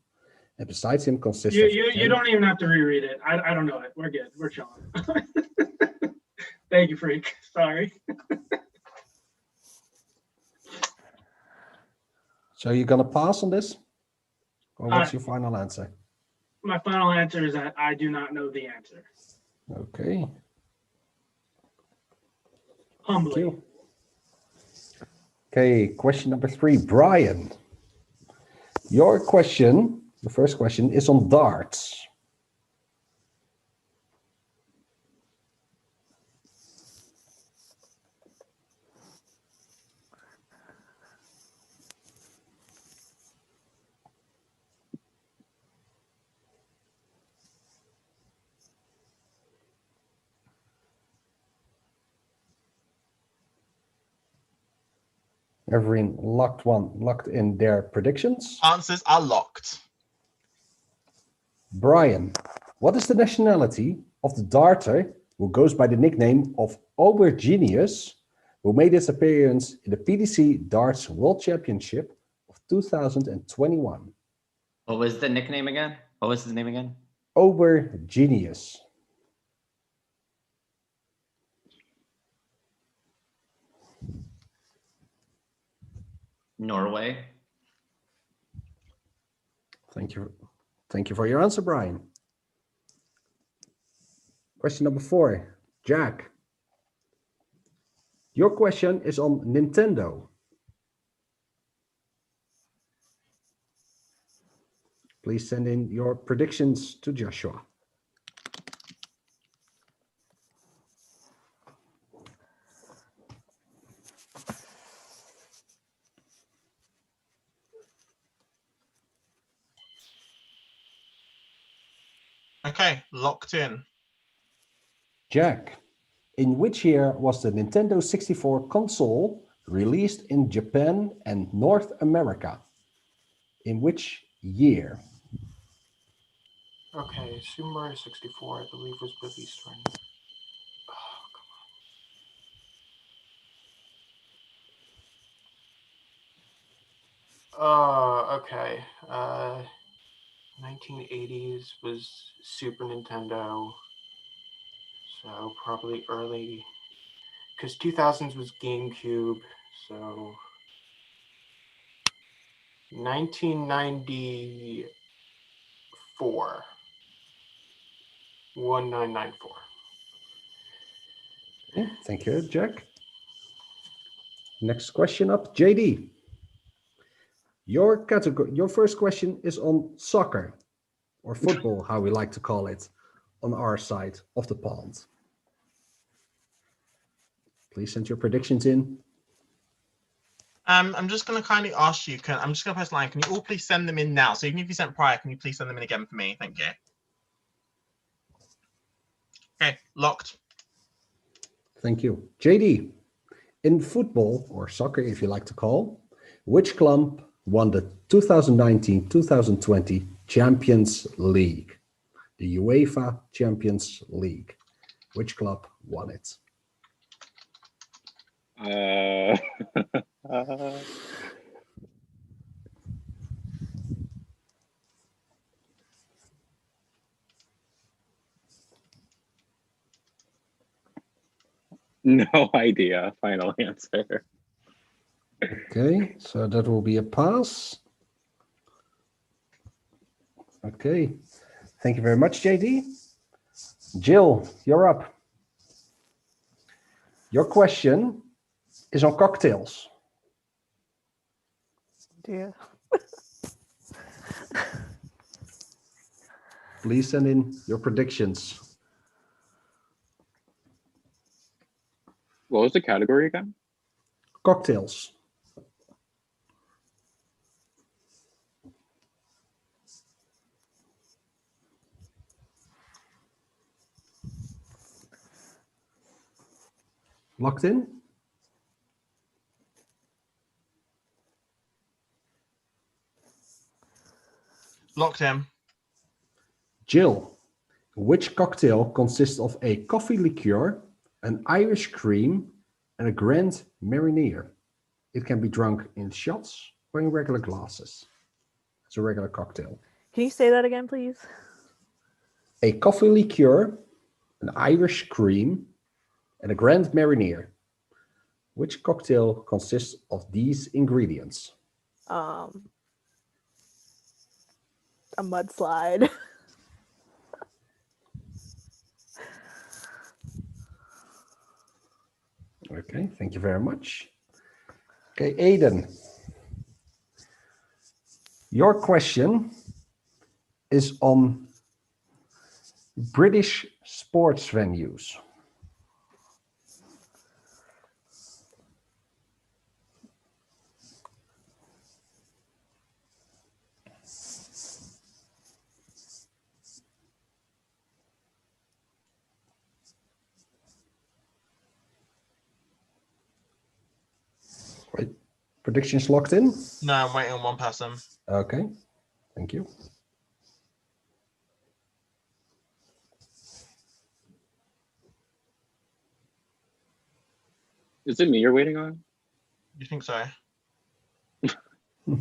and besides him consists of... You don't even have to reread it. I don't know it. We're good. We're chilling. Thank you, Freak. Sorry. So you're gonna pass on this? Or what's your final answer? My final answer is that I do not know the answer. Okay. Humbly. Thank you. Okay, question number 3, Brian. Your question, the first question, is on darts. Everyone locked in their predictions? Answers are locked. Brian, what is the nationality of the darter who goes by the nickname of Aubergenius, who made his appearance in the PDC Darts World Championship of 2021? What was the nickname again? What was his name again? Aubergenius. Norway. Thank you for your answer, Brian. Question number 4, Jack. Your question is on Nintendo. Please send in your predictions to Joshua. Okay, locked in. Jack, in which year was the Nintendo 64 console released in Japan and North America? In which year? Okay, Super Mario 64, I believe, was released when. Okay. 1980s was Super Nintendo, so probably early, because 2000s was GameCube, so 1994. 1994. Okay, thank you, Jack. Next question up, JD. Your first question is on soccer, or football, how we like to call it, on our side of the pond. Please send your predictions in. I'm just going to kindly ask you, I'm just going to press line. Can you all please send them in now? So even if you sent prior, can you please send them in again for me? Thank you. Okay, locked. Thank you. JD, in football, or soccer if you like to call, which club won the 2019-2020 Champions League? The UEFA Champions League. Which club won it? No idea. Final answer. Okay, so that will be a pass. Okay, thank you very much, JD. Jill, you're up. Your question is on cocktails. Dear. Please send in your predictions. What was the category again? Cocktails. Locked in? Locked in. Jill, which cocktail consists of a coffee liqueur, an Irish cream, and a Grand Marnier? It can be drunk in shots or in regular glasses. It's a regular cocktail. Can you say that again, please? A coffee liqueur, an Irish cream, and a Grand Marnier. Which cocktail consists of these ingredients? A mudslide. Okay, thank you very much. Okay, Aiden. Your question is on British sports venues. Right. Predictions locked in? No, I'm waiting on one person. Okay, thank you. Is it me you're waiting on? You think so? There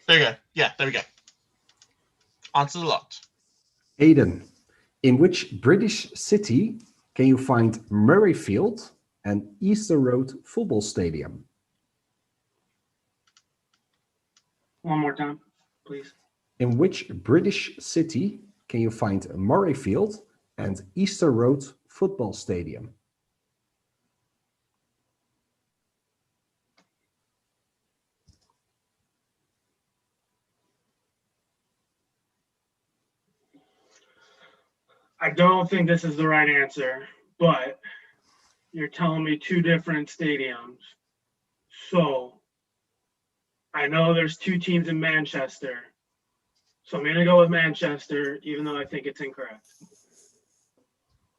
we go. Yeah, there we go. Answers are locked. Aiden, in which British city can you find Murrayfield and Easter Road Football Stadium? One more time, please. In which British city can you find Murrayfield and Easter Road Football Stadium? I don't think this is the right answer, but you're telling me two different stadiums. So I know there's two teams in Manchester. So I'm going to go with Manchester, even though I think it's incorrect.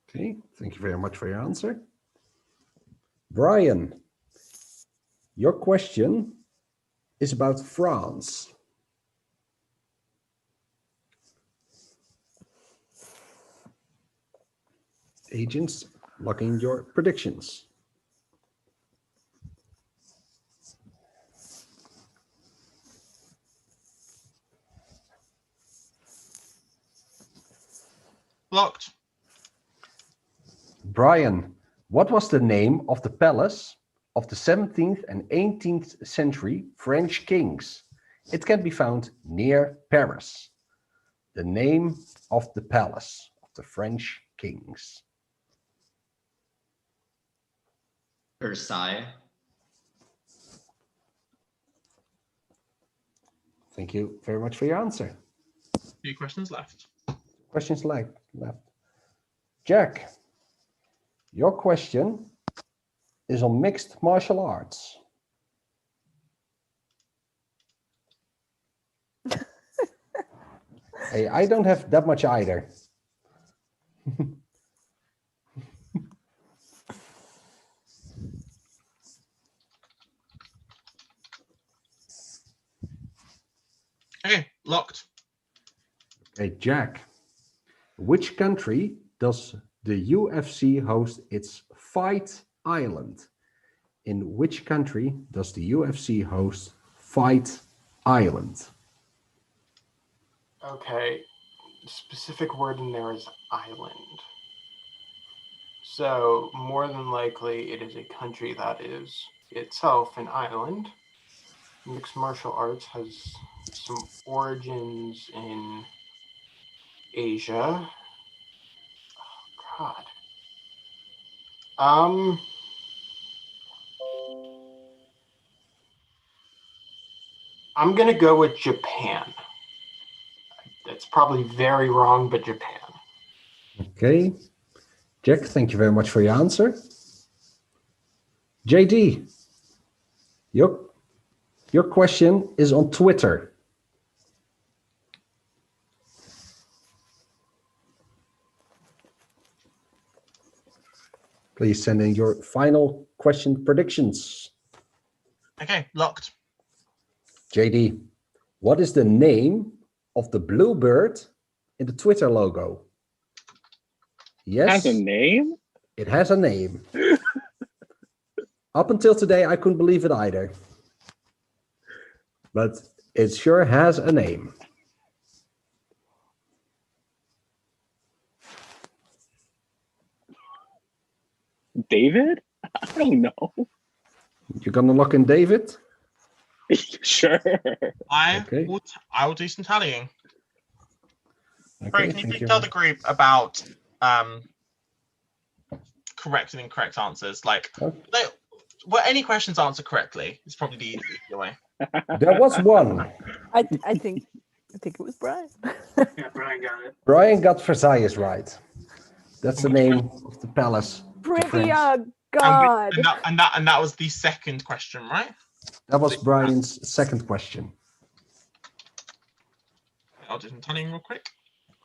Okay, thank you very much for your answer. Brian, your question is about France. Agents, lock in your predictions. Locked. Brian, what was the name of the palace of the 17th and 18th century French kings? It can be found near Paris. The name of the palace of the French kings. Versailles. Thank you very much for your answer. 2 questions left. Questions left. Jack, your question is on mixed martial arts. Hey, I don't have that much either. Okay, locked. Hey, Jack, which country does the UFC host its Fight Island? In which country does the UFC host Fight Island? Okay, specific word in there is island. So more than likely it is a country that is itself an island. Mixed martial arts has some origins in Asia. Oh, God. I'm gonna go with Japan. That's probably very wrong, but Japan. Okay. Jack, thank you very much for your answer. JD, your question is on Twitter. Please send in your final question predictions. Okay, locked. JD, what is the name of the bluebird in the Twitter logo? Yes. Has a name? It has a name. Up until today, I couldn't believe it either. But it sure has a name. David? I don't know. You're gonna lock in David? Sure. I will do some tallying. Frank, can you please tell the group about correct and incorrect answers? Like, well, any questions answered correctly is probably the easier way. There was one. I think it was Brian. Yeah, Brian got it. Brian got Versailles right. That's the name of the palace. Trivia God. And that was the second question, right? That was Brian's second question. I'll do some tallying real quick.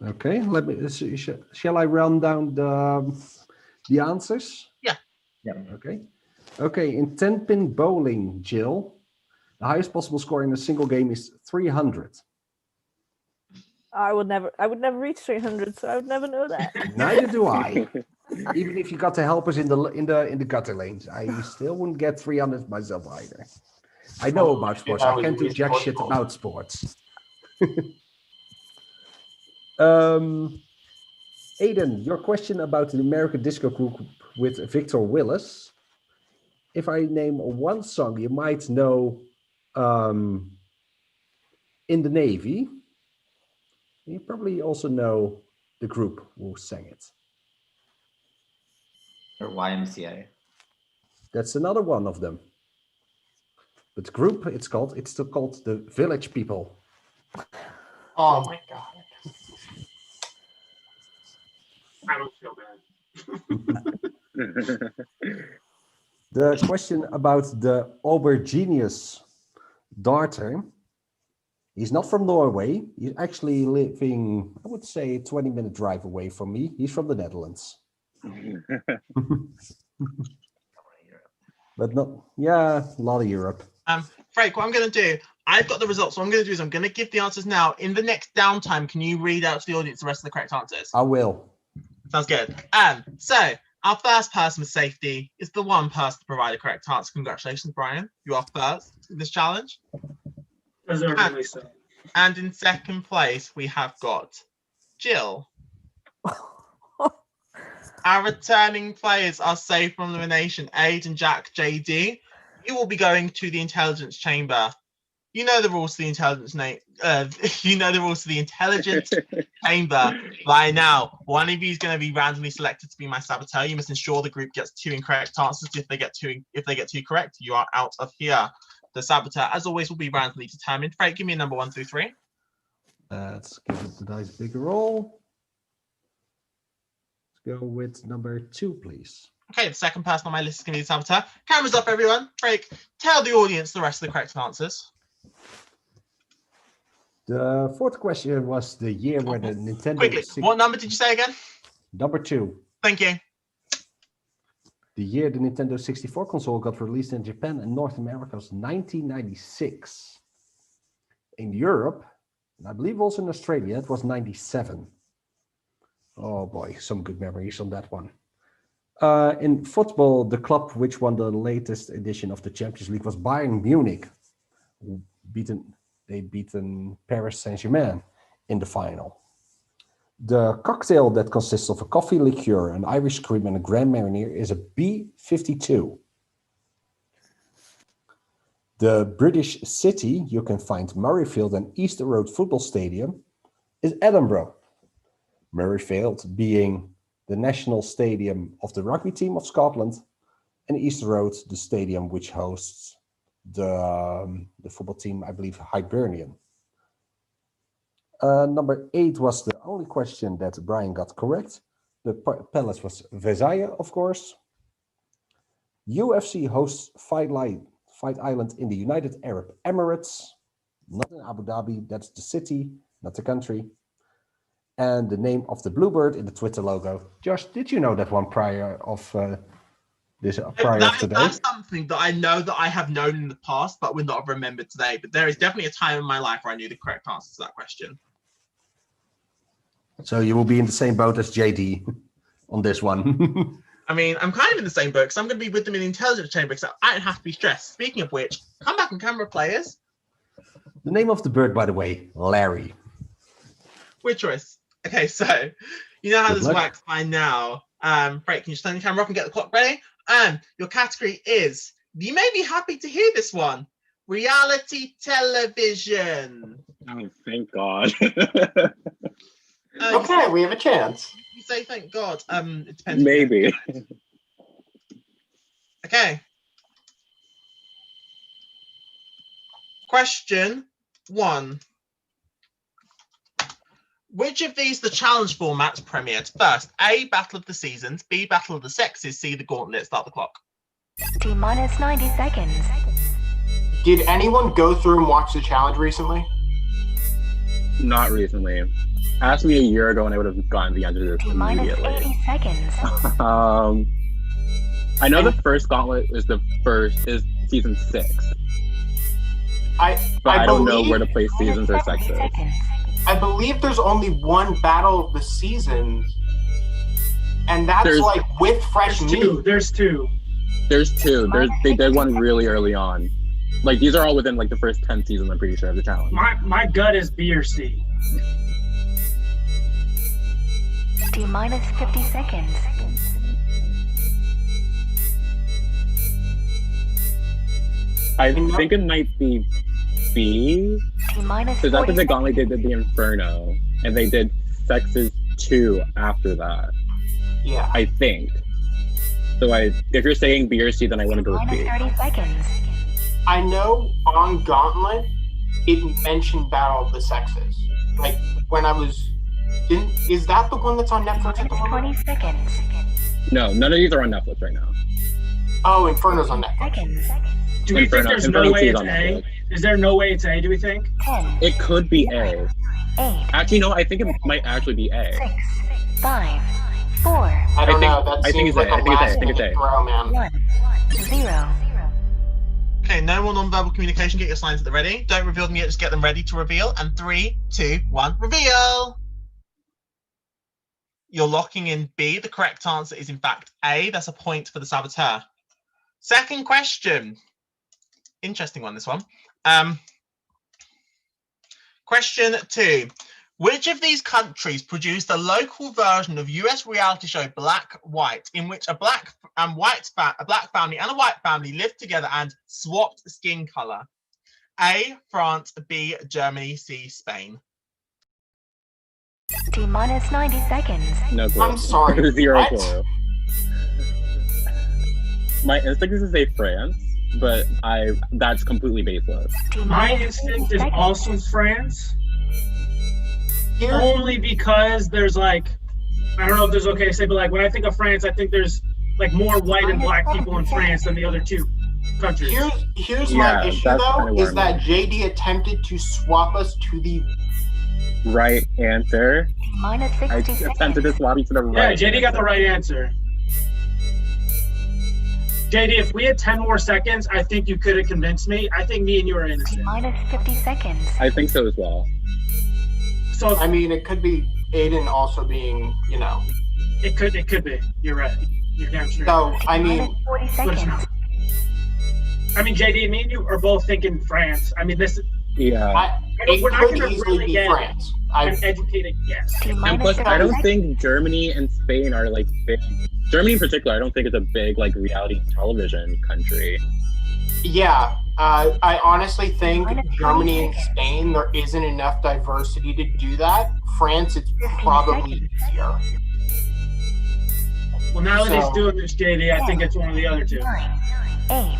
Okay, let me. Shall I run down the answers? Yeah. Okay. In 10-pin bowling, Jill, the highest possible score in a single game is 300. I would never reach 300, so I would never know that. Neither do I. Even if you got the helpers in the gutter lanes, I still wouldn't get 300 myself either. I know about sports. I can't do jack shit about sports. Aiden, your question about the American disco group with Victor Willis. If I name one song you might know in the Navy, you probably also know the group who sang it. Or YMCA. That's another one of them. But the group, it's still called the Village People. Oh my God. I don't feel bad. The question about the Auberginius daughter. He's not from Norway. He's actually living, I would say, a 20-minute drive away from me. He's from the Netherlands. But not, yeah, a lot of Europe. Frank, what I'm going to do, I've got the results. What I'm going to do is I'm going to give the answers now. In the next downtime, can you read out to the audience the rest of the correct answers? I will. Sounds good. So our first person with safety is the one person to provide a correct answer. Congratulations, Brian. You are first in this challenge. Deservedly so. And in second place, we have got Jill. Our returning players are safe from elimination. Aiden, Jack, JD. You will be going to the intelligence chamber. You know the rules to the intelligence chamber by now. One of you is going to be randomly selected to be my saboteur. You must ensure the group gets 2 incorrect answers. If they get two correct, you are out of here. The saboteur, as always, will be randomly determined. Frank, give me a number 1 through 3. Let's give it the nice big roll. Let's go with number 2, please. Okay, the second person on my list is going to be the saboteur. Cameras up, everyone. Frank, tell the audience the rest of the correct answers. The fourth question was the year where the Nintendo... Quickly, what number did you say again? Number 2. Thank you. The year the Nintendo 64 console got released in Japan and North America was 1996. In Europe, and I believe also in Australia, it was 97. Oh boy, some good memories on that one. In football, the club which won the latest edition of the Champions League was Bayern Munich. They beaten Paris Saint-Germain in the final. The cocktail that consists of a coffee liqueur, an Irish cream, and a Grand Marnier is a B52. The British city you can find Murrayfield and Easter Road Football Stadium is Edinburgh. Murrayfield being the national stadium of the rugby team of Scotland, and Easter Road, the stadium which hosts the football team, I believe, Hibernian. Number 8 was the only question that Brian got correct. The palace was Versailles, of course. UFC hosts Fight Island in the United Arab Emirates, not in Abu Dhabi. That's the city, not the country. And the name of the bluebird in the Twitter logo. Josh, did you know that one prior of this prior to today? That's something that I know that I have known in the past, but would not have remembered today. But there is definitely a time in my life where I knew the correct answer to that question. So you will be in the same boat as JD on this one. I mean, I'm kind of in the same boat because I'm going to be with them in the intelligence chamber, so I don't have to be stressed. Speaking of which, come back on camera, players. The name of the bird, by the way, Larry. Weird choice. Okay, so you know how Good this luck. works by now. Frank, can you turn the camera off and get the clock ready? Your category is, you may be happy to hear this one, reality television. Oh, thank God. Okay, we have a chance. You say thank God. It depends. Maybe. Okay. Question 1. Which of these the challenge formats premiered first? A, Battle of the Seasons, B, Battle of the Sexes, C, the Gauntlet. Start the clock. T minus 90 seconds. Did anyone go through and watch the challenge recently? Not recently. Ask me a year ago and I would have gotten the answer to this T minus immediately. 80 seconds. I know the first Gauntlet is season 6. But I don't know where to place seasons or sexes. I believe there's only one Battle of the Seasons, and that's like with fresh meat. There's two. They did one really early on. Like these are all within like the first 10 seasons, I'm pretty sure, of the challenge. My gut is B or C. T minus 50 seconds. I think it might be B. T minus Because 40 after the Gauntlet, they did the Inferno, and they did Sexes 2 after that. Yeah. I think. So if you're saying B or C, then I want to go with minus B. 30 seconds. I know on Gauntlet, it mentioned Battle of the Sexes. Like when I was, is that the one that's on Netflix at the moment? 20 seconds. No, none of these are on Netflix right now. Oh, Inferno's on Netflix. Seconds. Do we think there's no way it's A? Is there no way it's A, do we think? 10. It could be A. 8. Actually, no, I think it might actually be A. 6. 5. 4. I don't know. That I think seems it's like A. a I think it's A. I last think it's minute A. throw, man. 1. 0. Okay, no more non-verbal communication. Get your signs at the ready. Don't reveal them yet, just get them ready to reveal. And 3, 2, 1, reveal! You're locking in B. The correct answer is in fact A. That's a point for the saboteur. Second question. Interesting one, this one. Question 2. Which of these countries produced a local version of US reality show Black White, in which a black family and a white family lived together and swapped skin color? A, France, B, Germany, C, Spain. T minus 90 seconds. No clue. I'm sorry. 0 what? clue. My instinct is to say France, but that's completely baseless. My instinct is also France. Only because there's like, I don't know if this is okay to say, but like when I think of France, I think there's like more white and black people in France than the other two countries. Here's my issue that's though, kinda where is I'm that at. JD attempted to swap us to the Right answer. Minus I 60 seconds. attempted to swap you to the right. Yeah, JD got the answer. right answer. JD, if we had 10 more seconds, I think you could have convinced me. I think me and you are innocent. Minus 50 seconds. I think so as well. So I mean, it could be Aiden also being, you know. it could be. You're right. You're damn straight. So I Minus mean, 40 But it's seconds. not. I mean, JD, me and you are both thinking France. I mean, this is. Yeah. We're not it going could to easily really be get France. an educated guess. T And minus plus, 30 I don't seconds. think Germany and Spain are like big. Germany in particular, I don't think it's a big like reality television country. Yeah, I honestly think Minus 20 Germany and seconds. Spain, there isn't enough diversity to do that. France, it's probably easier. Well, now that he's So- doing this, JD, I think it's one of the other two. 9. 8.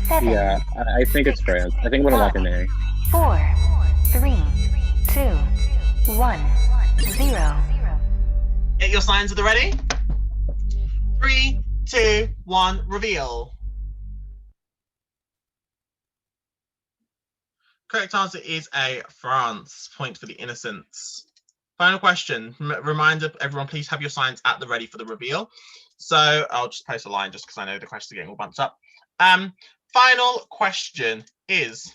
7. Yeah, I think it's France. I think I'm gonna lock in A. 4. 3. 2. 1. 0. Get your signs at the ready. 3, 2, 1, reveal. Correct answer is A, France. Point for the innocents. Final question. Reminder, everyone, please have your signs at the ready for the reveal. So I'll just post a line just because I know the questions are getting all bunched up. Final question is,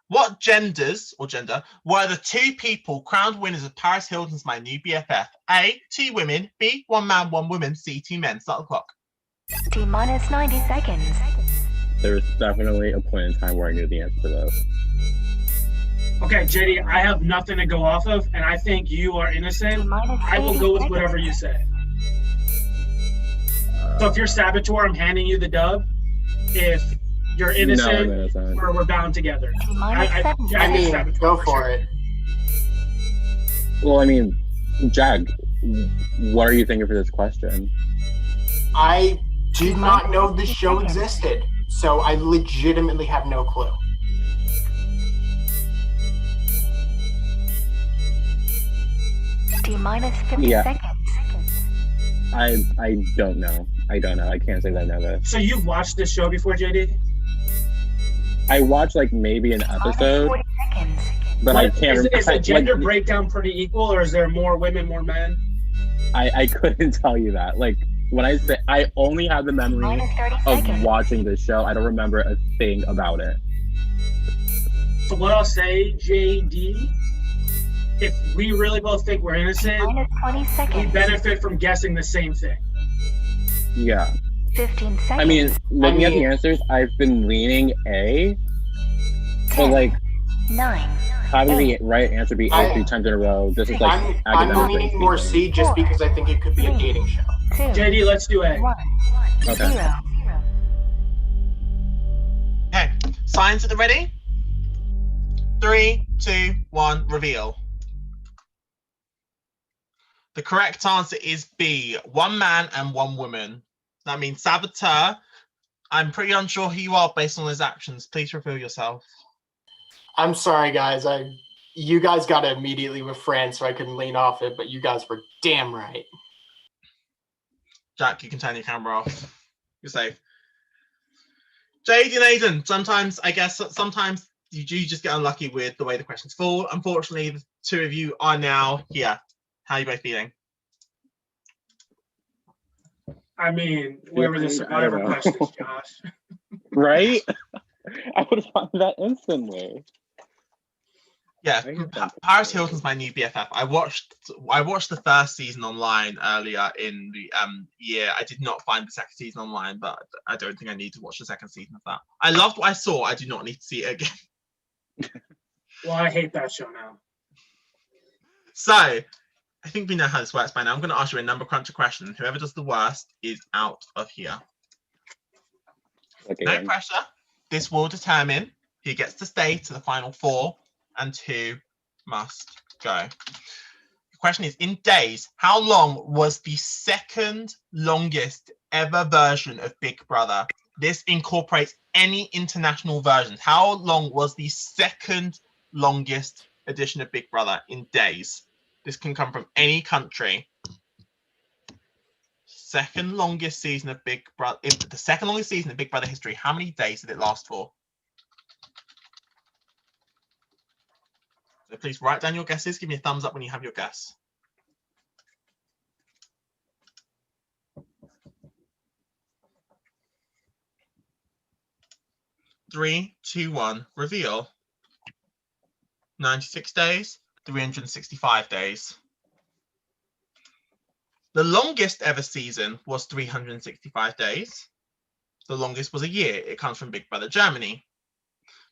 what gender were the two people crowned winners of Paris Hilton's My New BFF? A, 2 women. B, 1 man, 1 woman. C, 2 men. Start the clock. T minus 90 seconds. There's definitely a point in time where I knew the answer to this. Okay, JD, I have nothing to go off of, and I think you are innocent. I will go with whatever you say. So if you're saboteur, I'm handing you the dub. If you're innocent, we're bound together. I mean, go for it. Well, I mean, Jag, what are you thinking for this question? I did not know this show existed, so I legitimately have no clue. T minus 50 seconds. I don't know. I can't say that I know this. So you've watched this show before, JD? I watched like maybe an episode, but I can't. Is the gender breakdown pretty equal, or is there more women, more men? I couldn't tell you that. Like when I say I only have the memory of watching this show, I don't remember a thing about it. So what I'll say, JD, if we really both think we're innocent, we benefit from guessing the same thing. Yeah. 15 seconds. I mean, looking at the answers, I've been leaning A, 10, but like 9, having the right answer be A 3 times in a row, this is like I'm leaning more C just because I think it could be a dating show. JD, let's do A. Okay. 0. Okay, signs at the ready? 3, 2, 1, reveal. The correct answer is B, 1 man and 1 woman. That means saboteur. I'm pretty unsure who you are based on his actions. Please reveal yourself. I'm sorry, guys. You guys got it immediately with Fran, so I couldn't lean off it, but you guys were damn right. Jack, you can turn your camera off. You're safe. JD and Aiden, sometimes you do just get unlucky with the way the questions fall. Unfortunately, the two of you are now here. How are you both feeling? I mean, whatever questions, Josh. Right? I would have found that instantly. Yeah, Paris Hilton's My New BFF. I watched the first season online earlier in the year. I did not find the second season online, but I don't think I need to watch the second season of that. I loved what I saw. I do not need to see it again. Well, I hate that show now. So, I think we know how this works by now. I'm going to ask you a number cruncher question. Whoever does the worst is out of here. Okay, no pressure. This will determine who gets to stay to the final 4 and who must go. The question is, in days, how long was the second longest ever version of Big Brother? This incorporates any international versions. How long was the second longest edition of Big Brother in days? This can come from any country. Second longest season of Big Brother. The second longest season of Big Brother history. How many days did it last for? So please write down your guesses. Give me a thumbs up when you have your guess. Three, 2, 1, reveal. 96 days, 365 days. The longest ever season was 365 days. The longest was a year. It comes from Big Brother Germany.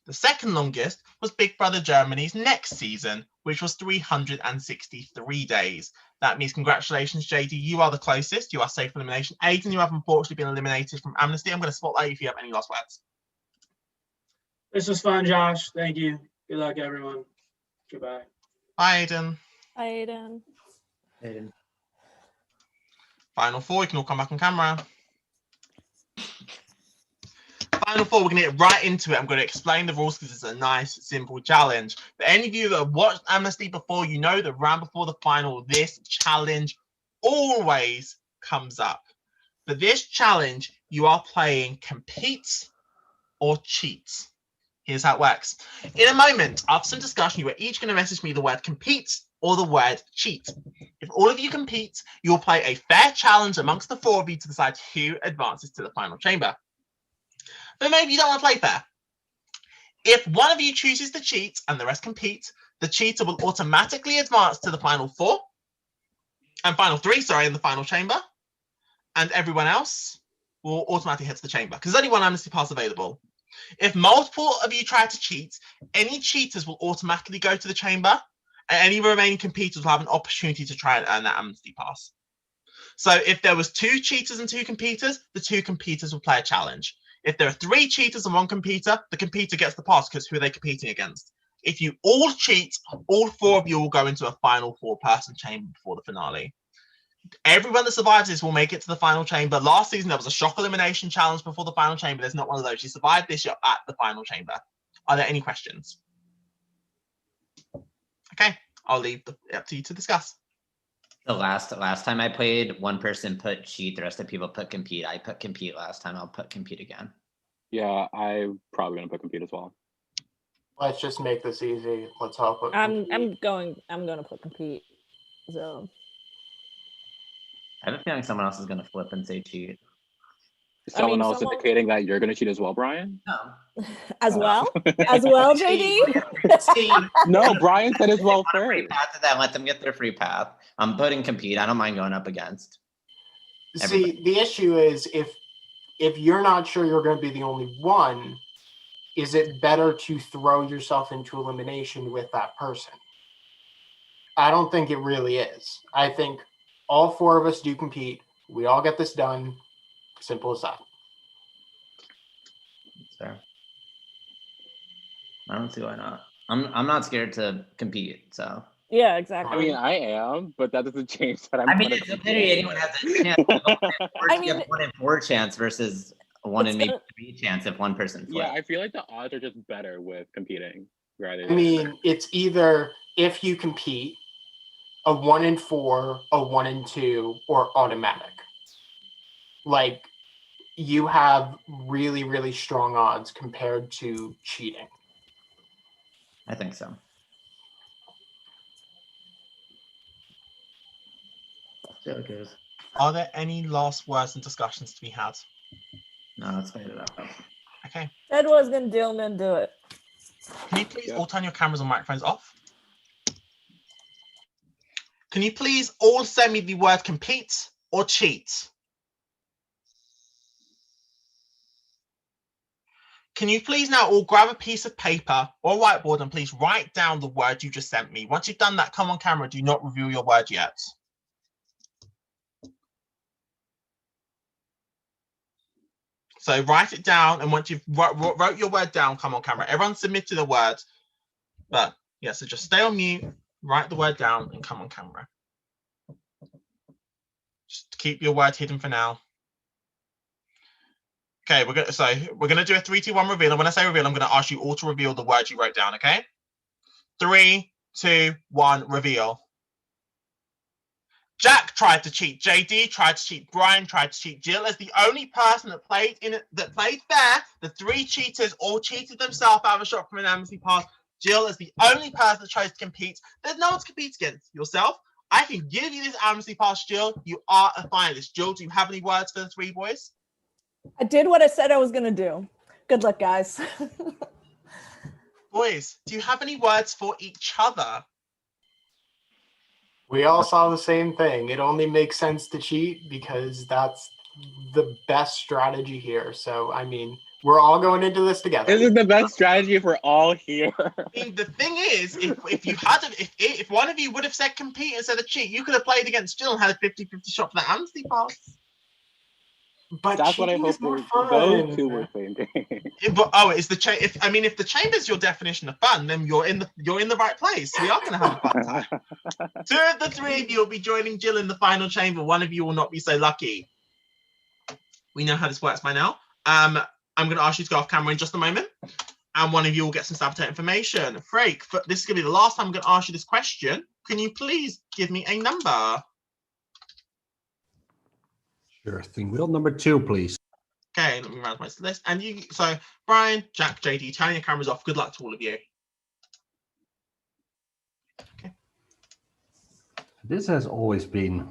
The second longest was Big Brother Germany's next season, which was 363 days. That means congratulations, JD. You are the closest. You are safe from elimination. Aiden, you have unfortunately been eliminated from Amnesty. I'm going to spotlight you if you have any last words. This was fun, Josh. Thank you. Good luck, everyone. Goodbye. Bye, Aiden. Hi, Aiden. Aiden. Final 4, you can all come back on camera. Final 4, we're going to get right into it. I'm going to explain the rules because it's a nice, simple challenge. For any of you that have watched Amnesty before, you know that round before the final, this challenge always comes up. For this challenge, you are playing compete or cheat. Here's how it works. In a moment, after some discussion, you are each going to message me the word compete or the word cheat. If all of you compete, you will play a fair challenge amongst the four of you to decide who advances to the final chamber. But maybe you don't want to play fair. If one of you chooses to cheat and the rest compete, the cheater will automatically advance to the final four and final three, in the final chamber, and everyone else will automatically head to the chamber because there's only one amnesty pass available. If multiple of you try to cheat, any cheaters will automatically go to the chamber, and any remaining competitors will have an opportunity to try and earn that amnesty pass. So if there was 2 cheaters and 2 competitors, the 2 competitors will play a challenge. If there are 3 cheaters and 1 competitor, the competitor gets the pass because who are they competing against? If you all cheat, all 4 of you will go into a final 4-person chamber before the finale. Everyone that survives this will make it to the final chamber. Last season, there was a shock elimination challenge before the final chamber. There's not one of those. You survived this, you're at the final chamber. Are there any questions? Okay, I'll leave it up to you to discuss. The last time I played, one person put cheat, the rest of the people put compete. I put compete last time. I'll put compete again. Yeah, I'm probably gonna put compete as well. Let's just make this easy. Let's all put I'm compete. gonna put compete. So I have a feeling someone else is gonna flip and say cheat. Is someone else indicating that you're gonna cheat as well, Brian? No. as well, JD. No, Brian said as well first. Free path to that. Let them get their free path. I'm putting compete. I don't mind going up against. Everybody. See, the issue is if you're not sure you're going to be the only one, is it better to throw yourself into elimination with that person? I don't think it really is. I think all 4 of us do compete. We all get this done. Simple as that. Fair. I don't see why not. I'm not scared to compete, so. Yeah, exactly. I mean, I am, but that doesn't change that I'm. I mean, it's literally anyone has a chance. I mean, 1 in 4 chance versus 1 in maybe 3 chance if one person flips. Yeah, I feel like the odds are just better with competing rather than. I mean, it's either if you compete, a 1 in 4, a 1 in 2, or automatic. Like, you have really, really strong odds compared to cheating. I think so. See how it goes. Are there any last words and discussions to be had? No, let's fade it out. Okay. Ed was gonna deal and then do it. Can you please all turn your cameras and microphones off? Can you please all send me the word compete or cheat? Can you please now all grab a piece of paper or whiteboard and please write down the word you just sent me? Once you've done that, come on camera. Do not reveal your word yet. So write it down, and once you've wrote your word down, come on camera. Everyone submitted a word, but yeah, so just stay on mute, write the word down, and come on camera. Just keep your word hidden for now. Okay, we're gonna do a 3, 2, 1 reveal, and when I say reveal, I'm gonna ask you all to reveal the word you wrote down. Okay, 3, 2, 1, reveal. Jack tried to cheat. JD tried to cheat. Brian tried to cheat. Jill is the only person that played fair. The 3 cheaters all cheated themselves out of a shot from an amnesty pass. Jill is the only person that chose to compete. There's no one to compete against. Yourself. I can give you this amnesty pass, Jill. You are a finalist. Jill, do you have any words for the 3 boys? I did what I said I was gonna do. Good luck, guys. Boys, do you have any words for each other? We all saw the same thing. It only makes sense to cheat because that's the best strategy here. So, I mean, we're all going into this together. This is the best strategy for all here. I mean, the thing is, if you had, if one of you would have said compete instead of cheat, you could have played against Jill and had a 50-50 shot for that amnesty pass. But that's what I hope those 2 were thinking. But it's the if the chamber's your definition of fun, then you're in the right place. We are going to have a fun time. 2 of the 3 of you will be joining Jill in the final chamber. 1 of you will not be so lucky. We know how this works by now. I'm going to ask you to go off camera in just a moment, and 1 of you will get some saboteur information. Frake, this is going to be the last time I'm going to ask you this question. Can you please give me a number? Sure thing. Will number 2, please. Okay, let me round my list. And you, so Brian, Jack, JD, turning your cameras off. Good luck to all of you. Okay. This has always been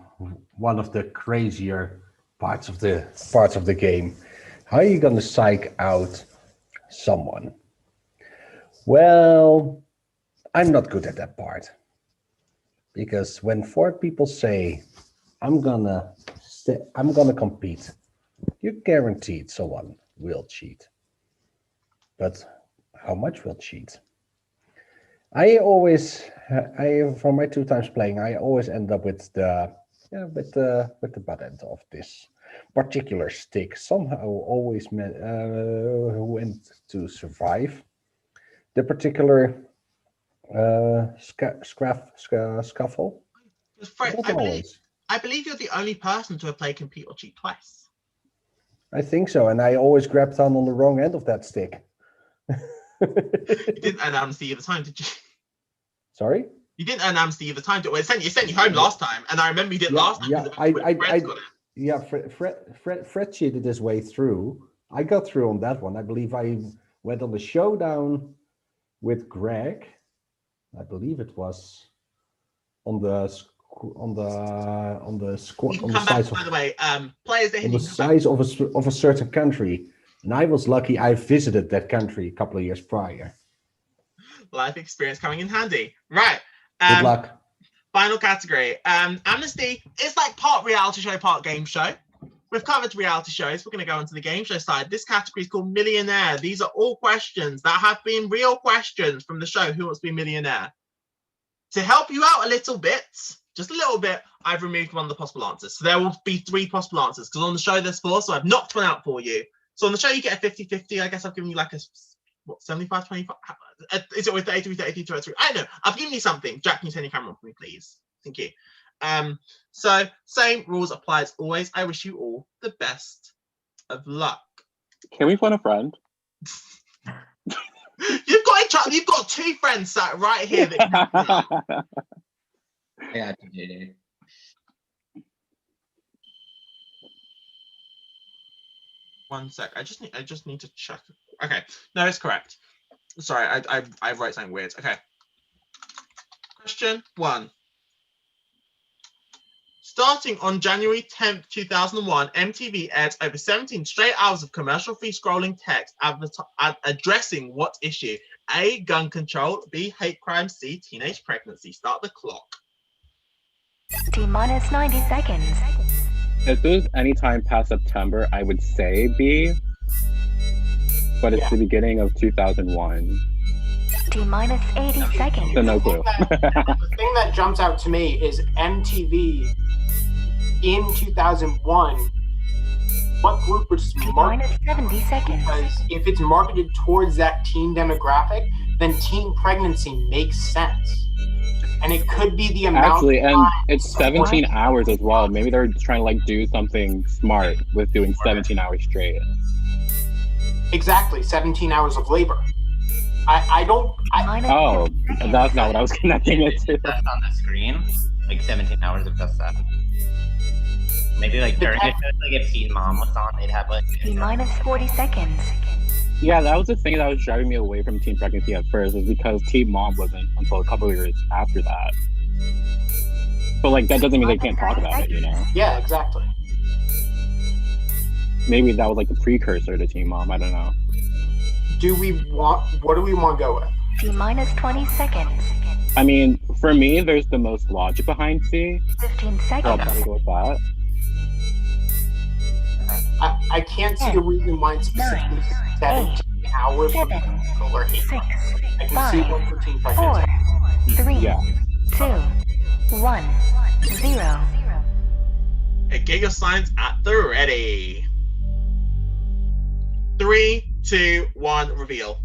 one of the crazier parts of the game. How are you gonna psych out someone? Well, I'm not good at that part. Because when 4 people say, I'm gonna compete, you're guaranteed someone will cheat. But how much will cheat? For my 2 times playing, I always end up with the butt end of this particular stick. Somehow always went to survive the particular scuffle. I believe you're the only person to have played compete or cheat twice. I think so, and I always grabbed on the wrong end of that stick. You didn't earn amnesty either time, did you? Sorry? You didn't earn amnesty either time. Well, it sent you home last time, and I remember you did last time. Fred cheated his way through. I got through on that one. I believe I went on the showdown with Greg. I believe it was on the size of a certain country, and I was lucky. I visited that country a couple of years prior. Life experience coming in handy. Right. Good luck. Final category. Amnesty is like part reality show, part game show. We've covered reality shows. We're going to go on to the game show side. This category is called Millionaire. These are all questions that have been real questions from the show Who Wants to Be a Millionaire. To help you out a little bit, just a little bit, I've removed one of the possible answers. So there will be 3 possible answers because on the show there's 4, so I've knocked one out for you. So on the show you get a 50-50. I guess I've given you like a 75-25? Is it with 33-33? I don't know. I've given you something. Jack, can you turn your camera on for me, please? Thank you. So same rules apply as always. I wish you all the best of luck. Can we phone a friend? You've got 2 friends sat right here. Yeah, JD. One sec. I just need to check. Okay, no, it's correct. Sorry, I wrote something weird. Okay. Question 1. Starting on January 10th, 2001, MTV aired over 17 straight hours of commercial-free scrolling text addressing what issue? A, gun control, B, hate crime, C, teenage pregnancy. Start the clock. T-minus 90 seconds. If it was any time past September, I would say B, but it's the beginning of 2001. T-minus 80 seconds. So no clue. The thing that jumps out to me is MTV in 2001. What group was marketed? 70 seconds. Because if it's marketed towards that teen demographic, then teen pregnancy makes sense. And it could be the amount. Actually, and it's 17 hours as well. Maybe they're trying to like do something smart with doing 17 hours straight. Exactly, 17 hours of labor. Oh, that's not what I was connecting it to. That's on the screen, like 17 hours of just that. Maybe like during it, like if Teen Mom was on, they'd have like T-minus 40 seconds. Yeah, that was the thing that was driving me away from teen pregnancy at first, is because Teen Mom wasn't until a couple of years after that. But like that doesn't mean they can't talk about it, you know? Yeah, exactly. Maybe that was like the precursor to Teen Mom. I don't know. What do we want to go with? T-minus 20 seconds. I mean, for me, there's the most logic behind C. 15 seconds. So I'll probably go with that. I can't see a reason why it's specifically 17 hours for control or hate. I can see 1 for teen pregnancy. 4, 3, 2, 1, 0. Okay, get your signs at the ready. 3, 2, 1, reveal.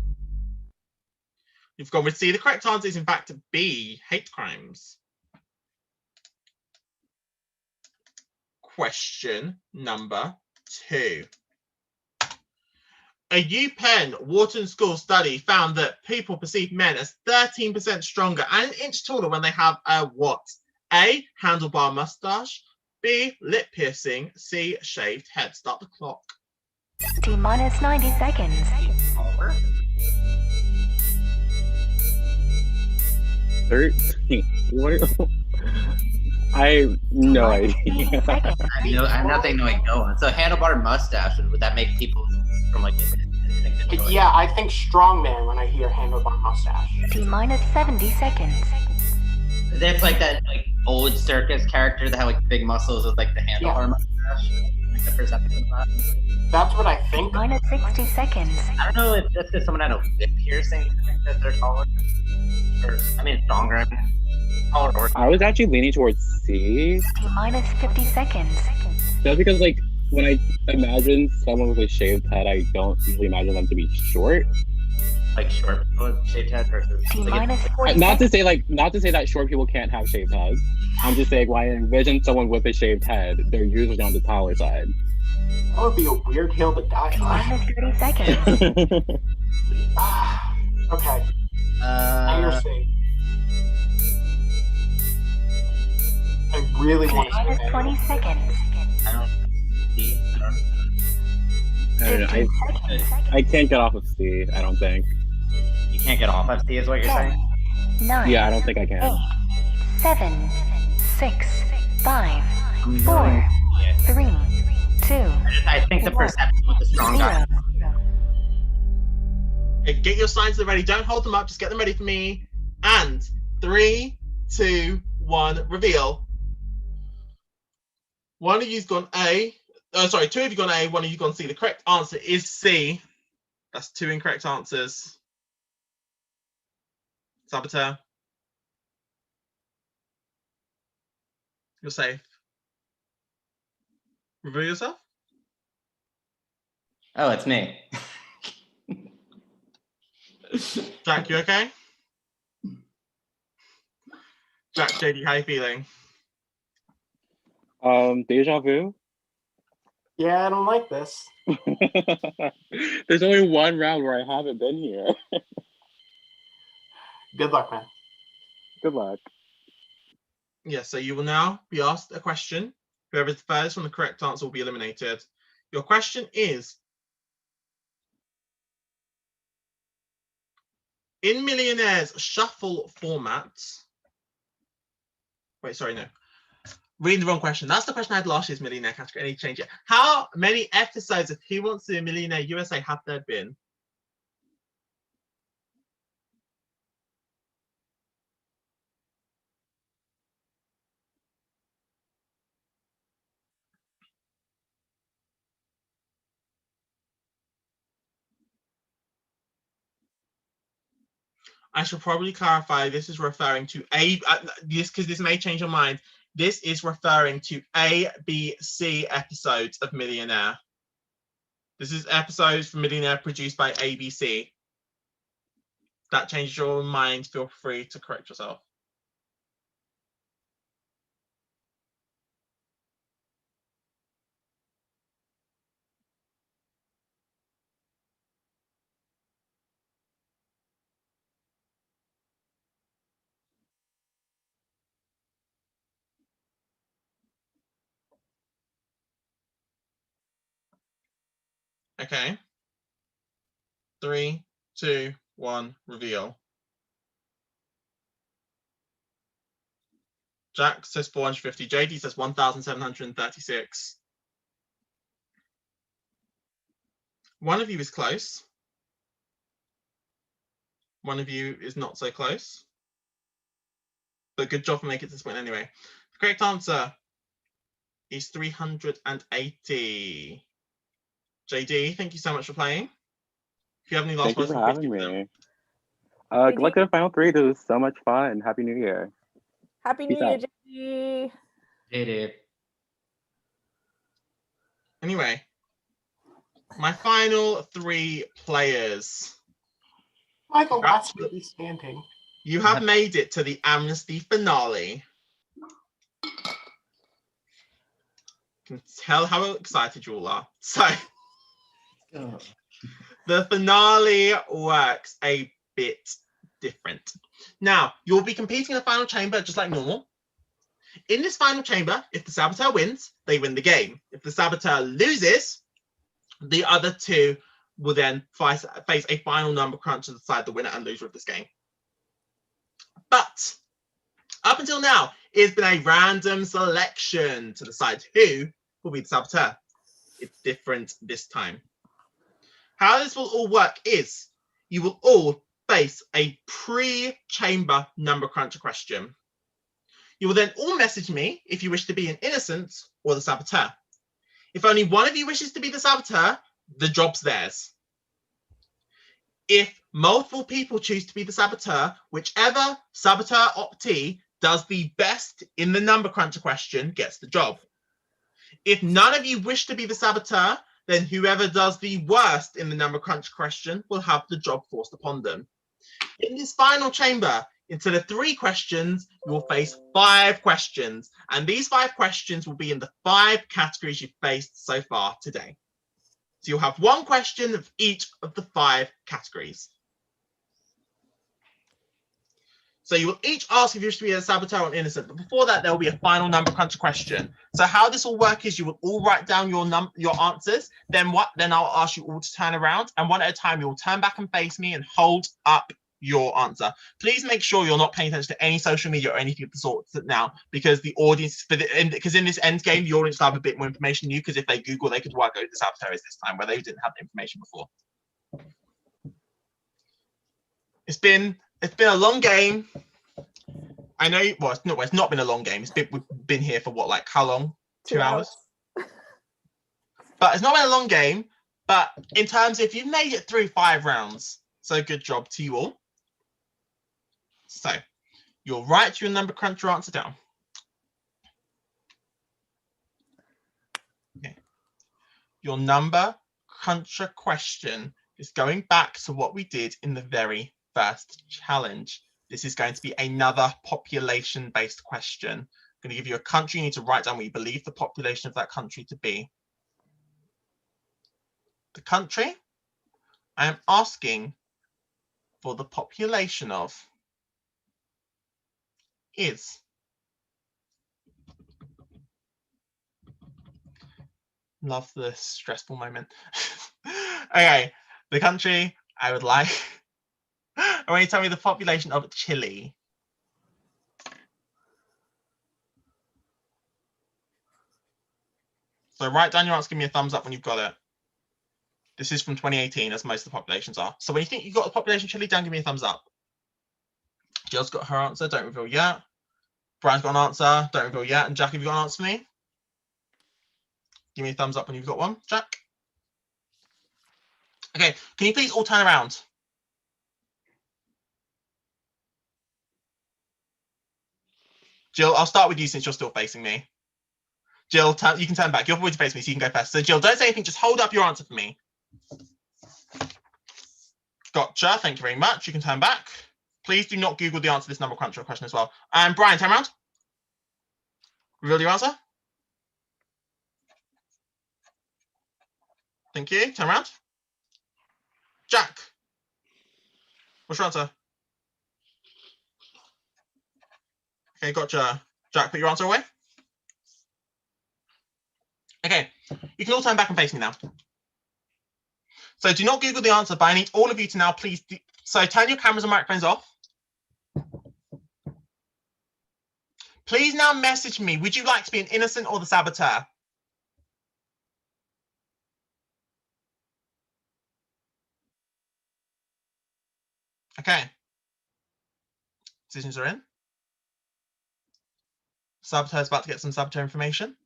You've gone with C. The correct answer is in fact B, hate crimes. Question number 2. A UPenn Wharton School study found that people perceive men as 13% stronger and an inch taller when they have a what? A, handlebar mustache, B, lip piercing, C, shaved head. Start the clock. T-minus 90 seconds. Over? 13. What? I have no idea. I have nothing to like go on. So handlebar mustache, would that make people from like Yeah, I think strongman when I hear handlebar mustache. T-minus 70 seconds. It's like that like old circus character that had like big muscles with like the handlebar mustache. Like the perception of that. That's what I think. Minus 60 seconds. I don't know if that's because someone had a lip piercing that they're taller. Or, I mean, stronger. I mean, taller or I was actually leaning towards C. T-minus 50 seconds. Just because, like, when I imagine someone with a shaved head, I don't usually imagine them to be short. like short people with shaved head versus. T-minus 40 Not to say that short people can't have shaved heads. I'm just saying when I envision someone with a shaved head, they're usually on the taller side. That would be a weird hill to die on. T-minus 30 seconds. Okay. Now you're safe. I really want to Minus say 20 seconds. I don't see. I can't get off of C, I don't think. You can't get off of C is what you're saying? 9. Yeah, I don't think I can. 8, 7, 6, 5, 4, 3, 2. I think the perception with the strong guy. Okay, get your signs ready. Don't hold them up. Just get them ready for me. And 3, 2, 1, reveal. One of you's gone A. Sorry, two of you gone A. One of you gone C. The correct answer is C. That's 2 incorrect answers. Saboteur. You're safe. Reveal yourself. Oh, it's me. Jack, you okay? Jack, JD, how you feeling? Deja vu? Yeah, I don't like this. There's only one round where I haven't been here. Good luck, man. Good luck. Yeah, so you will now be asked a question. Whoever's first from the correct answer will be eliminated. Your question is, in Millionaire's shuffle formats. Wait, sorry, no. Reading the wrong question. That's the question I had last year's Millionaire category. I need to change it. How many episodes of Who Wants to Be a Millionaire USA have there been? I should probably clarify this is referring to this because this may change your mind. This is referring to A, B, C episodes of Millionaire. This is episodes from Millionaire produced by ABC. If that changes your mind, feel free to correct yourself. Okay. 3, 2, 1, reveal. Jack says 450. JD says 1,736. One of you is close. One of you is not so close. But good job for making it to this point anyway. The correct answer is 380. JD, thank you so much for playing. If you have any last Thank you words for having me. Thank Good luck to the final three. This was so much fun. Happy New Year. Happy New Peace Year, out. JD. JD. Anyway, my final 3 players. Michael, that's really standing. You have made it to the Amnesty finale. Can tell how excited you all are. So, the finale works a bit different. Now, you'll be competing in the final chamber just like normal. In this final chamber, if the Saboteur wins, they win the game. If the Saboteur loses, The other two will then face a final number crunch to decide the winner and loser of this game. But up until now, it's been a random selection to decide who will be the saboteur. It's different this time. How this will all work is you will all face a pre-chamber number cruncher question. You will then all message me if you wish to be an innocent or the saboteur. If only one of you wishes to be the saboteur, the job's theirs. If multiple people choose to be the saboteur, whichever saboteur optee does the best in the number cruncher question gets the job. If none of you wish to be the saboteur, then whoever does the worst in the number cruncher question will have the job forced upon them. In this final chamber, instead of 3 questions, you will face 5 questions. And these 5 questions will be in the 5 categories you've faced so far today. So you'll have 1 question of each of the 5 categories. So you will each ask if you wish to be a saboteur or innocent, but before that, there will be a final number cruncher question. So how this will work is you will all write down your answers. Then I'll ask you all to turn around, and one at a time, you will turn back and face me and hold up your answer. Please make sure you're not paying attention to any social media or anything of the sort now, because the audience, because in this end game, the audience will have a bit more information than you, because if they Google, they could work out who the saboteur is this time, where they didn't have the information before. It's been a long game. I know, well, it's not been a long game. We've been here for what, like how long? 2 hours? But it's not been a long game. But in terms of, if you've made it through 5 rounds, so good job to you all. So you'll write your number cruncher answer down. Okay. Your number cruncher question is going back to what we did in the very first challenge. This is going to be another population-based question. I'm going to give you a country. You need to write down what you believe the population of that country to be. The country I am asking for the population of is love the stressful moment. Okay, the country I would like. I want you to tell me the population of Chile. So write down your answer, give me a thumbs up when you've got it. This is from 2018, as most of the populations are. So when you think you've got the population of Chile down, give me a thumbs up. Jill's got her answer, don't reveal yet. Brian's got an answer, don't reveal yet. And Jack, have you got an answer for me? Give me a thumbs up when you've got one, Jack. Okay, can you please all turn around? Jill, I'll start with you since you're still facing me. Jill, you can turn back. You're forward to face me, so you can go first. So Jill, don't say anything, just hold up your answer for me. Gotcha, thank you very much. You can turn back. Please do not Google the answer to this number cruncher question as well. And Brian, turn around. Reveal your answer. Thank you, turn around. Jack, what's your answer? Okay, gotcha. Jack, put your answer away. Okay, you can all turn back and face me now. So do not Google the answer, but I need all of you to now please, so turn your cameras and microphones off. Please now message me, would you like to be an innocent or the saboteur? Okay. Decisions are in. Saboteur's about to get some saboteur information.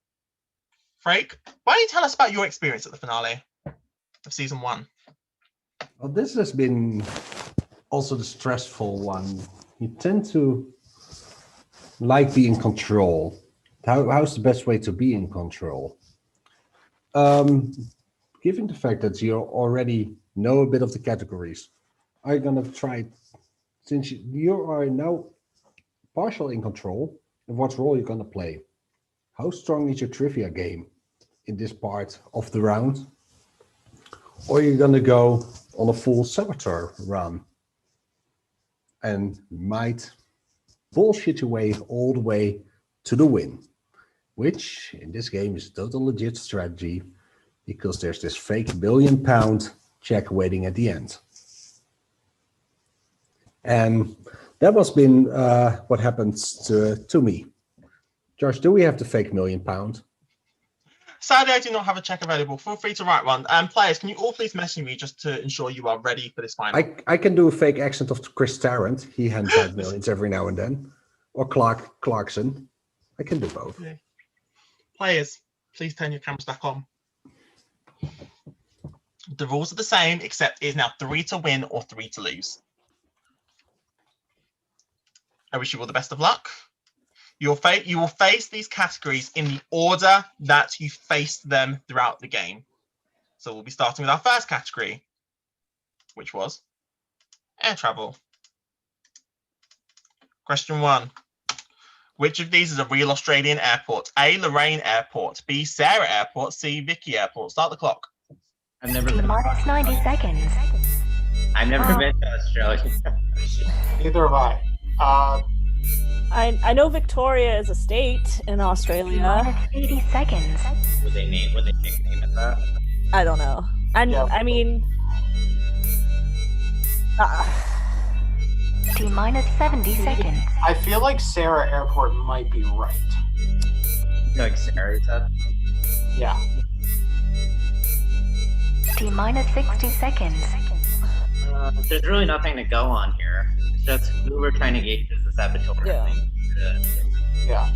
Frake, why don't you tell us about your experience at the finale of season 1? Well, this has been also the stressful one. You tend to like being in control. How's the best way to be in control? Given the fact that you already know a bit of the categories, are you going to try, since you are now partial in control, and what role you're going to play? How strong is your trivia game in this part of the round? Or are you going to go on a full saboteur run and might bullshit your way all the way to the win, which in this game is a total legit strategy because there's this fake £1 million check waiting at the end. And that was been what happens to me. Josh, do we have the fake £1 million? Sadly, I do not have a check available. Feel free to write one. Players, can you all please message me just to ensure you are ready for this final? I can do a fake accent of Chris Tarrant. He hands out millions every now and then. Or Clarkson. I can do both. Yeah. Players, please turn your cameras back on. The rules are the same, except it is now 3 to win or 3 to lose. I wish you all the best of luck. You will face these categories in the order that you faced them throughout the game. So we'll be starting with our first category, which was air travel. Question 1. Which of these is a real Australian airport? A, Lorraine Airport. B, Sarah Airport. C, Vicky Airport. Start the clock. I've never been. Minus 90 seconds. I've never been to Australia. Neither have I. I know Victoria is a state in Australia. Minus 80 seconds. Would they nickname it that? I don't know. And Yeah. I mean, T minus 70 seconds. I feel like Sarah Airport might be right. Like Sarah said. Yeah. T minus 60 seconds. There's really nothing to go on here. It's just we were trying to gauge as a saboteur. Yeah. Yeah.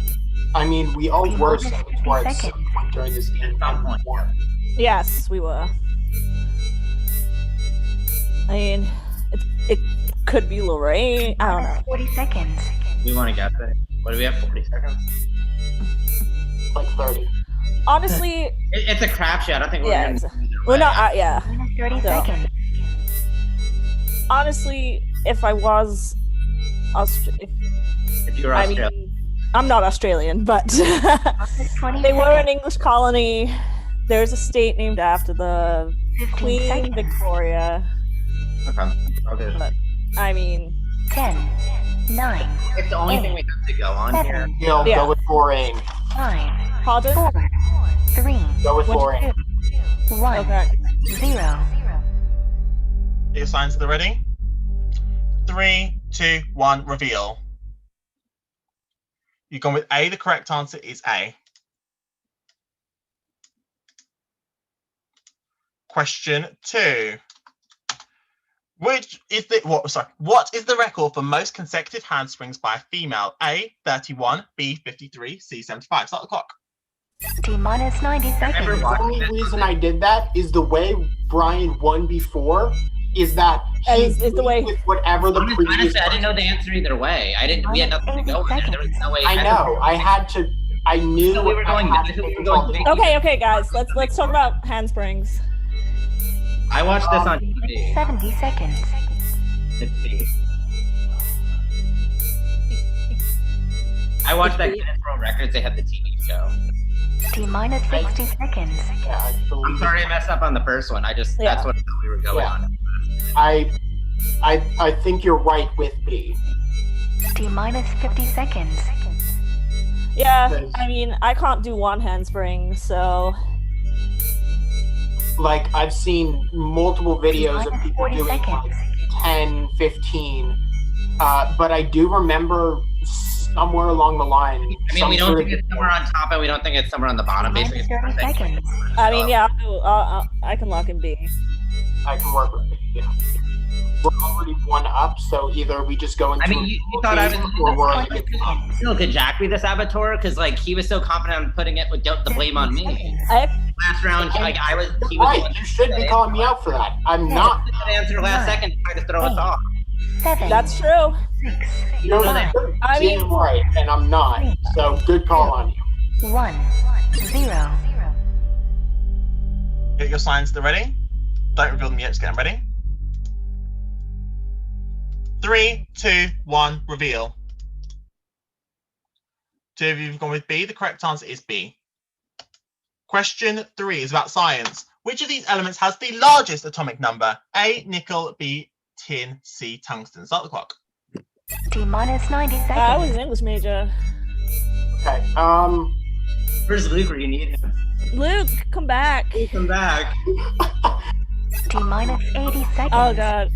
I mean, we all were Minus 50 saboteurs at some seconds. point during this game. At some point, yeah. yes, we were. I mean, it could be Lorraine. I don't know. Minus 40 seconds. We want to guess it. What do we have? 40 seconds? Like 30. Honestly, It's a crapshoot. I don't think we're yeah, going to. we're not. Yeah. Minus 30 So. seconds. Honestly, if I was, If you were I Australian. mean, I'm not Australian, but Minus 20 they were an seconds. English colony. There's a state named after the 15 Queen seconds. Victoria. Okay. Okay. But I mean, 10, 9, It's the only thing we have to go on here. 7, Gil, Yeah. go with Lorraine. 9, pardon? 4, 3, Go with Lorraine. 1, Okay. 0. Your signs are ready? 3, 2, 1, reveal. You've gone with A. The correct answer is A. Question 2. What is the record for most consecutive handsprings by a female? A, 31, B, 53, C, 75. Start the clock. T minus 90 seconds. The only reason I did that is the way Brian won before is that he Is the way- with whatever the previous. Honestly, I didn't know the answer either way. We had nothing to go with there. There was no way. I know. I had to. I knew No, we were going. I had to We make were a going. call. Okay, guys. Let's talk about handsprings. I watched this on TV. 70 seconds. Let's see. I watched that Guinness World Records. They had the TV show. T minus 60 seconds. Yeah, I I'm believe sorry I messed up on the first one. That's what I thought we were going Yeah. on. I think you're right with B. T minus 50 seconds. Yeah, I mean, I can't do one handspring, so Like, I've seen multiple videos of Minus people 40 doing seconds. like 10, 15. But I do remember somewhere along the line. I mean, some we don't sort think of- it's somewhere on top, and we don't think it's somewhere on the bottom. Minus Basically, 30 it's seconds. I mean, yeah, I can lock in B. I can work with it. Yeah. We're already one up, so either we just go into. I mean, you thought I was. or we're in No, could Jack be the saboteur? Because like he was so confident on putting it with the blame on me. Last round, like he was. The Right, one you should be that calling me out for that. I'm not. answer last second, trying to throw us off. 7. That's true. 6. You're Five. I mean- damn right, and I'm not. So good call on you. 1, 0. Get your signs to ready. Don't reveal them yet. Just get them ready. 3, 2, 1, reveal. 2 of you have gone with B. The correct answer is B. Question 3 is about science. Which of these elements has the largest atomic number? A, nickel, B, tin, C, tungsten. Start the clock. T minus 90 seconds. I was an English major. Okay. Where's Luke where you need him? Luke, come back. Come back. T-minus 80 seconds. Oh god.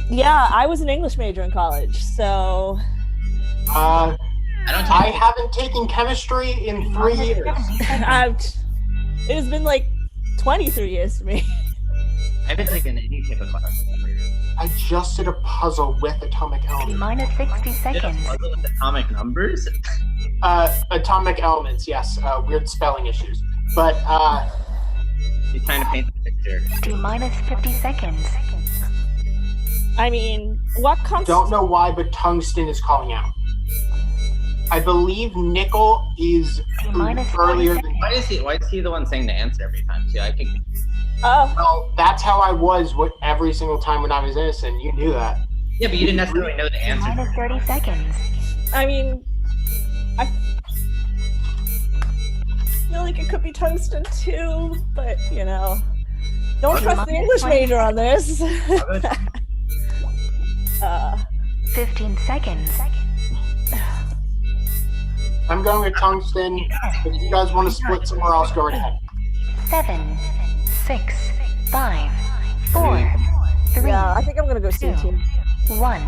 Yeah, I was an English major in college, so I haven't taken chemistry in 3 years. It has been like 23 years for me. I haven't taken any type of class. I just did a puzzle with atomic elements. T-minus 60 Did a seconds. puzzle with atomic numbers? Atomic elements, yes. Weird spelling issues. But You're trying to paint the picture. T-minus 50 seconds. I mean, what comes? don't know why, but tungsten is calling out. I believe nickel is T-minus earlier 40 than. Why is he the one saying the answer every time too? I think. Oh, Well, that's how I was every single time when I was innocent. You knew that. Yeah, but you didn't necessarily know the answer. T-minus 30 seconds. I mean, I feel like it could be tungsten too, but you know, don't trust the English major on this. 15 seconds. I'm going with tungsten. But if you guys want to split somewhere else, go right ahead. 7, 6, 5, 4, 3, Yeah, I think I'm gonna go 2, CT. 1,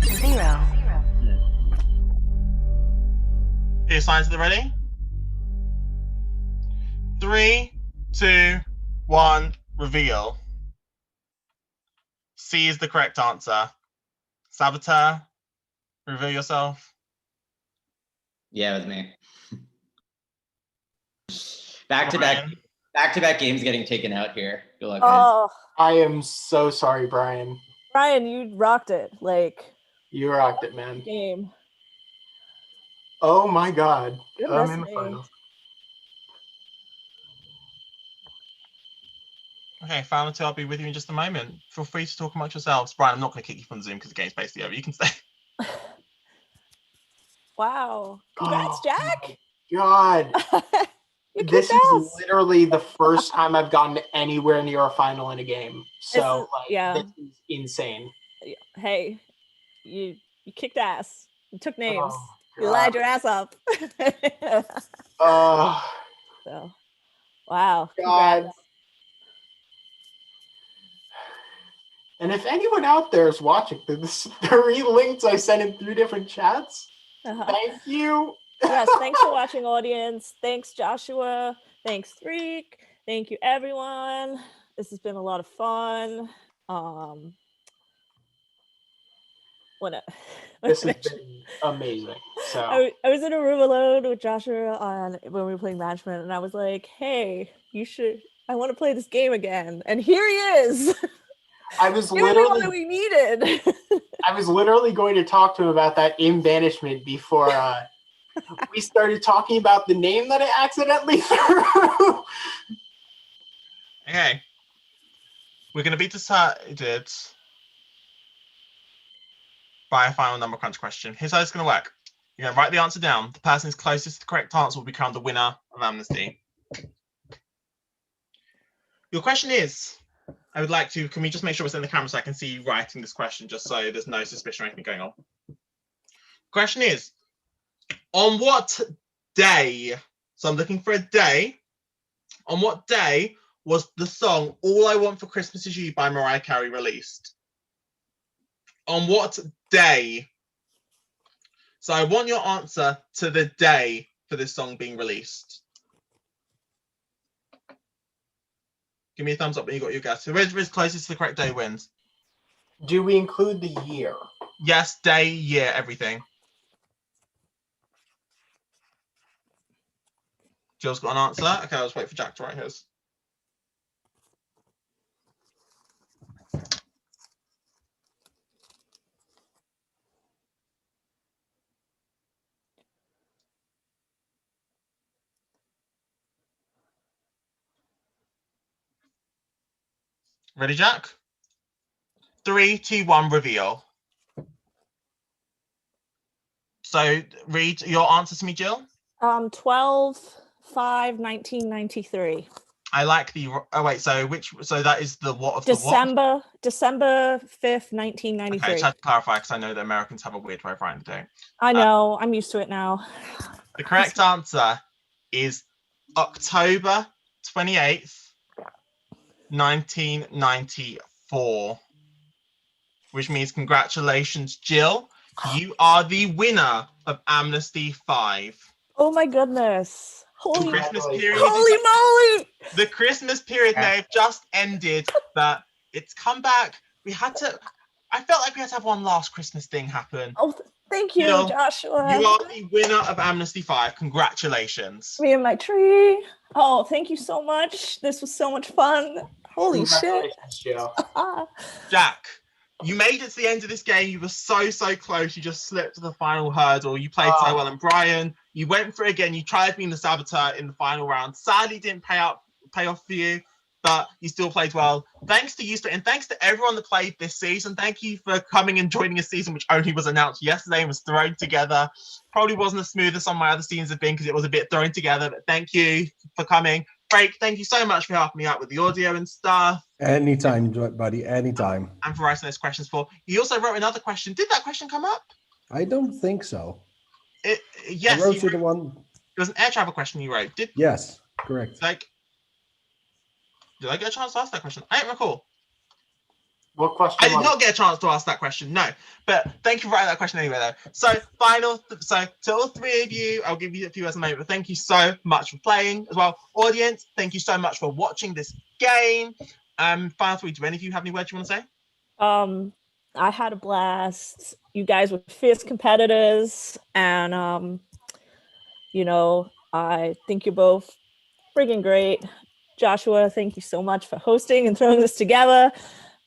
0. Your signs are ready? 3, 2, 1, reveal. C is the correct answer. Saboteur, reveal yourself. Yeah, it was me. Back to back games getting taken out here. Good luck, guys. Oh, I am so sorry, Brian. Brian, you rocked it. Like You rocked it, man. game. Oh my god. Goodness I'm in the me. finals. Okay, final two, I'll be with you in just a moment. Feel free to talk amongst yourselves. Brian, I'm not going to kick you from Zoom because the game's basically over. You can stay. Wow. Congrats, Jack. God. You This kicked is ass. literally the first time I've gotten anywhere near a final in a game. So, yeah. this is insane. Hey, you kicked ass. You took names. Oh, You God. lied your ass up. Oh, So, wow. God. Congrats. And if anyone out there is watching this 3 links I sent in 3 different chats, thank you. Yes, thanks for watching, audience. Thanks, Joshua. Thanks, Freak. Thank you, everyone. This has been a lot of fun. This has been amazing. So I was in a room alone with Joshua when we were playing Matchman, and I was like, "Hey, I want to play this game again." And here he is. I was You're the one that we needed. I was literally going to talk to him about that in banishment before we started talking about the name that I accidentally threw. Okay. We're going to be decided by a final number crunch question. Here's how it's going to work. You're going to write the answer down. The person who's closest to the correct answer will become the winner of Amnesty. Your question is, can we just make sure it's in the camera so I can see you writing this question, just so there's no suspicion or anything going on. Question is, on what day, so I'm looking for a day, on what day was the song All I Want for Christmas Is You by Mariah Carey released? On what day? So I want your answer to the day for this song being released. Give me a thumbs up when you got your guess. Whoever's closest to the correct day wins. Do we include the year? Yes, day, year, everything. Jill's got an answer. Okay, I'll just wait for Jack to write his. Ready, Jack? 3, 2, 1, reveal. So read your answer to me, Jill. 12/5/1993. I like the. Oh wait, so that is the what of the what? December 5th, 1993. Okay, just have to clarify because I know that Americans have a weird way of writing the date. I know. I'm used to it now. The correct answer is October 28th, 1994. Which means congratulations, Jill. You are the winner of Amnesty 5. Oh my goodness. The Christmas period. Holy moly! The Christmas period may have just ended, but it's come back. I felt like we had to have one last Christmas thing happen. Oh, thank you, Jill, Joshua. You are the winner of Amnesty 5. Congratulations. Me and my tree. Oh, thank you so much. This was so much fun. Holy shit. Jill. Jack, you made it to the end of this game. You were so close. You just slipped to the final hurdle. You played so well. And Brian, you went for it again. You tried being the saboteur in the final round. Sadly, didn't pay off for you, but you still played well. Thanks to you, and thanks to everyone that played this season. Thank you for coming and joining a season which only was announced yesterday and was thrown together. Probably wasn't as smooth as some of my other seasons have been because it was a bit thrown together, but thank you for coming. Frank, thank you so much for helping me out with the audio and stuff. Anytime, buddy, anytime. And for writing those questions for. You also wrote another question. Did that question come up? I don't think so. Yes. I wrote you the one. It was an air travel question you wrote. Yes, correct. Did I get a chance to ask that question? I don't recall. What question? I did not get a chance to ask that question, no. But thank you for writing that question anyway, though. So, to all three of you, I'll give you a few words in a moment, but thank you so much for playing as well. Audience, thank you so much for watching this game. Final three, do any of you have any words you want to say? I had a blast. You guys were fierce competitors, and I think you're both friggin' great. Joshua, thank you so much for hosting and throwing this together.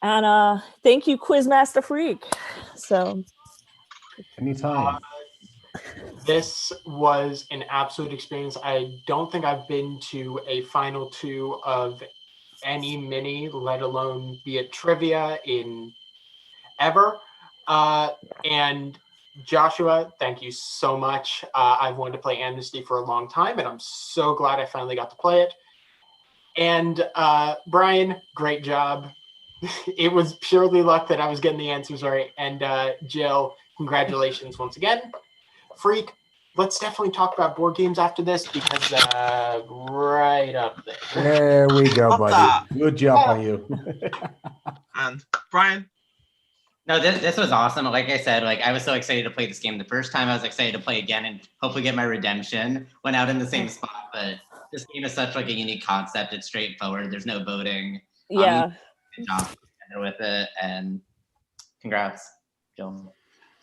And thank you, Quizmaster Freak. So, anytime. This was an absolute experience. I don't think I've been to a final two of any mini, let alone be it trivia in ever. And Joshua, thank you so much. I've wanted to play Amnesty for a long time, and I'm so glad I finally got to play it. And Brian, great job. It was purely luck that I was getting the answers right. And Jill, congratulations once again. Freak, let's definitely talk about board games after this because right up there. There we go, buddy. Good job on you. And Brian? No, this was awesome. Like I said, I was so excited to play this game the first time. I was excited to play again and hopefully get my redemption. Went out in the same spot, but this game is such a unique concept. It's straightforward. There's no voting. Yeah. Good job with it, and congrats, Jill.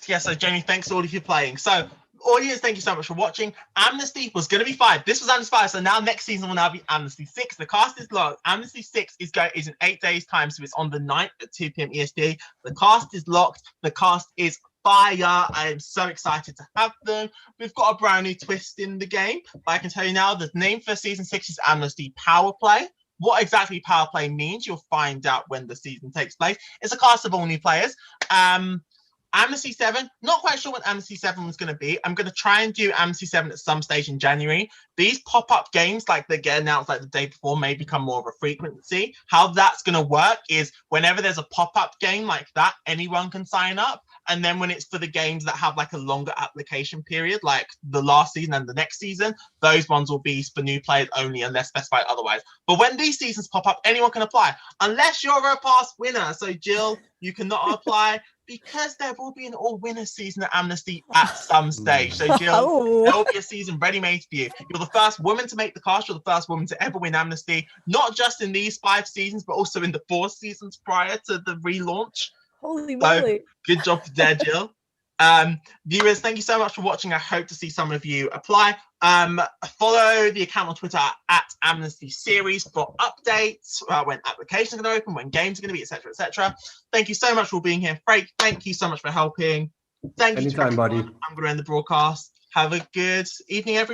Yeah, so Jamie, thanks to all of you playing. So, audience, thank you so much for watching. Amnesty was going to be 5. This was Amnesty 5, so now next season will now be Amnesty 6. The cast is locked. Amnesty 6 is in 8 days' time, so it's on the 9th at 2 p.m. EST. The cast is locked. The cast is fire. I am so excited to have them. We've got a brand new twist in the game, but I can tell you now, the name for season 6 is Amnesty Power Play. What exactly Power Play means, you'll find out when the season takes place. It's a cast of all new players. Amnesty 7, not quite sure what Amnesty 7 was going to be. I'm going to try and do Amnesty 7 at some stage in January. These pop-up games, like they get announced the day before, may become more of a frequency. How that's going to work is whenever there's a pop-up game like that, anyone can sign up. And then when it's for the games that have a longer application period, like the last season and the next season, those ones will be for new players only unless specified otherwise. But when these seasons pop up, anyone can apply, unless you're a past winner. So Jill, you cannot apply because there will be an all-winner season at Amnesty at some stage. So Jill, there will be a season ready-made for you. You're the first woman to make the cast. You're the first woman to ever win Amnesty, not just in these 5 seasons, but also in the 4 seasons prior to the relaunch. Holy moly. Good job there, Jill. Viewers, thank you so much for watching. I hope to see some of you apply. Follow the account on Twitter at Amnesty Series for updates, when applications are going to open, when games are going to be, etc., etc. Thank you so much for being here. Frank, thank you so much for helping. Thank you. Anytime, buddy. I'm going to end the broadcast. Have a good evening, everyone.